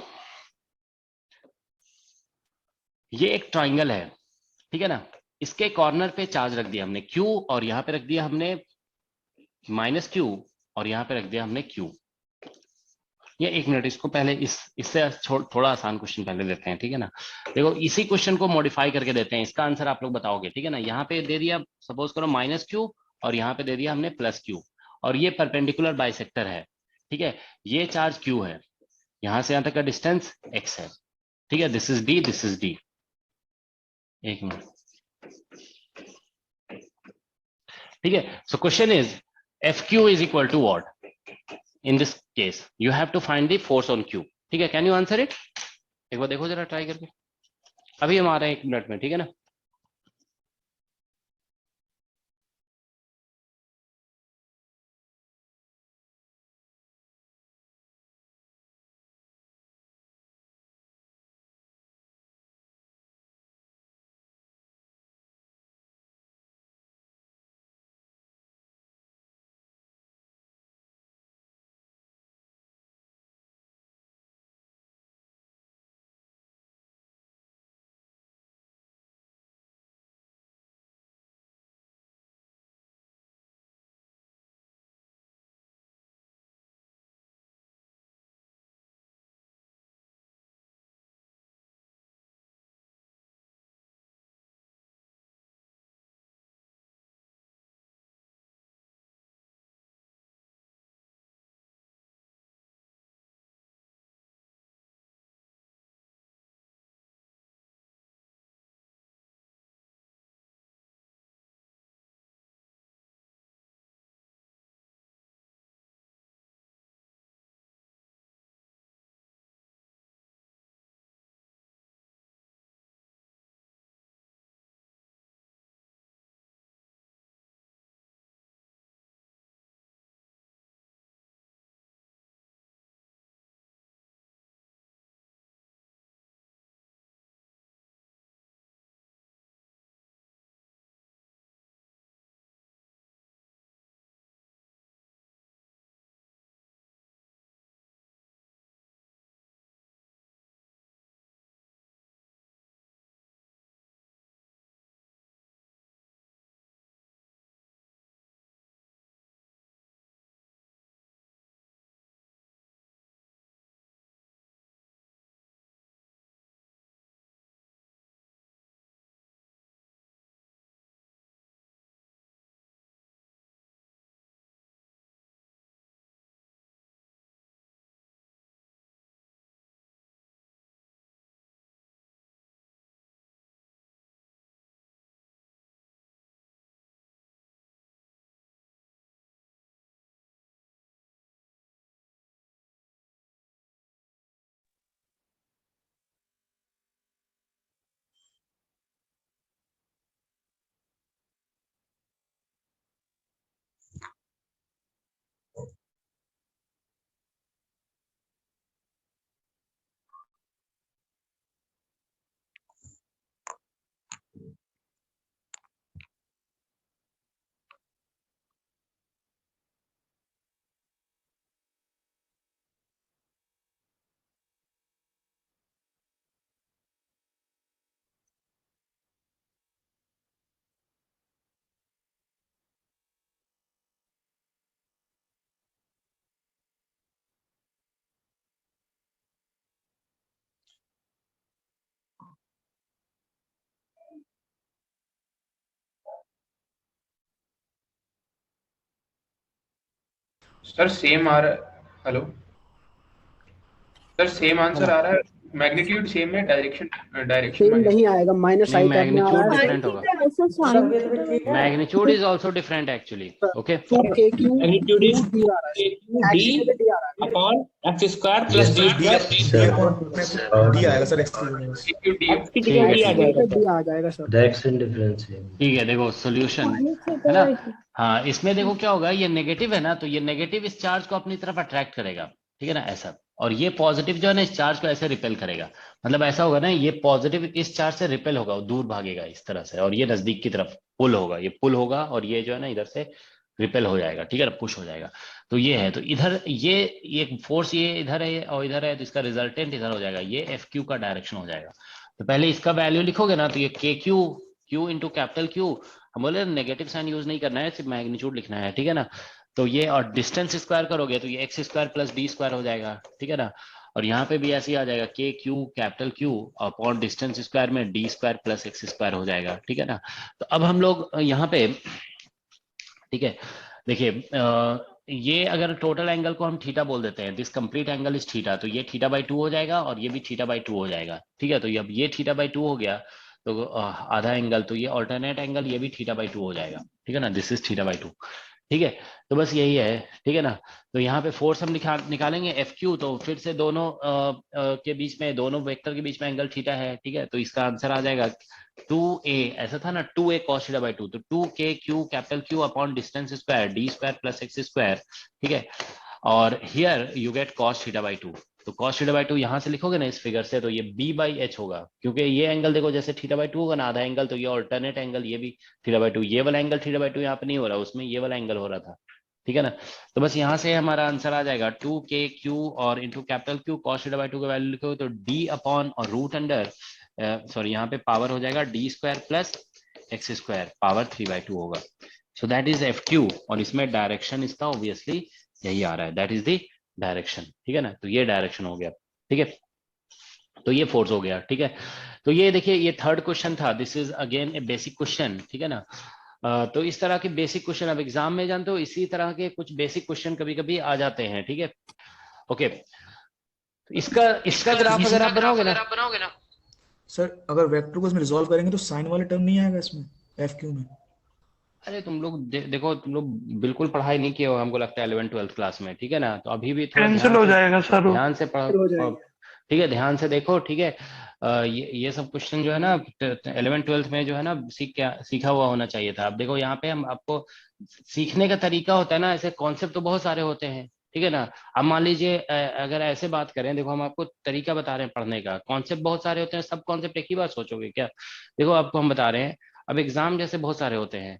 ये एक ट्राइंगल है, ठीक है ना, इसके कॉर्नर पे चार्ज रख दिया हमने Q, और यहाँ पे रख दिया हमने -Q, और यहाँ पे रख दिया हमने Q। ये एक मिनट, इसको पहले इससे थोड़ा आसान क्वेश्चन पहले देते हैं, ठीक है ना। देखो इसी क्वेश्चन को मॉडिफाई करके देते हैं, इसका आंसर आप लोग बताओगे, ठीक है ना। यहाँ पे दे दिया, सपोज करो -Q, और यहाँ पे दे दिया हमने +Q, और ये परपेंडिकुलर बाइसेक्टर है, ठीक है। ये चार्ज Q है, यहाँ से यहाँ तक का डिस्टेंस x है, ठीक है, this is D, this is D। एक मिनट, ठीक है। So question is FQ is equal to what in this case? You have to find the force on Q, ठीक है। Can you answer it? एक बार देखो जरा ट्राई करके, अभी हम आ रहे हैं 1 मिनट में, ठीक है ना। सर सेम आ रहा है, हेलो सर, सेम आंसर आ रहा है, मैग्नीट्यूड सेम है, डायरेक्शन सेम नहीं आएगा, माइनस नहीं, आई कैप में आ रहा मैग्नीट्यूड है। डिफरेंट होगा, magnitude is also different actually. Okay, के क्यू मैग्नीट्यूड इज डी आ रहा है, डी एक्स में डी आ रहा है, upon x square plus d square D आएगा सर, एक्स एक्स की जगह डी आ जाएगा डी आ जाएगा सर। डायरेक्शन डिफरेंस है। ठीक है, देखो सॉल्यूशन है ना। हाँ, इसमें देखो क्या होगा, ये नेगेटिव है ना, तो ये नेगेटिव इस चार्ज को अपनी तरफ अट्रैक्ट करेगा, ठीक है ना, ऐसा। और ये पॉजिटिव जो है ना, इस चार्ज को ऐसे रिपेल करेगा। मतलब ऐसा होगा ना, ये पॉजिटिव इस चार्ज से रिपेल होगा, दूर भागेगा इस तरह से, और ये नजदीक की तरफ पुल होगा, ये पुल होगा, और ये जो है ना इधर से रिपेल हो जाएगा, ठीक है ना, पुश हो जाएगा। तो ये है, तो इधर ये फोर्स ये इधर है और इधर है, तो इसका रिजल्टेंट इधर हो जाएगा, ये एफ क्यू का डायरेक्शन हो जाएगा। तो पहले इसका वैल्यू लिखोगे ना, तो ये के Q, Q into capital Q, हम बोले नेगेटिव साइन यूज नहीं करना है, सिर्फ मैग्नीट्यूड लिखना है, ठीक है ना। तो ये और डिस्टेंस स्क्वायर करोगे तो ये x square plus d square हो जाएगा, ठीक है ना। और यहाँ पे भी ऐसे ही आ जाएगा, के q capital Q upon distance square में d square plus x square हो जाएगा, ठीक है ना। तो अब हम लोग यहाँ पे, ठीक है, देखिए ये अगर टोटल एंगल को हम थीटा बोल देते हैं, this complete angle is theta, तो ये थीटा बाई 2 हो जाएगा और ये भी थीटा बाई 2 हो जाएगा, ठीक है। तो अब ये थीटा बाई 2 हो गया, तो आधा एंगल, तो ये ऑल्टरनेट एंगल ये भी थीटा बाई 2 हो जाएगा, ठीक है ना, दिस इज थीटा बाई 2, ठीक है। तो बस यही है, ठीक है ना। तो यहाँ पे फोर्स हम निकालेंगे एफ क्यू, तो फिर से दोनों के बीच में, दोनों वेक्टर के बीच में एंगल थीटा है, ठीक है। तो इसका आंसर आ जाएगा 2a, ऐसा था ना 2a cos थीटा बाई 2, तो 2k Q capital Q upon distance square D square plus x square, ठीक है। और here you get cos theta by 2, तो cos थीटा बाई 2 यहाँ से लिखोगे ना इस फिगर से, तो ये b बाई एच होगा, क्योंकि ये एंगल देखो जैसे थीटा बाई 2 होगा ना आधा एंगल, तो ये ऑल्टरनेट एंगल ये भी थीटा बाई 2, ये वाला एंगल थीटा बाई 2 यहाँ पे नहीं हो रहा, उसमें ये वाला एंगल हो रहा था, ठीक है ना। तो बस यहाँ से हमारा आंसर आ जाएगा 2k क्यू और into capital Q cos theta by 2 का वैल्यू लिखोगे तो d अपॉन और रूट अंडर, सॉरी यहाँ पे पावर हो जाएगा D square plus x square, power 3/2 होगा। So that is F Q, और इसमें डायरेक्शन इसका ऑब्वियसली यही आ रहा है, दैट इज द डायरेक्शन, ठीक है ना। तो ये डायरेक्शन हो गया, ठीक है। तो ये फोर्स हो गया, ठीक है। तो ये देखिए, ये थर्ड क्वेश्चन था, this is again A basic question, ठीक है ना। तो इस तरह के बेसिक क्वेश्चन अब एग्जाम में जानते हो, इसी तरह के कुछ बेसिक क्वेश्चन कभी कभी आ जाते हैं, ठीक है। ओके, इसका ग्राफ अगर आप बनाओगे ना सर, अगर वेक्टर को इसमें रिजॉल्व करेंगे तो साइन वाला टर्म नहीं आएगा इसमें एफ क्यू में। अरे तुम लोग देखो, तुम लोग बिल्कुल पढ़ाई नहीं किए हो, हमको लगता है 11th-12th क्लास में, ठीक है ना। तो अभी भी थोड़ा कैंसिल हो जाएगा सर, ध्यान से पढ़ो, ठीक है, ध्यान से देखो, ठीक है। ये सब क्वेश्चन जो है ना 11th-12th में जो है ना सीखा हुआ होना चाहिए था। अब देखो यहाँ पे हम आपको सीखने का तरीका होता है ना, ऐसे कॉन्सेप्ट तो बहुत सारे होते हैं, ठीक है ना। अब मान लीजिए अगर ऐसे बात करें, देखो हम आपको तरीका बता रहे हैं पढ़ने का, कॉन्सेप्ट बहुत सारे होते हैं, सब कॉन्सेप्ट एक ही बार सोचोगे क्या। देखो आपको हम बता रहे हैं, अब एग्जाम जैसे बहुत सारे होते हैं,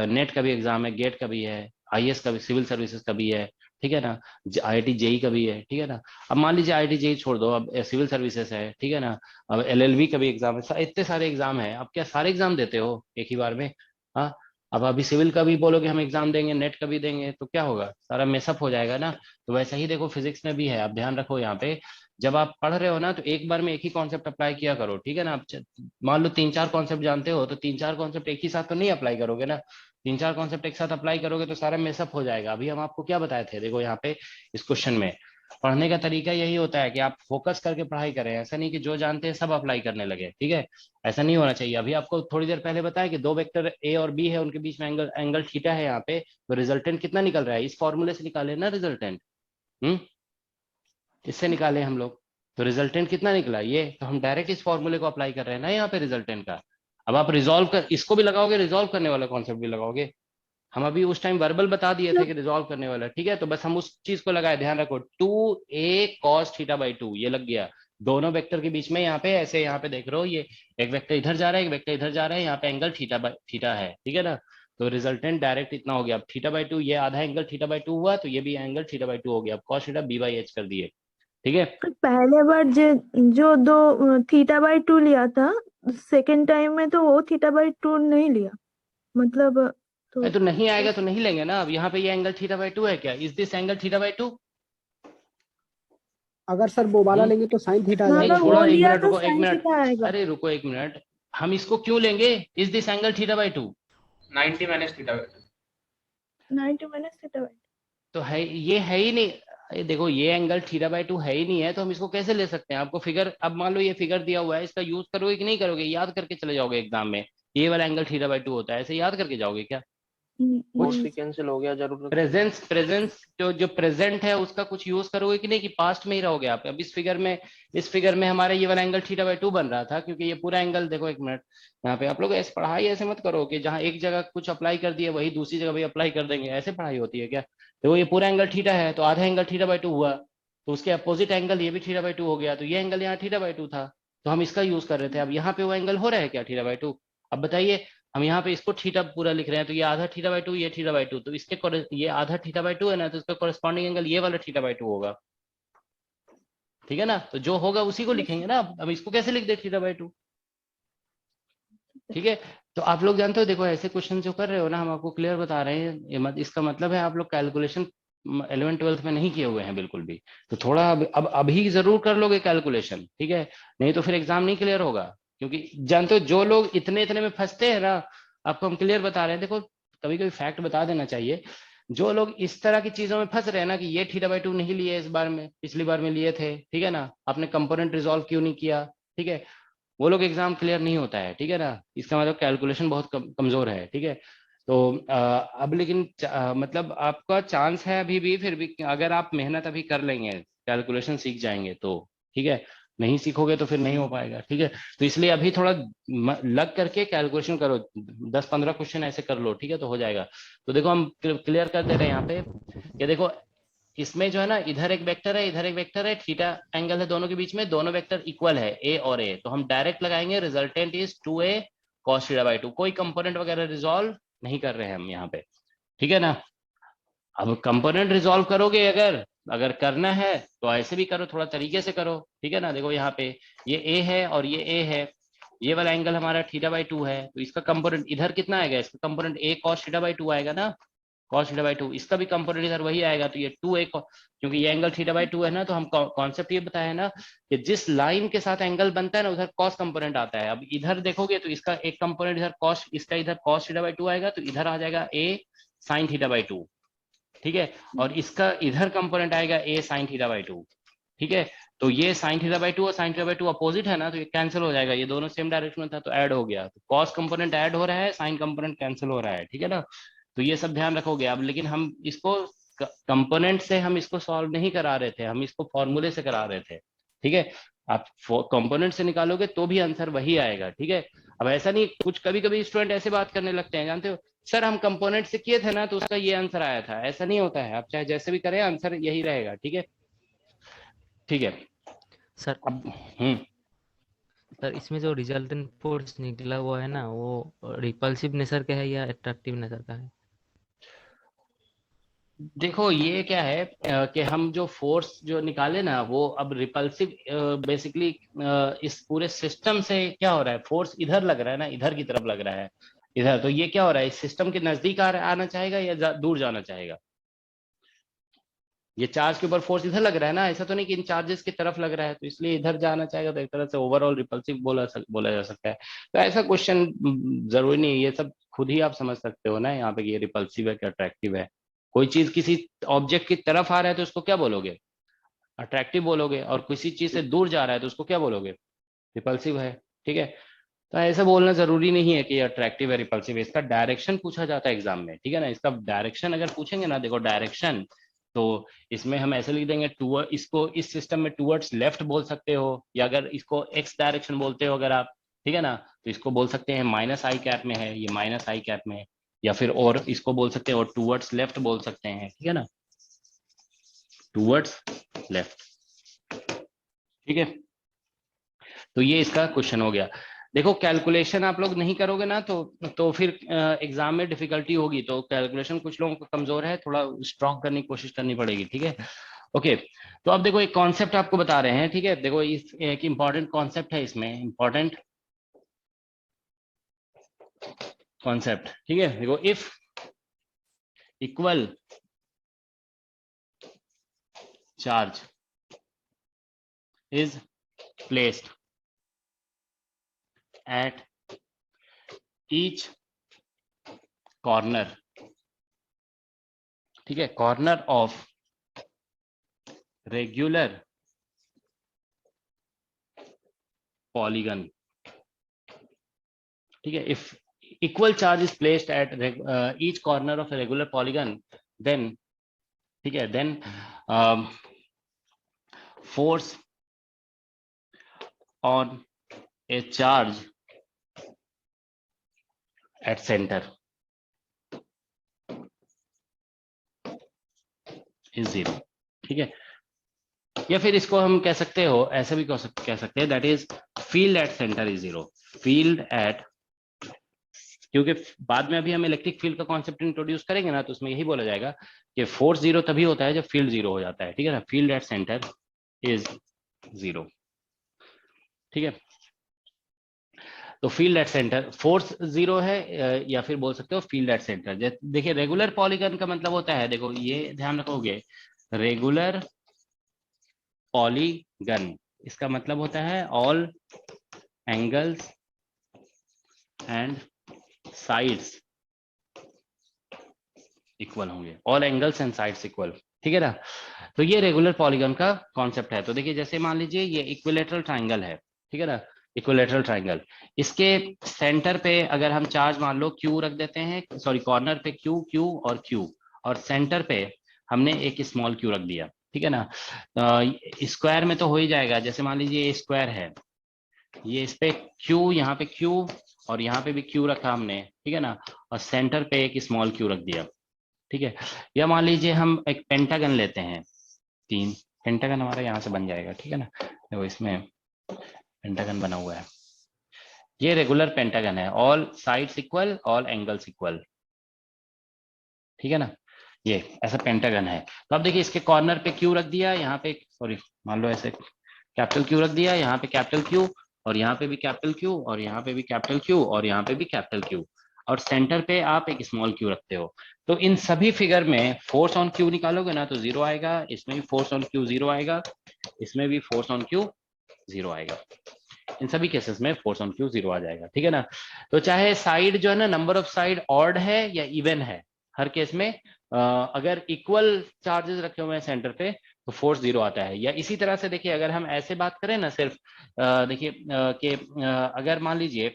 नेट का भी एग्जाम है, गेट का भी है, IAS का भी, सिविल सर्विसेज का भी है, ठीक है ना, IIT JEE का भी है, ठीक है ना। अब मान लीजिए IIT JEE छोड़ दो, अब सिविल सर्विसेज है, ठीक है ना, अब LLB का भी एग्जाम है, इतने सारे एग्जाम है। अब क्या सारे एग्जाम देते हो एक ही बार में? हाँ, अब अभी सिविल का भी बोलोगे हम एग्जाम देंगे, नेट का भी देंगे, तो क्या होगा, सारा मेसअप हो जाएगा ना। तो वैसा ही देखो फिजिक्स में भी है, आप ध्यान रखो यहाँ पे, जब आप पढ़ रहे हो ना तो एक बार में एक ही कॉन्सेप्ट अप्लाई किया करो, ठीक है ना। आप मान लो 3-4 कॉन्सेप्ट जानते हो, तो 3-4 कॉन्सेप्ट एक ही साथ तो नहीं अप्लाई करोगे ना, 3-4 कॉन्सेप्ट एक साथ अप्लाई करोगे तो सारा मेसअप हो जाएगा। अभी हम आपको क्या बताए थे, देखो यहाँ पे इस क्वेश्चन में पढ़ने का तरीका यही होता है कि आप फोकस करके पढ़ाई करें, ऐसा नहीं कि जो जानते हैं सब अप्लाई करने लगे, ठीक है, ऐसा नहीं होना चाहिए। अभी आपको थोड़ी देर पहले बताया कि दो वेक्टर A और B है, उनके बीच में एंगल थीटा है यहाँ पे, तो रिजल्टेंट कितना निकल रहा है, इस फॉर्मूले से निकाले ना रिजल्टेंट, इससे निकाले हम लोग, तो रिजल्टेंट कितना निकला ये, तो हम डायरेक्ट इस फॉर्मूले को अप्लाई कर रहे हैं ना यहाँ पे रिजल्टेंट का। अब आप रिजॉल्व कर, इसको भी लगाओगे, रिजॉल्व करने वाला कॉन्सेप्ट भी लगाओगे, हम अभी उस टाइम वर्बल बता दिए थे कि रिजॉल्व करने वाला, ठीक है। तो बस हम उस चीज को लगाए, ध्यान रखो 2a cos थीटा बाई 2 ये लग गया दोनों वेक्टर के बीच में, यहाँ पे ऐसे, यहाँ पे देख रहे हो, ये एक वेक्टर इधर जा रहा है, एक वेक्टर इधर जा रहा है, यहाँ पे एंगल थीटा है, ठीक है ना। तो रिजल्टेंट डायरेक्ट इतना हो गया, अब थीटा बाई 2, ये आधा एंगल थीटा बाई 2 हुआ, तो ये भी एंगल थीटा बाई 2 हो गया, अब cos theta b by h कर दिए, ठीक है। पहले बार जो दो थीटा बाई 2 लिया था, सेकेंड टाइम में तो वो थीटा बाई 2 नहीं लिया, मतलब तो नहीं आएगा तो नहीं लेंगे ना। अब यहाँ पे ये एंगल थीटा बाई 2 है क्या, is this angle theta by 2? अगर सर वो वाला लेंगे तो साइन थीटा आ जाएगा। छोड़ो, एक मिनट रुको, एक मिनट, अरे रुको एक मिनट, हम इसको क्यों लेंगे, is this angle theta by 2? 90 minus theta by 2, 90 minus theta by तो है ये है ही नहीं। ये देखो ये एंगल θ/2 है ही नहीं है, तो हम इसको कैसे ले सकते हैं? आपको फिगर, अब मान लो ये फिगर दिया हुआ है, इसका यूज करोगे कि नहीं करोगे? याद करके चले जाओगे एग्जाम में, ये वाला एंगल θ/2 होता है, ऐसे याद करके जाओगे क्या? मोस्टली कैंसिल हो गया जरूरत। प्रेजेंस प्रेजेंस जो प्रेजेंट है उसका कुछ यूज करोगे कि नहीं, कि पास्ट में ही रहोगे आप? अब इस फिगर में हमारा ये वाला एंगल θ/2 बन रहा था, क्योंकि ये पूरा एंगल देखो, एक मिनट, यहाँ पे आप लोग ऐसे पढ़ाई ऐसे मत करो कि जहाँ एक जगह कुछ अप्लाई कर दिया वही दूसरी जगह भी अप्लाई कर देंगे, ऐसे पढ़ाई होती है क्या? देखो ये पूरा एंगल थीटा है, तो आधा एंगल θ/2 हुआ, तो उसके अपोजिट एंगल ये भी θ/2 हो गया, तो ये एंगल यहाँ θ/2 था, तो हम इसका यूज कर रहे थे। अब यहाँ पे वो एंगल हो रहा है क्या θ/2? अब बताइए, हम यहाँ पे इसको थीटा पूरा लिख रहे हैं, तो ये आधा θ/2, ये θ/2, तो इसके ये आधा θ/2 है ना, तो इसका कॉरेस्पॉन्डिंग एंगल ये वाला θ/2 होगा, ठीक है ना? तो जो होगा उसी को लिखेंगे ना। अब इसको कैसे लिख दे θ/2? ठीक है, तो आप लोग जानते हो, देखो ऐसे क्वेश्चन जो कर रहे हो ना, हम आपको क्लियर बता रहे हैं, इसका मतलब है आप लोग कैलकुलेशन 11th-12th में नहीं किए हुए हैं बिल्कुल भी, तो थोड़ा अब अभी जरूर कर लोगे कैलकुलेशन, ठीक है? नहीं तो फिर एग्जाम नहीं क्लियर होगा, क्योंकि जानते हो जो लोग इतने इतने में फंसते हैं ना, आपको हम क्लियर बता रहे हैं। देखो कभी कभी फैक्ट बता देना चाहिए, जो लोग इस तरह की चीजों में फंस रहे हैं ना, कि ये θ/2 नहीं लिए इस बार में, पिछली बार में लिए थे, ठीक है ना, आपने कंपोनेंट रिजॉल्व क्यों नहीं किया, ठीक है, वो लोग एग्जाम क्लियर नहीं होता है, ठीक है ना? इसका मतलब कैलकुलेशन बहुत कमजोर है, ठीक है? तो अब लेकिन मतलब आपका चांस है अभी भी, फिर भी अगर आप मेहनत अभी कर लेंगे, कैलकुलेशन सीख जाएंगे तो, ठीक है? नहीं सीखोगे तो फिर नहीं हो पाएगा, ठीक है? तो इसलिए अभी थोड़ा लग करके कैलकुलेशन करो, 10-15 क्वेश्चन ऐसे कर लो, ठीक है? तो हो जाएगा। तो देखो हम क्लियर कर दे रहे हैं यहाँ पे, कि देखो इसमें जो है ना, इधर एक वेक्टर है, इधर एक वेक्टर है, थीटा एंगल है दोनों के बीच में, दोनों वेक्टर इक्वल है, ए और ए, तो हम डायरेक्ट लगाएंगे रिजल्टेंट इज 2a cos θ/2, कोई कंपोनेंट वगैरह रिजॉल्व नहीं कर रहे हैं हम यहाँ पे, ठीक है ना? अब कंपोनेंट रिजॉल्व करोगे, अगर करना है तो ऐसे भी करो, थोड़ा तरीके से करो, ठीक है ना? देखो यहाँ पे ये ए है और ये ए है, ये वाला एंगल हमारा θ/2 है, तो इसका कंपोनेंट इधर कितना आएगा? इसका कंपोनेंट a cos θ/2 आएगा ना, cos θ/2, इसका भी कंपोनेंट इधर वही आएगा, तो ये 2a, क्योंकि ये एंगल θ/2 है ना, तो हम कॉन्सेप्ट ये बताया है ना, कि जिस लाइन के साथ एंगल बनता है ना, उधर cos कंपोनेंट आता है। अब इधर देखोगे तो इसका एक कंपोनेंट इधर cos, इसका इधर cos θ/2 आएगा, तो इधर आ जाएगा a sin θ/2, ठीक है? और इसका इधर कंपोनेंट आएगा a sin θ/2, ठीक है? तो ये sin θ/2 और sin θ/2 अपोजिट है ना, तो ये कैंसिल हो जाएगा, ये दोनों सेम डायरेक्शन में था तो ऐड हो गया, तो cos कंपोनेंट ऐड हो रहा है, sin कंपोनेंट कैंसिल हो रहा है, ठीक है ना? तो ये सब ध्यान रखोगे अब। लेकिन हम इसको कंपोनेंट से हम इसको सॉल्व नहीं करा रहे थे, हम इसको फॉर्मूले से करा रहे थे, ठीक है? आप कंपोनेंट से निकालोगे तो भी आंसर वही आएगा, ठीक है? अब ऐसा नहीं, कुछ कभी कभी स्टूडेंट ऐसे बात करने लगते हैं, जानते हो सर हम कंपोनेंट से किए थे ना तो उसका ये आंसर आया था, ऐसा नहीं होता है, आप चाहे जैसे भी करें आंसर यही रहेगा, ठीक है? ठीक है सर। अब सर इसमें जो रिजल्टेंट फोर्स निकला हुआ है ना, वो रिपल्सिव नेचर का है या अट्रैक्टिव नेचर का है? देखो ये क्या है कि हम जो फोर्स जो निकाले ना, वो अब रिपल्सिव बेसिकली इस पूरे सिस्टम से क्या हो रहा है, फोर्स इधर लग रहा है ना, इधर की तरफ लग रहा है इधर, तो ये क्या हो रहा है, इस सिस्टम के नजदीक आना चाहेगा या दूर जाना चाहेगा? ये चार्ज के ऊपर फोर्स इधर लग रहा है ना, ऐसा तो नहीं कि इन चार्जेस की तरफ लग रहा है, तो इसलिए इधर जाना चाहेगा, तो एक तरह से ओवरऑल रिपल्सिव बोला जा सकता है। तो ऐसा क्वेश्चन जरूरी नहीं है, ये सब खुद ही आप समझ सकते हो ना यहाँ पे, ये रिपल्सिव है कि अट्रैक्टिव है। कोई चीज किसी ऑब्जेक्ट की तरफ आ रहा है तो उसको क्या बोलोगे, अट्रैक्टिव बोलोगे, और किसी चीज से दूर जा रहा है तो उसको क्या बोलोगे, रिपल्सिव है, ठीक है? तो ऐसा बोलना जरूरी नहीं है कि ये अट्रैक्टिव है रिपल्सिव है, इसका डायरेक्शन पूछा जाता है एग्जाम में, ठीक है ना? इसका डायरेक्शन अगर पूछेंगे ना, देखो डायरेक्शन, तो इसमें हम ऐसे लिख देंगे इसको इस सिस्टम में टूवर्ड्स लेफ्ट बोल सकते हो, या अगर इसको एक्स डायरेक्शन बोलते हो अगर आप, ठीक है ना, तो इसको बोल सकते हैं -i में है, ये -i में है, या फिर और इसको बोल सकते हैं और टूवर्ड्स लेफ्ट बोल सकते हैं, ठीक है ना, टूवर्ड्स लेफ्ट, ठीक है? तो ये इसका क्वेश्चन हो गया। देखो कैलकुलेशन आप लोग नहीं करोगे ना तो फिर एग्जाम में डिफिकल्टी होगी, तो कैलकुलेशन कुछ लोगों को कमजोर है, थोड़ा स्ट्रॉन्ग करने की कोशिश करनी पड़ेगी, ठीक है? ओके, तो अब देखो एक कॉन्सेप्ट आपको बता रहे हैं, ठीक है? देखो इस एक इंपॉर्टेंट कॉन्सेप्ट है, इसमें इंपॉर्टेंट कॉन्सेप्ट, ठीक है? देखो if equal charge is placed at each corner, ठीक है, कॉर्नर ऑफ रेगुलर पॉलीगन, ठीक है, if equal charge is placed at each corner of a regular polygon, then, ठीक है, then force on a charge at centre is 0, ठीक है। या फिर इसको हम कह सकते हो, ऐसे भी कह सकते हैं, that is field at centre is 0, field at, क्योंकि बाद में अभी हम इलेक्ट्रिक फील्ड का कॉन्सेप्ट इंट्रोड्यूस करेंगे ना, तो उसमें यही बोला जाएगा कि फोर्स 0 तभी होता है जब फील्ड 0 हो जाता है, ठीक है ना, फील्ड एट सेंटर इज 0, ठीक है। तो फील्ड एट सेंटर, फोर्स 0 है, या फिर बोल सकते हो फील्ड एट सेंटर। देखिए रेगुलर पॉलीगन का मतलब होता है, देखो ये ध्यान रखोगे, रेगुलर पॉलीगन, इसका मतलब होता है all angles and sides equal होंगे, all angles and sides equal, ठीक है ना। तो ये रेगुलर पॉलीगन का कॉन्सेप्ट है। तो देखिए जैसे मान लीजिए ये इक्विलेटरल ट्राइंगल है, ठीक है ना, इक्विलेटरल ट्राइंगल, इसके सेंटर पे अगर हम चार्ज मान लो Q रख देते हैं, सॉरी कॉर्नर पे Q, Q और Q, और सेंटर पे हमने एक स्मॉल Q रख दिया, ठीक है ना। स्क्वायर में तो हो ही जाएगा, जैसे मान लीजिए ये स्क्वायर है, ये इस पे Q, यहाँ पे Q और यहाँ पे भी Q रखा हमने, ठीक है ना, और सेंटर पे एक स्मॉल Q रख दिया, ठीक है। या मान लीजिए हम एक पेंटागन लेते हैं, 3 पेंटागन हमारा यहाँ से बन जाएगा, ठीक है ना, देखो इसमें पेंटागन बना हुआ है, ये रेगुलर पेंटागन है, all sides equal, all angles equal, ठीक है ना, ये ऐसा पेंटागन है। तो अब देखिए इसके कॉर्नर पे Q रख दिया, यहाँ पे सॉरी मान लो ऐसे कैपिटल Q रख दिया, यहाँ पे कैपिटल Q और यहाँ पे भी कैपिटल Q और यहाँ पे भी कैपिटल Q और यहाँ पे भी कैपिटल Q, और सेंटर पे आप एक स्मॉल Q रखते हो। तो इन सभी फिगर में फोर्स ऑन Q निकालोगे ना तो 0 आएगा, इसमें भी फोर्स ऑन Q 0 आएगा, इसमें भी फोर्स ऑन Q 0 आएगा, इन सभी केसेस में फोर्स ऑन Q 0 आ जाएगा, ठीक है ना। तो चाहे साइड जो है ना, नंबर ऑफ साइड ऑड है या इवन है, हर केस में अगर इक्वल चार्जेस रखे हुए हैं सेंटर पे तो फोर्स 0 आता है। या इसी तरह से देखिए अगर हम ऐसे बात करें ना, सिर्फ देखिए कि अगर मान लीजिए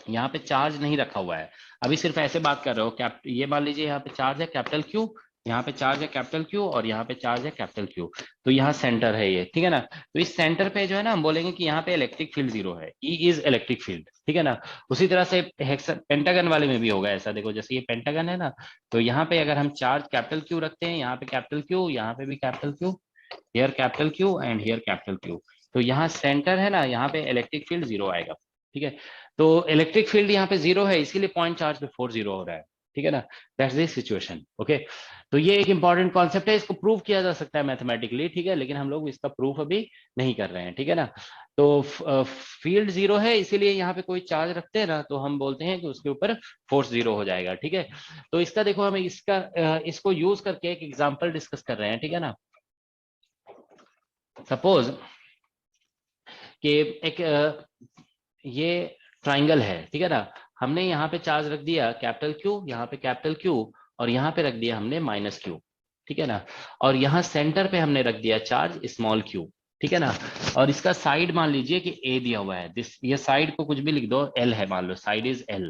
यहाँ पे चार्ज नहीं रखा हुआ है, अभी सिर्फ ऐसे बात कर रहे हो, ये मान लीजिए यहाँ पे चार्ज है कैपिटल Q, यहाँ पे चार्ज है कैपिटल Q और यहाँ पे चार्ज है कैपिटल Q, तो यहाँ सेंटर है ये, ठीक है ना। तो इस सेंटर पे जो है ना हम बोलेंगे कि यहाँ पे इलेक्ट्रिक फील्ड 0 है, E इज इलेक्ट्रिक फील्ड, ठीक है ना। उसी तरह से पेंटागन वाले में भी होगा ऐसा, देखो जैसे ये पेंटागन है ना, तो यहाँ पे अगर हम चार्ज कैपिटल Q रखते हैं, यहाँ पे कैपिटल Q, यहाँ पे भी capital Q, here capital Q and here capital Q, तो यहाँ सेंटर है ना, यहाँ पे इलेक्ट्रिक फील्ड 0 आएगा, ठीक है। तो इलेक्ट्रिक फील्ड यहाँ पे 0 है, इसीलिए पॉइंट चार्ज पे फोर्स 0 हो रहा है, ठीक है ना, दैट्स द सिचुएशन, ओके। तो ये एक इंपॉर्टेंट कॉन्सेप्ट है, इसको प्रूव किया जा सकता है मैथमेटिकली, ठीक है, लेकिन हम लोग इसका प्रूफ अभी नहीं कर रहे हैं, ठीक है ना। तो फील्ड 0 है, इसीलिए यहाँ पे कोई चार्ज रखते हैं ना तो हम बोलते हैं कि उसके ऊपर फोर्स 0 हो जाएगा, ठीक है। तो इसका देखो हम इसको यूज करके एक एग्जाम्पल डिस्कस कर रहे हैं, ठीक है ना। सपोज कि एक ये ट्राइंगल है, ठीक है ना, हमने यहाँ पे चार्ज रख दिया कैपिटल Q, यहाँ पे कैपिटल Q और यहाँ पे रख दिया हमने माइनस Q, ठीक है ना, और यहाँ सेंटर पे हमने रख दिया चार्ज स्मॉल Q, ठीक है ना। और इसका साइड मान लीजिए कि A दिया हुआ है, ये साइड को कुछ भी लिख दो, L है मान लो, साइड इज L,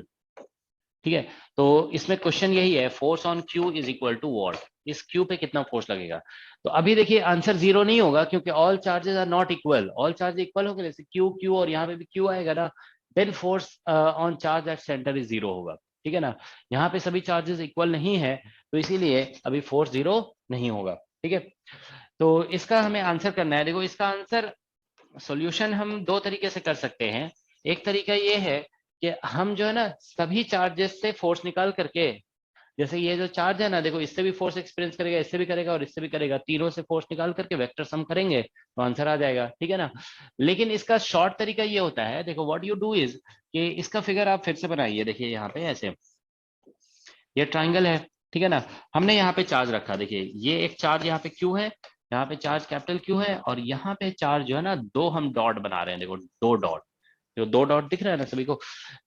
ठीक है। तो इसमें क्वेश्चन यही है, force on Q is equal to what, इस Q पे कितना फोर्स लगेगा। तो अभी देखिए आंसर 0 नहीं होगा क्योंकि all charges are not equal, all charge equal होंगे, जैसे Q Q और यहाँ पे भी Q आएगा ना, then force on charge at centre is 0 होगा, ठीक है ना। यहाँ पे सभी चार्जेस इक्वल नहीं है तो इसीलिए अभी फोर्स 0 नहीं होगा, ठीक है। तो इसका हमें आंसर करना है। देखो इसका आंसर सॉल्यूशन हम 2 तरीके से कर सकते हैं। एक तरीका ये है कि हम जो है ना सभी चार्जेस से फोर्स निकाल करके, जैसे ये जो चार्ज है ना, देखो इससे भी फोर्स एक्सपीरियंस करेगा, इससे भी करेगा और इससे भी करेगा, तीनों से फोर्स निकाल करके वेक्टर सम करेंगे तो आंसर आ जाएगा, ठीक है ना। लेकिन इसका शॉर्ट तरीका ये होता है, देखो व्हाट यू डू इज कि इसका फिगर आप फिर से बनाइए, देखिए यहाँ पे ऐसे ये ट्राइंगल है, ठीक है ना, हमने यहाँ पे चार्ज रखा, देखिए ये एक चार्ज यहाँ पे Q है, यहाँ पे चार्ज कैपिटल Q है और यहाँ पे चार्ज जो है ना 2 हम डॉट बना रहे हैं, देखो 2 डॉट, जो 2 डॉट दिख रहा है ना सभी को,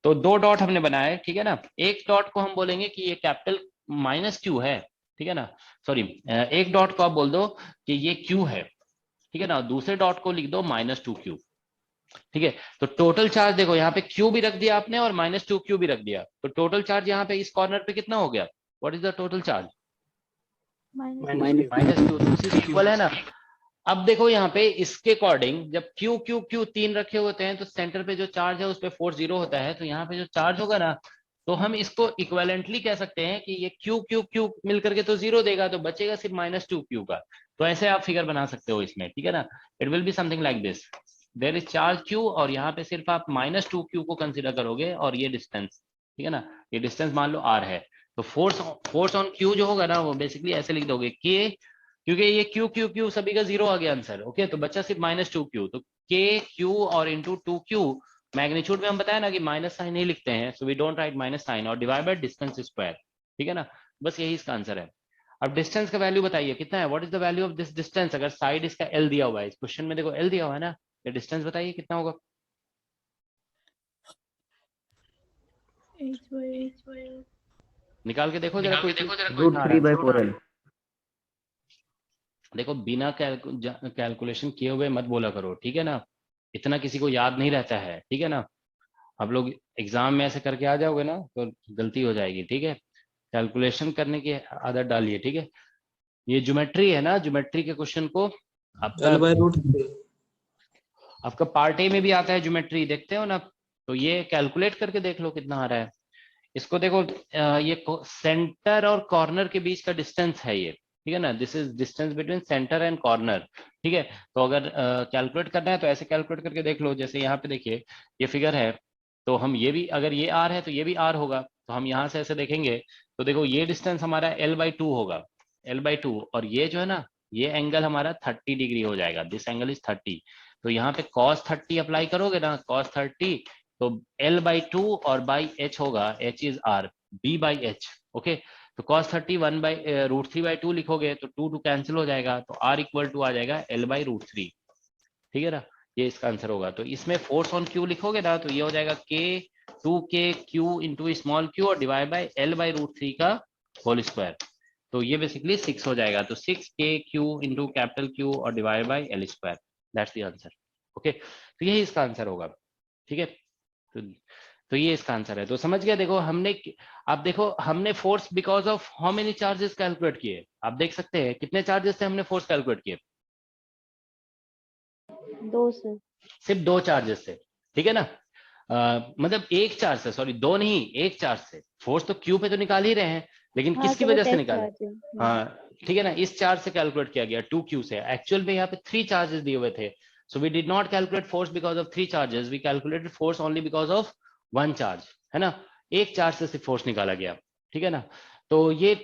तो 2 डॉट हमने बनाए, ठीक है ना। एक डॉट को हम बोलेंगे कि ये कैपिटल माइनस Q है, ठीक है ना, सॉरी एक डॉट को आप बोल दो कि ये Q है, ठीक है ना, दूसरे डॉट को लिख दो -2Q, ठीक है। तो टोटल चार्ज देखो यहाँ पे Q भी रख दिया आपने और -2Q भी रख दिया, तो टोटल चार्ज यहाँ पे इस कॉर्नर पे कितना हो गया, what is the total charge, -2, this is equal है ना। अब देखो यहाँ पे इसके अकॉर्डिंग जब Q 3 रखे होते हैं तो सेंटर पे जो चार्ज है उस पे फोर्स 0 होता है, तो यहाँ पे जो चार्ज होगा ना, तो हम इसको इक्विवेलेंटली कह सकते हैं कि ये Q मिलकर के तो 0 देगा, तो बचेगा सिर्फ -2Q का। तो ऐसे आप फिगर बना सकते हो इसमें, ठीक है ना, it will be something like this, there is charge Q और यहाँ पे सिर्फ आप -2Q को कंसिडर करोगे और ये डिस्टेंस, ठीक है ना, ये डिस्टेंस मान लो R है, तो फोर्स ऑन Q जो होगा ना वो बेसिकली ऐसे लिख दोगे K, क्योंकि ये Q सभी का 0 आ गया आंसर, ओके, तो बच्चा सिर्फ -2Q, तो K Q और इंटू 2Q, मैग्नीट्यूड में हम बताया ना कि माइनस साइन नहीं लिखते हैं, so we don't write minus sign, और डिवाइड बाय डिस्टेंस स्क्वायर, ठीक है ना, बस यही इसका आंसर है। अब डिस्टेंस का वैल्यू बताइए कितना है, what is the value of this distance, अगर साइड इसका L दिया हुआ है, इस क्वेश्चन में देखो L दिया हुआ है ना, ये डिस्टेंस बताइए कितना होगा, निकाल के देखो जरा, कोई √3/4L। देखो बिना कैलकुलेशन किए हुए मत बोला करो, ठीक है ना, इतना किसी को याद नहीं रहता है, ठीक है ना, आप लोग एग्जाम में ऐसे करके आ जाओगे ना तो गलती हो जाएगी, ठीक है, कैलकुलेशन करने की आदत डालिए, ठीक है। ये ज्योमेट्री है ना, ज्योमेट्री के क्वेश्चन को आपका पार्ट ए में भी आता है ज्योमेट्री, देखते हो ना, तो ये कैलकुलेट करके देख लो कितना आ रहा है, इसको देखो, ये सेंटर और कॉर्नर के बीच का डिस्टेंस है ये, ठीक है ना, this is distance between centre and corner, ठीक है। तो अगर कैलकुलेट करना है तो ऐसे कैलकुलेट करके देख लो, जैसे यहाँ पे देखिए ये फिगर है, तो हम ये भी, अगर ये R है तो ये भी R होगा, तो हम यहाँ से ऐसे देखेंगे तो देखो ये डिस्टेंस हमारा L/2 होगा, L/2, और ये जो है ना, ये एंगल हमारा 30 डिग्री हो जाएगा, दिस एंगल इज 30, तो यहाँ पे cos 30 अप्लाई करोगे ना, cos 30, तो L/2 और बाई H होगा, H is R, B/H, okay, तो cos 30 √3/2 लिखोगे तो 2 कैंसिल हो जाएगा, तो R इक्वल टू आ जाएगा L/√3, ठीक है ना, ये इसका आंसर होगा। तो इसमें फोर्स ऑन Q लिखोगे ना तो ये हो जाएगा K 2K Q into small q और डिवाइड बाय L/√3 का होल स्क्वायर, तो ये बेसिकली 6 हो जाएगा, तो 6K Q into capital Q और divide bye L square, that's the answer, okay, तो यही इसका आंसर होगा, ठीक है। तो ये इसका आंसर है, तो समझ गया, देखो हमने, आप देखो हमने force because of how many charges calculate किए, आप देख सकते हैं कितने चार्जेस से हमने फोर्स कैलकुलेट किए, 2 से, सिर्फ 2 चार्जेस से, ठीक है ना, मतलब एक चार्ज से, सॉरी 2 नहीं, एक चार्ज से, फोर्स तो Q पे तो निकाल ही रहे हैं, लेकिन हाँ, किसकी तो वो वजह से टेस्ट निकाले, चार्ज है। हाँ ठीक है ना, इस चार्ज से कैलकुलेट किया गया 2Q से, एक्चुअल में यहाँ पे 3 चार्जेस दिए हुए थे, so we did not calculate force because of 3 charges, we calculated force only because of 1 charge, है ना, एक चार्ज से सिर्फ फोर्स निकाला गया, ठीक है ना, तो ये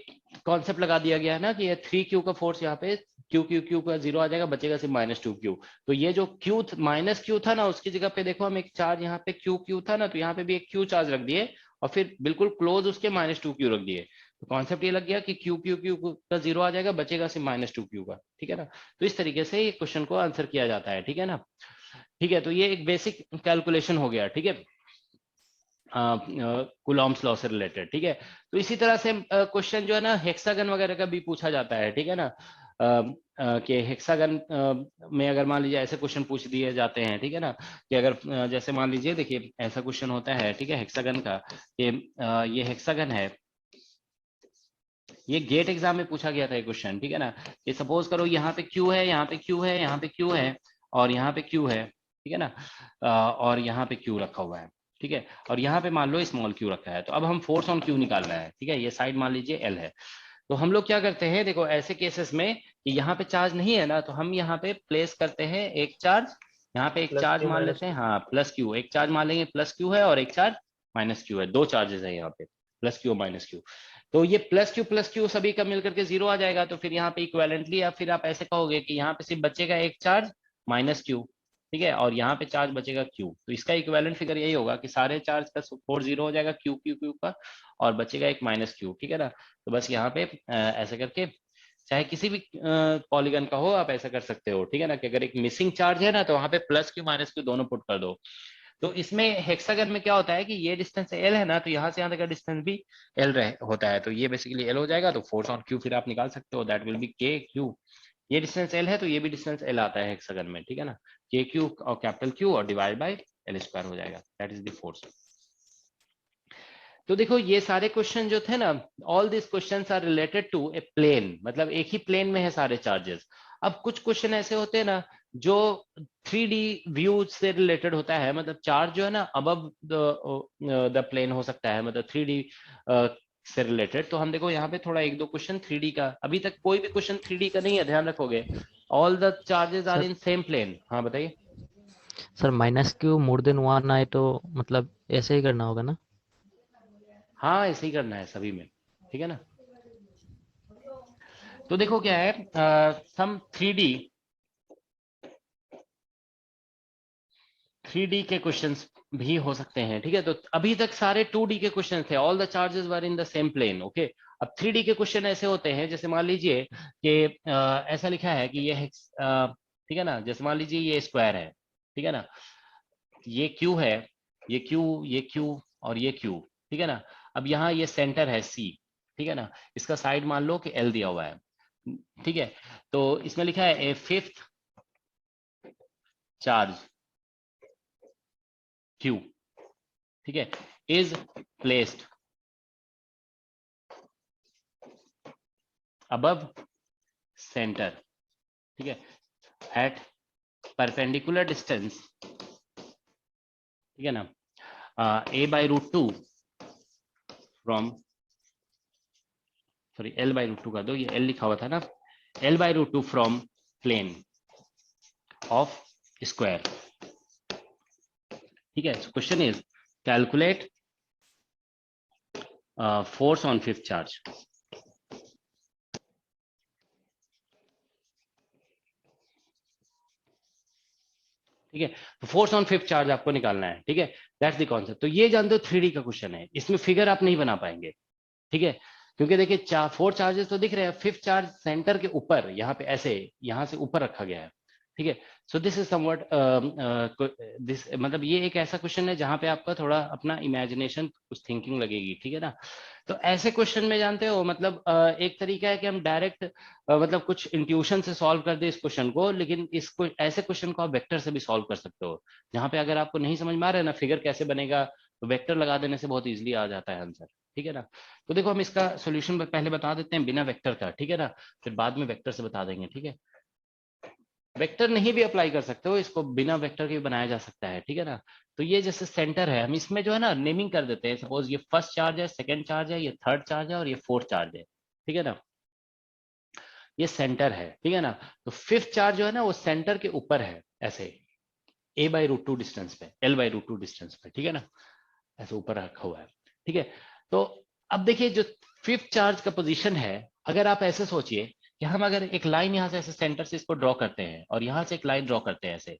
कॉन्सेप्ट लगा दिया गया है ना कि ये 3Q का फोर्स यहाँ पे Q का 0 आ जाएगा, बचेगा सिर्फ -2Q, तो ये जो -Q था ना, उसकी जगह पे देखो हम एक चार्ज यहाँ पे Q था ना, तो यहाँ पे भी एक Q चार्ज रख दिए और फिर बिल्कुल क्लोज उसके -2Q रख दिए, तो कॉन्सेप्ट ये लग गया कि Q का 0 आ जाएगा, बचेगा सिर्फ -2Q का, ठीक है ना, तो इस तरीके से ये क्वेश्चन को आंसर किया जाता है, ठीक है ना, ठीक है, तो ये एक बेसिक कैलकुलेशन हो गया, ठीक है, कूलॉम्स लॉ से रिलेटेड, ठीक है। तो इसी तरह से क्वेश्चन जो है ना हेक्सागन वगैरह का भी पूछा जाता है, ठीक है ना, कि हेक्सागन में अगर मान लीजिए ऐसे क्वेश्चन पूछ दिए जाते हैं, ठीक है ना, कि अगर जैसे मान लीजिए देखिए ऐसा क्वेश्चन होता है, ठीक है, हेक्सागन का, कि ये हेक्सागन है, ये गेट एग्जाम में पूछा गया था ये क्वेश्चन, ठीक है ना, ये सपोज करो यहाँ पे Q है, यहाँ पे Q है, यहाँ पे Q है और यहाँ पे Q है, ठीक है ना, और यहाँ पे Q रखा हुआ है, ठीक है, और यहाँ पे मान लो स्मॉल q रखा है, तो अब हम फोर्स ऑन Q निकालना है, ठीक है, ये साइड मान लीजिए L है, तो हम लोग क्या करते हैं, देखो ऐसे केसेस में कि यहाँ पे चार्ज नहीं है ना, तो हम यहाँ पे प्लेस करते हैं एक चार्ज, यहाँ पे एक चार्ज मान लेते हैं, हाँ +Q, एक चार्ज मान लेंगे +Q है और एक चार्ज -Q है, 2 चार्जेस है यहाँ पे +Q और -Q, तो ये +Q सभी का मिलकर के 0 आ जाएगा, तो फिर यहाँ पे इक्विवेलेंटली या फिर आप ऐसे कहोगे कि यहाँ पे सिर्फ बचेगा एक चार्ज -Q, ठीक है, और यहाँ पे चार्ज बचेगा Q, तो इसका इक्विवेलेंट फिगर यही होगा कि सारे चार्ज का फोर्स 0 हो जाएगा Q का और बचेगा एक -Q, ठीक है ना, तो बस यहाँ पे ऐसे करके चाहे किसी भी पॉलीगन का हो आप ऐसा कर सकते हो, ठीक है ना, कि अगर एक मिसिंग चार्ज है ना तो वहाँ पे +Q -Q दोनों पुट कर दो, तो इसमें हेक्सागन में क्या होता है कि ये डिस्टेंस एल है ना, तो यहाँ से यहाँ तक का डिस्टेंस भी एल होता है, तो ये बेसिकली एल हो जाएगा। तो फोर्स ऑन क्यू फिर आप निकाल सकते हो, दैट विल बी के क्यू। ये डिस्टेंस एल है तो ये भी डिस्टेंस एल आता है हेक्सागन में, ठीक है ना, के क्यू और कैपिटल क्यू और डिवाइड बाय एल स्क्वायर हो जाएगा, दैट इज द फोर्स। तो देखो ये सारे क्वेश्चन जो थे ना, all this questions are related to a plane, मतलब एक ही प्लेन में है सारे चार्जेस। अब कुछ क्वेश्चन ऐसे होते हैं ना जो 3D व्यू से रिलेटेड होता है, मतलब चार्ज जो है ना अबव द प्लेन हो सकता है, मतलब 3D से रिलेटेड। तो हम देखो यहाँ पे थोड़ा एक दो क्वेश्चन 3D का, अभी तक कोई भी क्वेश्चन 3D का नहीं है, ध्यान रखोगे। All the charges are in same plane. हाँ बताइए सर, -q मोर देन 1 आए तो मतलब ऐसे ही करना होगा ना? हाँ ऐसे ही करना है सभी में, ठीक है ना। तो देखो क्या है, सम 3D के क्वेश्चंस भी हो सकते हैं, ठीक है। तो अभी तक सारे 2D के क्वेश्चन थे, all the charges were in the same plane, okay. अब 3D के क्वेश्चन ऐसे होते हैं, जैसे मान लीजिए कि ऐसा लिखा है कि ये ठीक है ना, जैसे मान लीजिए ये स्क्वायर है, ठीक है ना, ये क्यू है, ये क्यू और ये क्यू, ठीक है ना। अब यहाँ ये सेंटर है सी, ठीक है ना, इसका साइड मान लो कि एल दिया हुआ है, ठीक है। तो इसमें लिखा है ए फिफ्थ चार्ज क्यू, ठीक है, इज प्लेस्ड अबव सेंटर, ठीक है, एट परपेंडिकुलर डिस्टेंस, ठीक है ना, a/√2 फ्रॉम, सॉरी l/√2 कर दो, ये l लिखा हुआ था ना, l/√2 from plane of square, ठीक है। Question is calculate force on fifth charge. ठीक है, तो फोर्स ऑन फिफ्थ चार्ज आपको निकालना है, ठीक है, दैट्स द कॉन्सेप्ट। तो ये जान दो 3D का क्वेश्चन है, इसमें फिगर आप नहीं बना पाएंगे, ठीक है, क्योंकि देखिए 4 चार्जेस तो दिख रहे हैं, फिफ्थ चार्ज सेंटर के ऊपर यहाँ पे ऐसे यहाँ से ऊपर रखा गया है, ठीक है। So this is somewhat this, मतलब ये एक ऐसा क्वेश्चन है जहां पे आपका थोड़ा अपना इमेजिनेशन कुछ थिंकिंग लगेगी, ठीक है ना। तो ऐसे क्वेश्चन में जानते हो मतलब एक तरीका है कि हम डायरेक्ट मतलब कुछ इंट्यूशन से सॉल्व कर दे इस क्वेश्चन को, लेकिन इसको ऐसे क्वेश्चन को आप वेक्टर से भी सॉल्व कर सकते हो, जहां पे अगर आपको नहीं समझ में आ रहा है ना फिगर कैसे बनेगा, तो वेक्टर लगा देने से बहुत इजीली आ जाता है आंसर, ठीक है ना। तो देखो हम इसका सोल्यूशन पहले बता देते हैं बिना वेक्टर का, ठीक है ना, फिर बाद में वेक्टर से बता देंगे, ठीक है। वेक्टर नहीं भी अप्लाई कर सकते हो, इसको बिना वेक्टर के भी बनाया जा सकता है, ठीक है ना। तो ये जैसे सेंटर है, हम इसमें जो है ना नेमिंग कर देते हैं, सपोज ये फर्स्ट चार्ज है, सेकंड चार्ज है, ये थर्ड चार्ज है और ये फोर्थ चार्ज है, ठीक है ना, ये सेंटर है, ठीक है ना। तो फिफ्थ चार्ज जो है ना वो सेंटर के ऊपर है, ऐसे a/√2 डिस्टेंस पे, l/√2 डिस्टेंस पे, ठीक है ना, ऐसे ऊपर रखा हुआ है, ठीक है। तो अब देखिए जो फिफ्थ चार्ज का पोजीशन है, अगर आप ऐसे सोचिए कि हम अगर एक लाइन यहाँ से ऐसे सेंटर से इसको ड्रॉ करते हैं और यहाँ से एक लाइन ड्रॉ करते हैं ऐसे,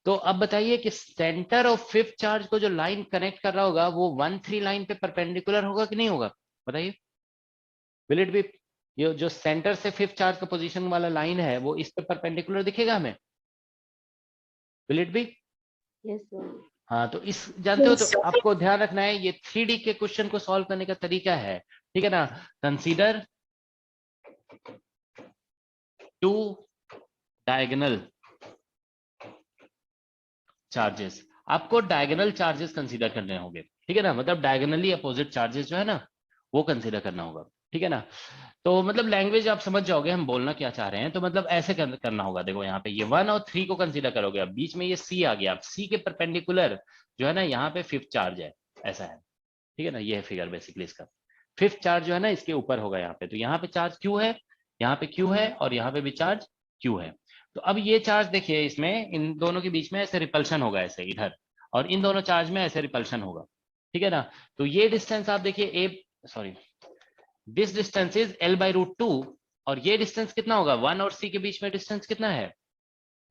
तो अब बताइए कि सेंटर ऑफ फिफ्थ चार्ज को जो लाइन कनेक्ट कर रहा होगा वो 1,3 लाइन पे परपेंडिकुलर होगा कि नहीं होगा, बताइए। विल इट बी, ये जो सेंटर से फिफ्थ चार्ज का पोजीशन वाला लाइन है वो इस पे परपेंडिकुलर दिखेगा हमें, will it be? Yes sir. हाँ, तो इस जानते हो, तो आपको ध्यान रखना है ये 3D के क्वेश्चन को सॉल्व करने का तरीका है, ठीक है ना। कंसीडर 2 डायगोनल चार्जेस, आपको डायगोनल चार्जेस कंसीडर करने होंगे, ठीक है ना, मतलब डायगोनली अपोजिट चार्जेस जो है ना वो कंसीडर करना होगा, ठीक है ना। तो मतलब लैंग्वेज आप समझ जाओगे हम बोलना क्या चाह रहे हैं, तो मतलब ऐसे करना होगा। देखो यहाँ पे ये 1 और 3 को कंसीडर करोगे, अब बीच में ये C आ गया, अब C के परपेंडिकुलर जो है ना यहाँ पे फिफ्थ चार्ज है, ऐसा है, ठीक है ना। ये है फिगर बेसिकली इसका, फिफ्थ चार्ज जो है ना इसके ऊपर होगा यहाँ पे, तो यहाँ पे चार्ज Q है, यहाँ पे Q है और यहाँ पे भी चार्ज Q है। तो अब ये चार्ज देखिए, इसमें इन दोनों के बीच में ऐसे रिपल्शन होगा ऐसे इधर, और इन दोनों चार्ज में ऐसे रिपल्शन होगा, ठीक है ना। तो ये डिस्टेंस आप देखिए दिस डिस्टेंस इज l/√2, और ये डिस्टेंस कितना होगा, 1 और C के बीच में डिस्टेंस कितना है,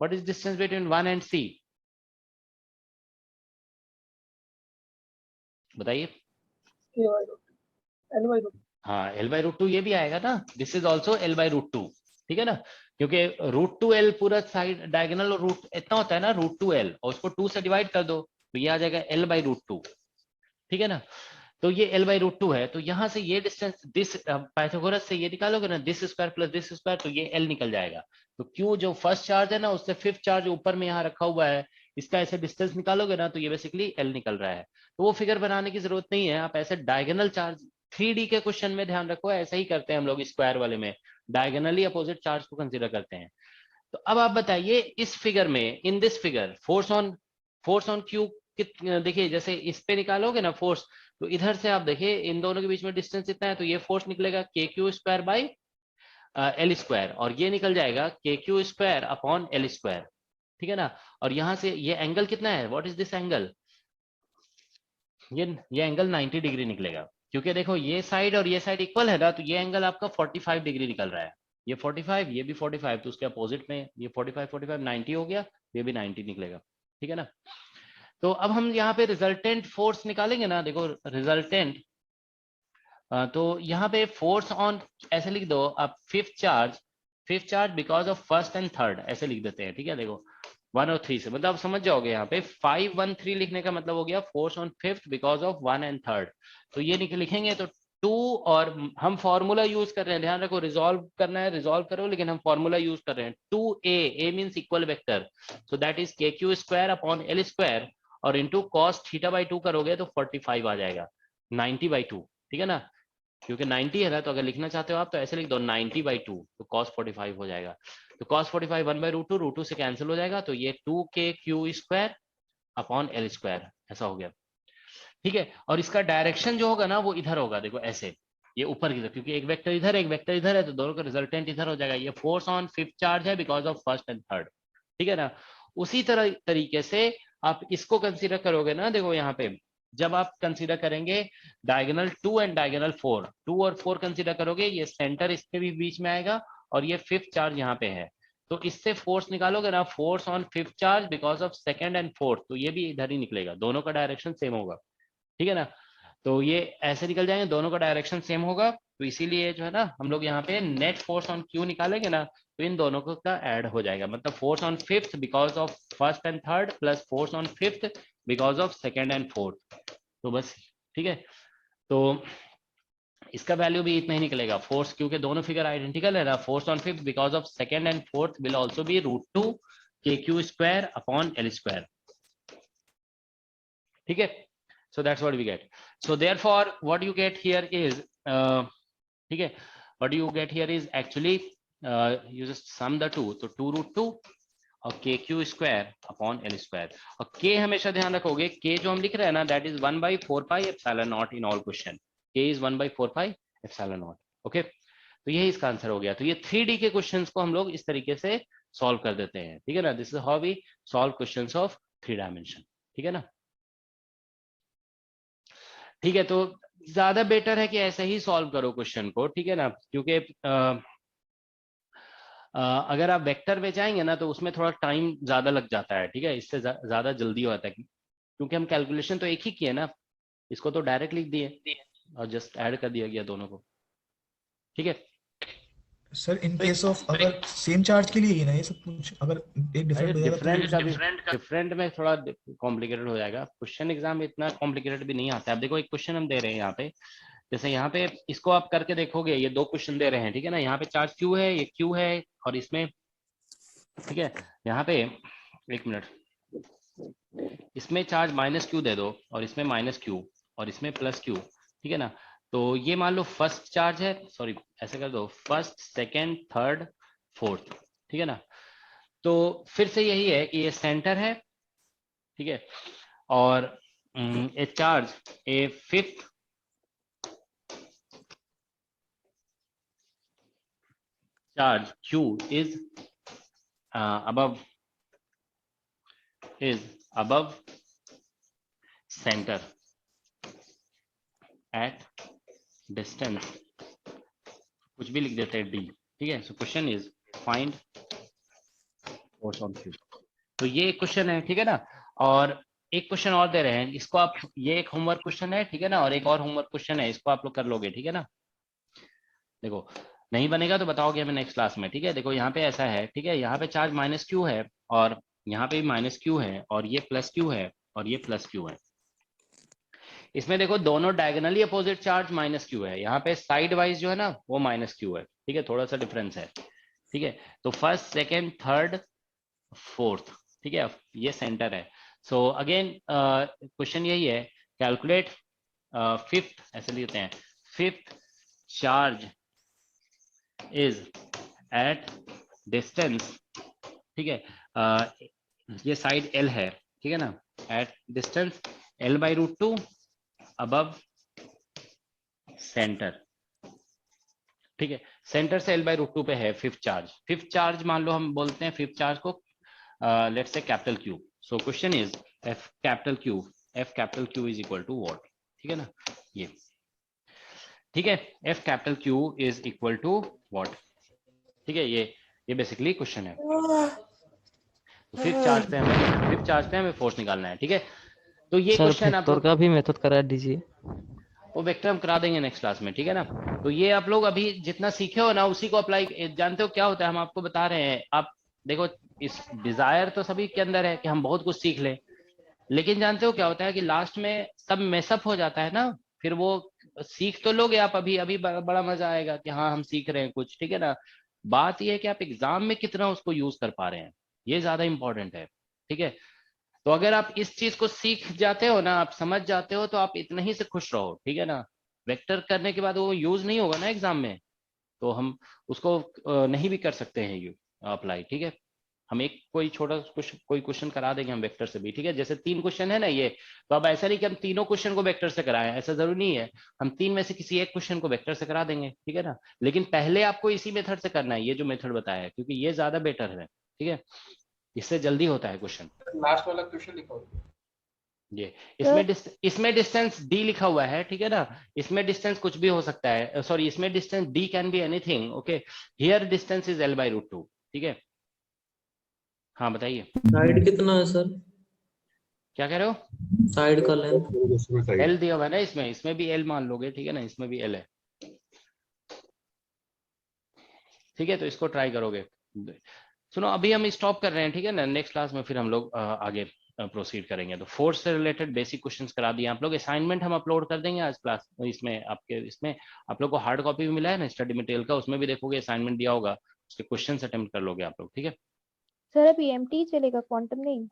what is distance between 1 and C, बताइए। l/√2। हाँ l/√2 ये भी आएगा ना, दिस इज ऑल्सो l/√2, ठीक है ना, क्योंकि √2l पूरा साइड डायगोनल और रूट इतना होता है ना √2l, और उसको 2 से डिवाइड कर दो तो ये आ जाएगा L/√2, ठीक है ना। तो ये L/√2 है, तो यहाँ से ये डिस्टेंस दिस पाइथागोरस से ये निकालोगे ना, this square plus this square, तो ये L निकल जाएगा। तो क्यों जो फर्स्ट चार्ज है ना उससे फिफ्थ चार्ज ऊपर में यहाँ रखा हुआ है, इसका ऐसे डिस्टेंस निकालोगे ना तो ये बेसिकली L निकल रहा है। तो वो फिगर बनाने की जरूरत नहीं है, आप ऐसे डायगोनल चार्ज 3D के क्वेश्चन में ध्यान रखो, ऐसा ही करते हैं हम लोग स्क्वायर वाले में, डायगोनली अपोजिट चार्ज को कंसीडर करते हैं। तो अब आप बताइए इस फिगर में, in this figure force on Q देखिए, जैसे इस पे निकालोगे ना फोर्स, तो इधर से आप देखिए इन दोनों के बीच में डिस्टेंस इतना है, तो ये फोर्स निकलेगा KQ² / L², और ये निकल जाएगा KQ² अपॉन L², ठीक है ना। और यहाँ से ये एंगल कितना है, व्हाट इज दिस एंगल, ये एंगल 90 डिग्री निकलेगा, क्योंकि देखो ये साइड और ये साइड इक्वल है ना, तो ये एंगल आपका 45 डिग्री निकल रहा है, ये 45, ये भी 45, तो उसके अपोजिट में ये 45 90 हो गया, ये भी 90 निकलेगा, ठीक है ना। तो अब हम यहाँ पे रिजल्टेंट फोर्स निकालेंगे ना, देखो रिजल्टेंट, तो यहाँ पे फोर्स ऑन ऐसे लिख दो आप, fifth charge because of first and third, ऐसे लिख देते हैं, ठीक है। देखो 1 और 3 से, मतलब आप समझ जाओगे, यहाँ पे 5 1 3 लिखने का मतलब हो गया force on fifth because of 1 and third. तो ये लिखेंगे तो 2, और हम फॉर्मूला यूज कर रहे हैं, ध्यान रखो, रिजॉल्व करना है रिजॉल्व करो, लेकिन हम फॉर्मूला यूज कर रहे हैं 2a means equal vector, so that is KQ² upon L², और इंटू cos θ/2 करोगे तो 45 आ जाएगा, 90/2, ठीक है ना, क्योंकि 90 है ना, तो अगर लिखना चाहते हो आप तो ऐसे लिख दो 90/2, तो cos 45 हो जाएगा। तो cos 45 1/√2, √2 से कैंसिल हो जाएगा, तो ये 2KQ² अपॉन L², ऐसा हो गया, ठीक है। और इसका डायरेक्शन जो होगा ना वो इधर होगा, देखो ऐसे, ये ऊपर की तरफ, क्योंकि एक वेक्टर इधर एक वेक्टर इधर है, तो दोनों का रिजल्टेंट इधर हो जाएगा। ये फोर्स ऑन फिफ्थ चार्ज है because of first and third, ठीक है ना। उसी तरीके से आप इसको कंसीडर करोगे ना, देखो यहाँ पे जब आप कंसीडर करेंगे डायगोनल 2 एंड डायगोनल 4, 2 और 4 कंसीडर करोगे, ये सेंटर इसके भी बीच में आएगा, और ये फिफ्थ चार्ज यहाँ पे है, तो इससे फोर्स निकालोगे ना, force on fifth charge because of second and fourth, तो ये भी इधर ही निकलेगा, दोनों का डायरेक्शन सेम होगा, ठीक है ना। तो ये ऐसे निकल जाएंगे, दोनों का डायरेक्शन सेम होगा, तो इसीलिए जो है ना हम लोग यहाँ पे नेट फोर्स ऑन क्यू निकालेंगे ना, तो इन दोनों का ऐड हो जाएगा, मतलब force on fifth because of first and third plus force on fifth because of second and fourth, तो बस, ठीक है। तो इसका वैल्यू भी इतना ही निकलेगा, फोर्स, क्योंकि दोनों फिगर आइडेंटिकल है ना, force on fifth because of second and fourth will also be √2 KQ² upon L², ठीक है। So that's what we get. So therefore, what you get here is, ठीक है, what you get here is actually you just sum the two, तो 2√2 और KQ² upon L², और K हमेशा ध्यान रखोगे, K जो हम लिख रहे हैं ना, that is 1/4 pi epsilon naught in all question, K is 1/4 pi epsilon naught, okay। तो यही इसका आंसर हो गया। तो ये 3D के क्वेश्चंस को हम लोग इस तरीके से सॉल्व कर देते हैं, ठीक है ना, this is how we solve questions of 3 dimension, ठीक है ना। ठीक है, तो ज्यादा बेटर है कि ऐसे ही सॉल्व करो क्वेश्चन को, ठीक है ना, क्योंकि अगर आप वेक्टर में जाएंगे ना तो उसमें थोड़ा टाइम ज्यादा लग जाता है, ठीक है, इससे ज्यादा जल्दी होता है, क्योंकि हम कैलकुलेशन तो एक ही किए ना, इसको तो डायरेक्ट लिख दिए और जस्ट ऐड कर दिया गया दोनों को, ठीक है। सर इन केस ऑफ अगर सेम चार्ज के लिए ही ना ये सब कुछ, अगर एक डिफरेंट में थोड़ा कॉम्प्लिकेटेड हो जाएगा, क्वेश्चन एग्जाम में इतना कॉम्प्लिकेटेड भी नहीं आता है। अब देखो एक क्वेश्चन हम दे रहे हैं यहाँ पे, जैसे यहाँ पे इसको आप करके देखोगे, ये 2 क्वेश्चन दे रहे हैं, ठीक है ना, यहाँ पे चार्ज Q है, ये Q है, और इसमें, ठीक है, यहाँ पे 1 मिनट, इसमें चार्ज -Q दे दो, और इसमें -Q, और इसमें +Q, ठीक है ना। तो ये मान लो फर्स्ट चार्ज है, सॉरी ऐसे कर दो, फर्स्ट सेकंड थर्ड फोर्थ, ठीक है ना। तो फिर से यही है कि ये सेंटर है, ठीक है, और ए charge A fifth charge Q is above center at distance, कुछ भी लिख देते हैं D, ठीक है। So question is find force on Q, तो ये एक क्वेश्चन है, ठीक है ना। और एक क्वेश्चन और दे रहे हैं, इसको आप, ये एक होमवर्क क्वेश्चन है, ठीक है ना, और एक और होमवर्क क्वेश्चन है, इसको आप लोग कर लोगे, ठीक है ना। देखो नहीं बनेगा तो बताओगे हमें नेक्स्ट क्लास में, ठीक है। देखो यहाँ पे ऐसा है, ठीक है, यहाँ पे चार्ज -Q है, और यहाँ पे भी -Q है, और ये +Q है, और ये प्लस क्यू है। इसमें देखो दोनों diagonally opposite charge minus Q है, यहाँ पे साइड वाइज जो है ना वो माइनस क्यू है, ठीक है, थोड़ा सा डिफरेंस है, ठीक है। तो फर्स्ट, सेकेंड, थर्ड, फोर्थ, ठीक है, ये सेंटर है। सो अगेन क्वेश्चन यही है, कैलकुलेट फिफ्थ, ऐसे लिखते हैं, fifth charge is at distance, ठीक है, ये साइड L है, ठीक है ना, at distance L/√2 above centre, ठीक है, सेंटर से L/√2 पे है फिफ्थ चार्ज। फिफ्थ चार्ज मान लो हम बोलते हैं फिफ्थ चार्ज को let's say capital Q। So question is F capital Q is equal to what, ठीक है ना, ये, ठीक है, F capital Q is equal to what, ठीक है, ये बेसिकली क्वेश्चन है। फिफ्थ चार्ज पे हमें फोर्स निकालना है, ठीक है। तो ये सर क्वेश्चन आप वेक्टर का भी मेथड करा दीजिए। वो वेक्टर हम करा देंगे नेक्स्ट क्लास में, ठीक है ना। तो ये आप लोग अभी जितना सीखे हो ना उसी को अप्लाई, जानते हो क्या होता है, हम आपको बता रहे हैं, आप देखो इस डिजायर तो सभी के अंदर है कि हम बहुत कुछ सीख लें, लेकिन जानते हो क्या होता है कि लास्ट में सब मेसअप हो जाता है ना, फिर वो सीख तो लोगे आप अभी बड़ा मजा आएगा कि हाँ हम सीख रहे हैं कुछ, ठीक है ना। बात ये है कि आप एग्जाम में कितना उसको यूज कर पा रहे हैं, ये ज्यादा इंपॉर्टेंट है, ठीक है। तो अगर आप इस चीज को सीख जाते हो ना, आप समझ जाते हो, तो आप इतना ही से खुश रहो, ठीक है ना। वेक्टर करने के बाद वो यूज नहीं होगा ना एग्जाम में, तो हम उसको नहीं भी कर सकते हैं यू अप्लाई, ठीक है। हम एक कोई छोटा कोई क्वेश्चन करा देंगे हम वेक्टर से भी, ठीक है। जैसे 3 क्वेश्चन है ना ये, तो अब ऐसा नहीं कि हम तीनों क्वेश्चन को वेक्टर से कराएं, ऐसा जरूरी नहीं है, हम 3 में से किसी एक क्वेश्चन को वेक्टर से करा देंगे, ठीक है ना। लेकिन पहले आपको इसी मेथड से करना है, ये जो मेथड बताया है, क्योंकि ये ज्यादा बेटर है, ठीक है, इससे जल्दी होता है क्वेश्चन। लास्ट वाला क्वेश्चन लिखो ये इसमें डिस्टेंस d लिखा हुआ है, ठीक है ना। इसमें डिस्टेंस कुछ भी हो सकता है, सॉरी इसमें distance d can be anything, okay. Here distance is L/√2, ठीक है। हाँ बताइए, साइड कितना है सर? क्या कह रहे हो? साइड का लेंथ L दिया हुआ है ना, इसमें भी L मान लोगे, ठीक है ना, इसमें भी L है, ठीक है। तो इसको ट्राई करोगे। सुनो अभी हम स्टॉप कर रहे हैं, ठीक है ना, नेक्स्ट क्लास में फिर हम लोग आगे प्रोसीड करेंगे। तो फोर्स से रिलेटेड बेसिक क्वेश्चंस करा दिए आप लोग। असाइनमेंट हम अपलोड कर देंगे आज क्लास इसमें, इसमें आप लोग को हार्ड कॉपी भी मिला है ना स्टडी मटेरियल का, उसमें भी देखोगे असाइनमेंट दिया होगा, उसके क्वेश्चन अटेम्प्ट कर लोगे आप लोग, ठीक है। सर अब EMT चलेगा, क्वांटम नहीं?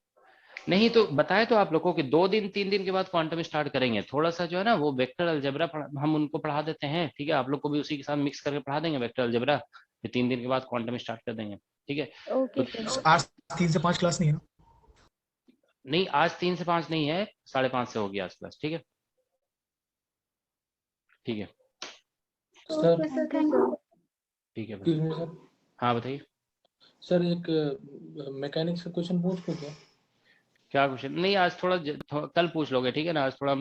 नहीं तो बताए तो आप लोगों को कि 2 दिन 3 दिन के बाद क्वांटम स्टार्ट करेंगे। थोड़ा सा जो है ना वो वेक्टर अलजेब्रा हम उनको पढ़ा देते हैं, ठीक है, आप लोग को भी उसी के साथ मिक्स करके पढ़ा देंगे वेक्टर अलजेब्रा, फिर 3 दिन के बाद क्वांटम स्टार्ट कर देंगे, ठीक है। ओके आज 3 से 5 क्लास नहीं है ना? नहीं आज 3 से 5 नहीं है, 5:30 से होगी आज क्लास, ठीक है, ठीक है सर ठीक है एक्सक्यूज मी सर। हाँ बताइए सर एक मैकेनिक्स का क्वेश्चन पूछ लो क्या क्वेश्चन? नहीं आज थोड़ा कल पूछ लोगे, ठीक है ना, आज थोड़ा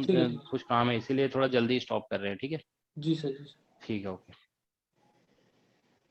कुछ काम है इसीलिए थोड़ा जल्दी स्टॉप कर रहे हैं, ठीक है जी सर। ठीक है ओके।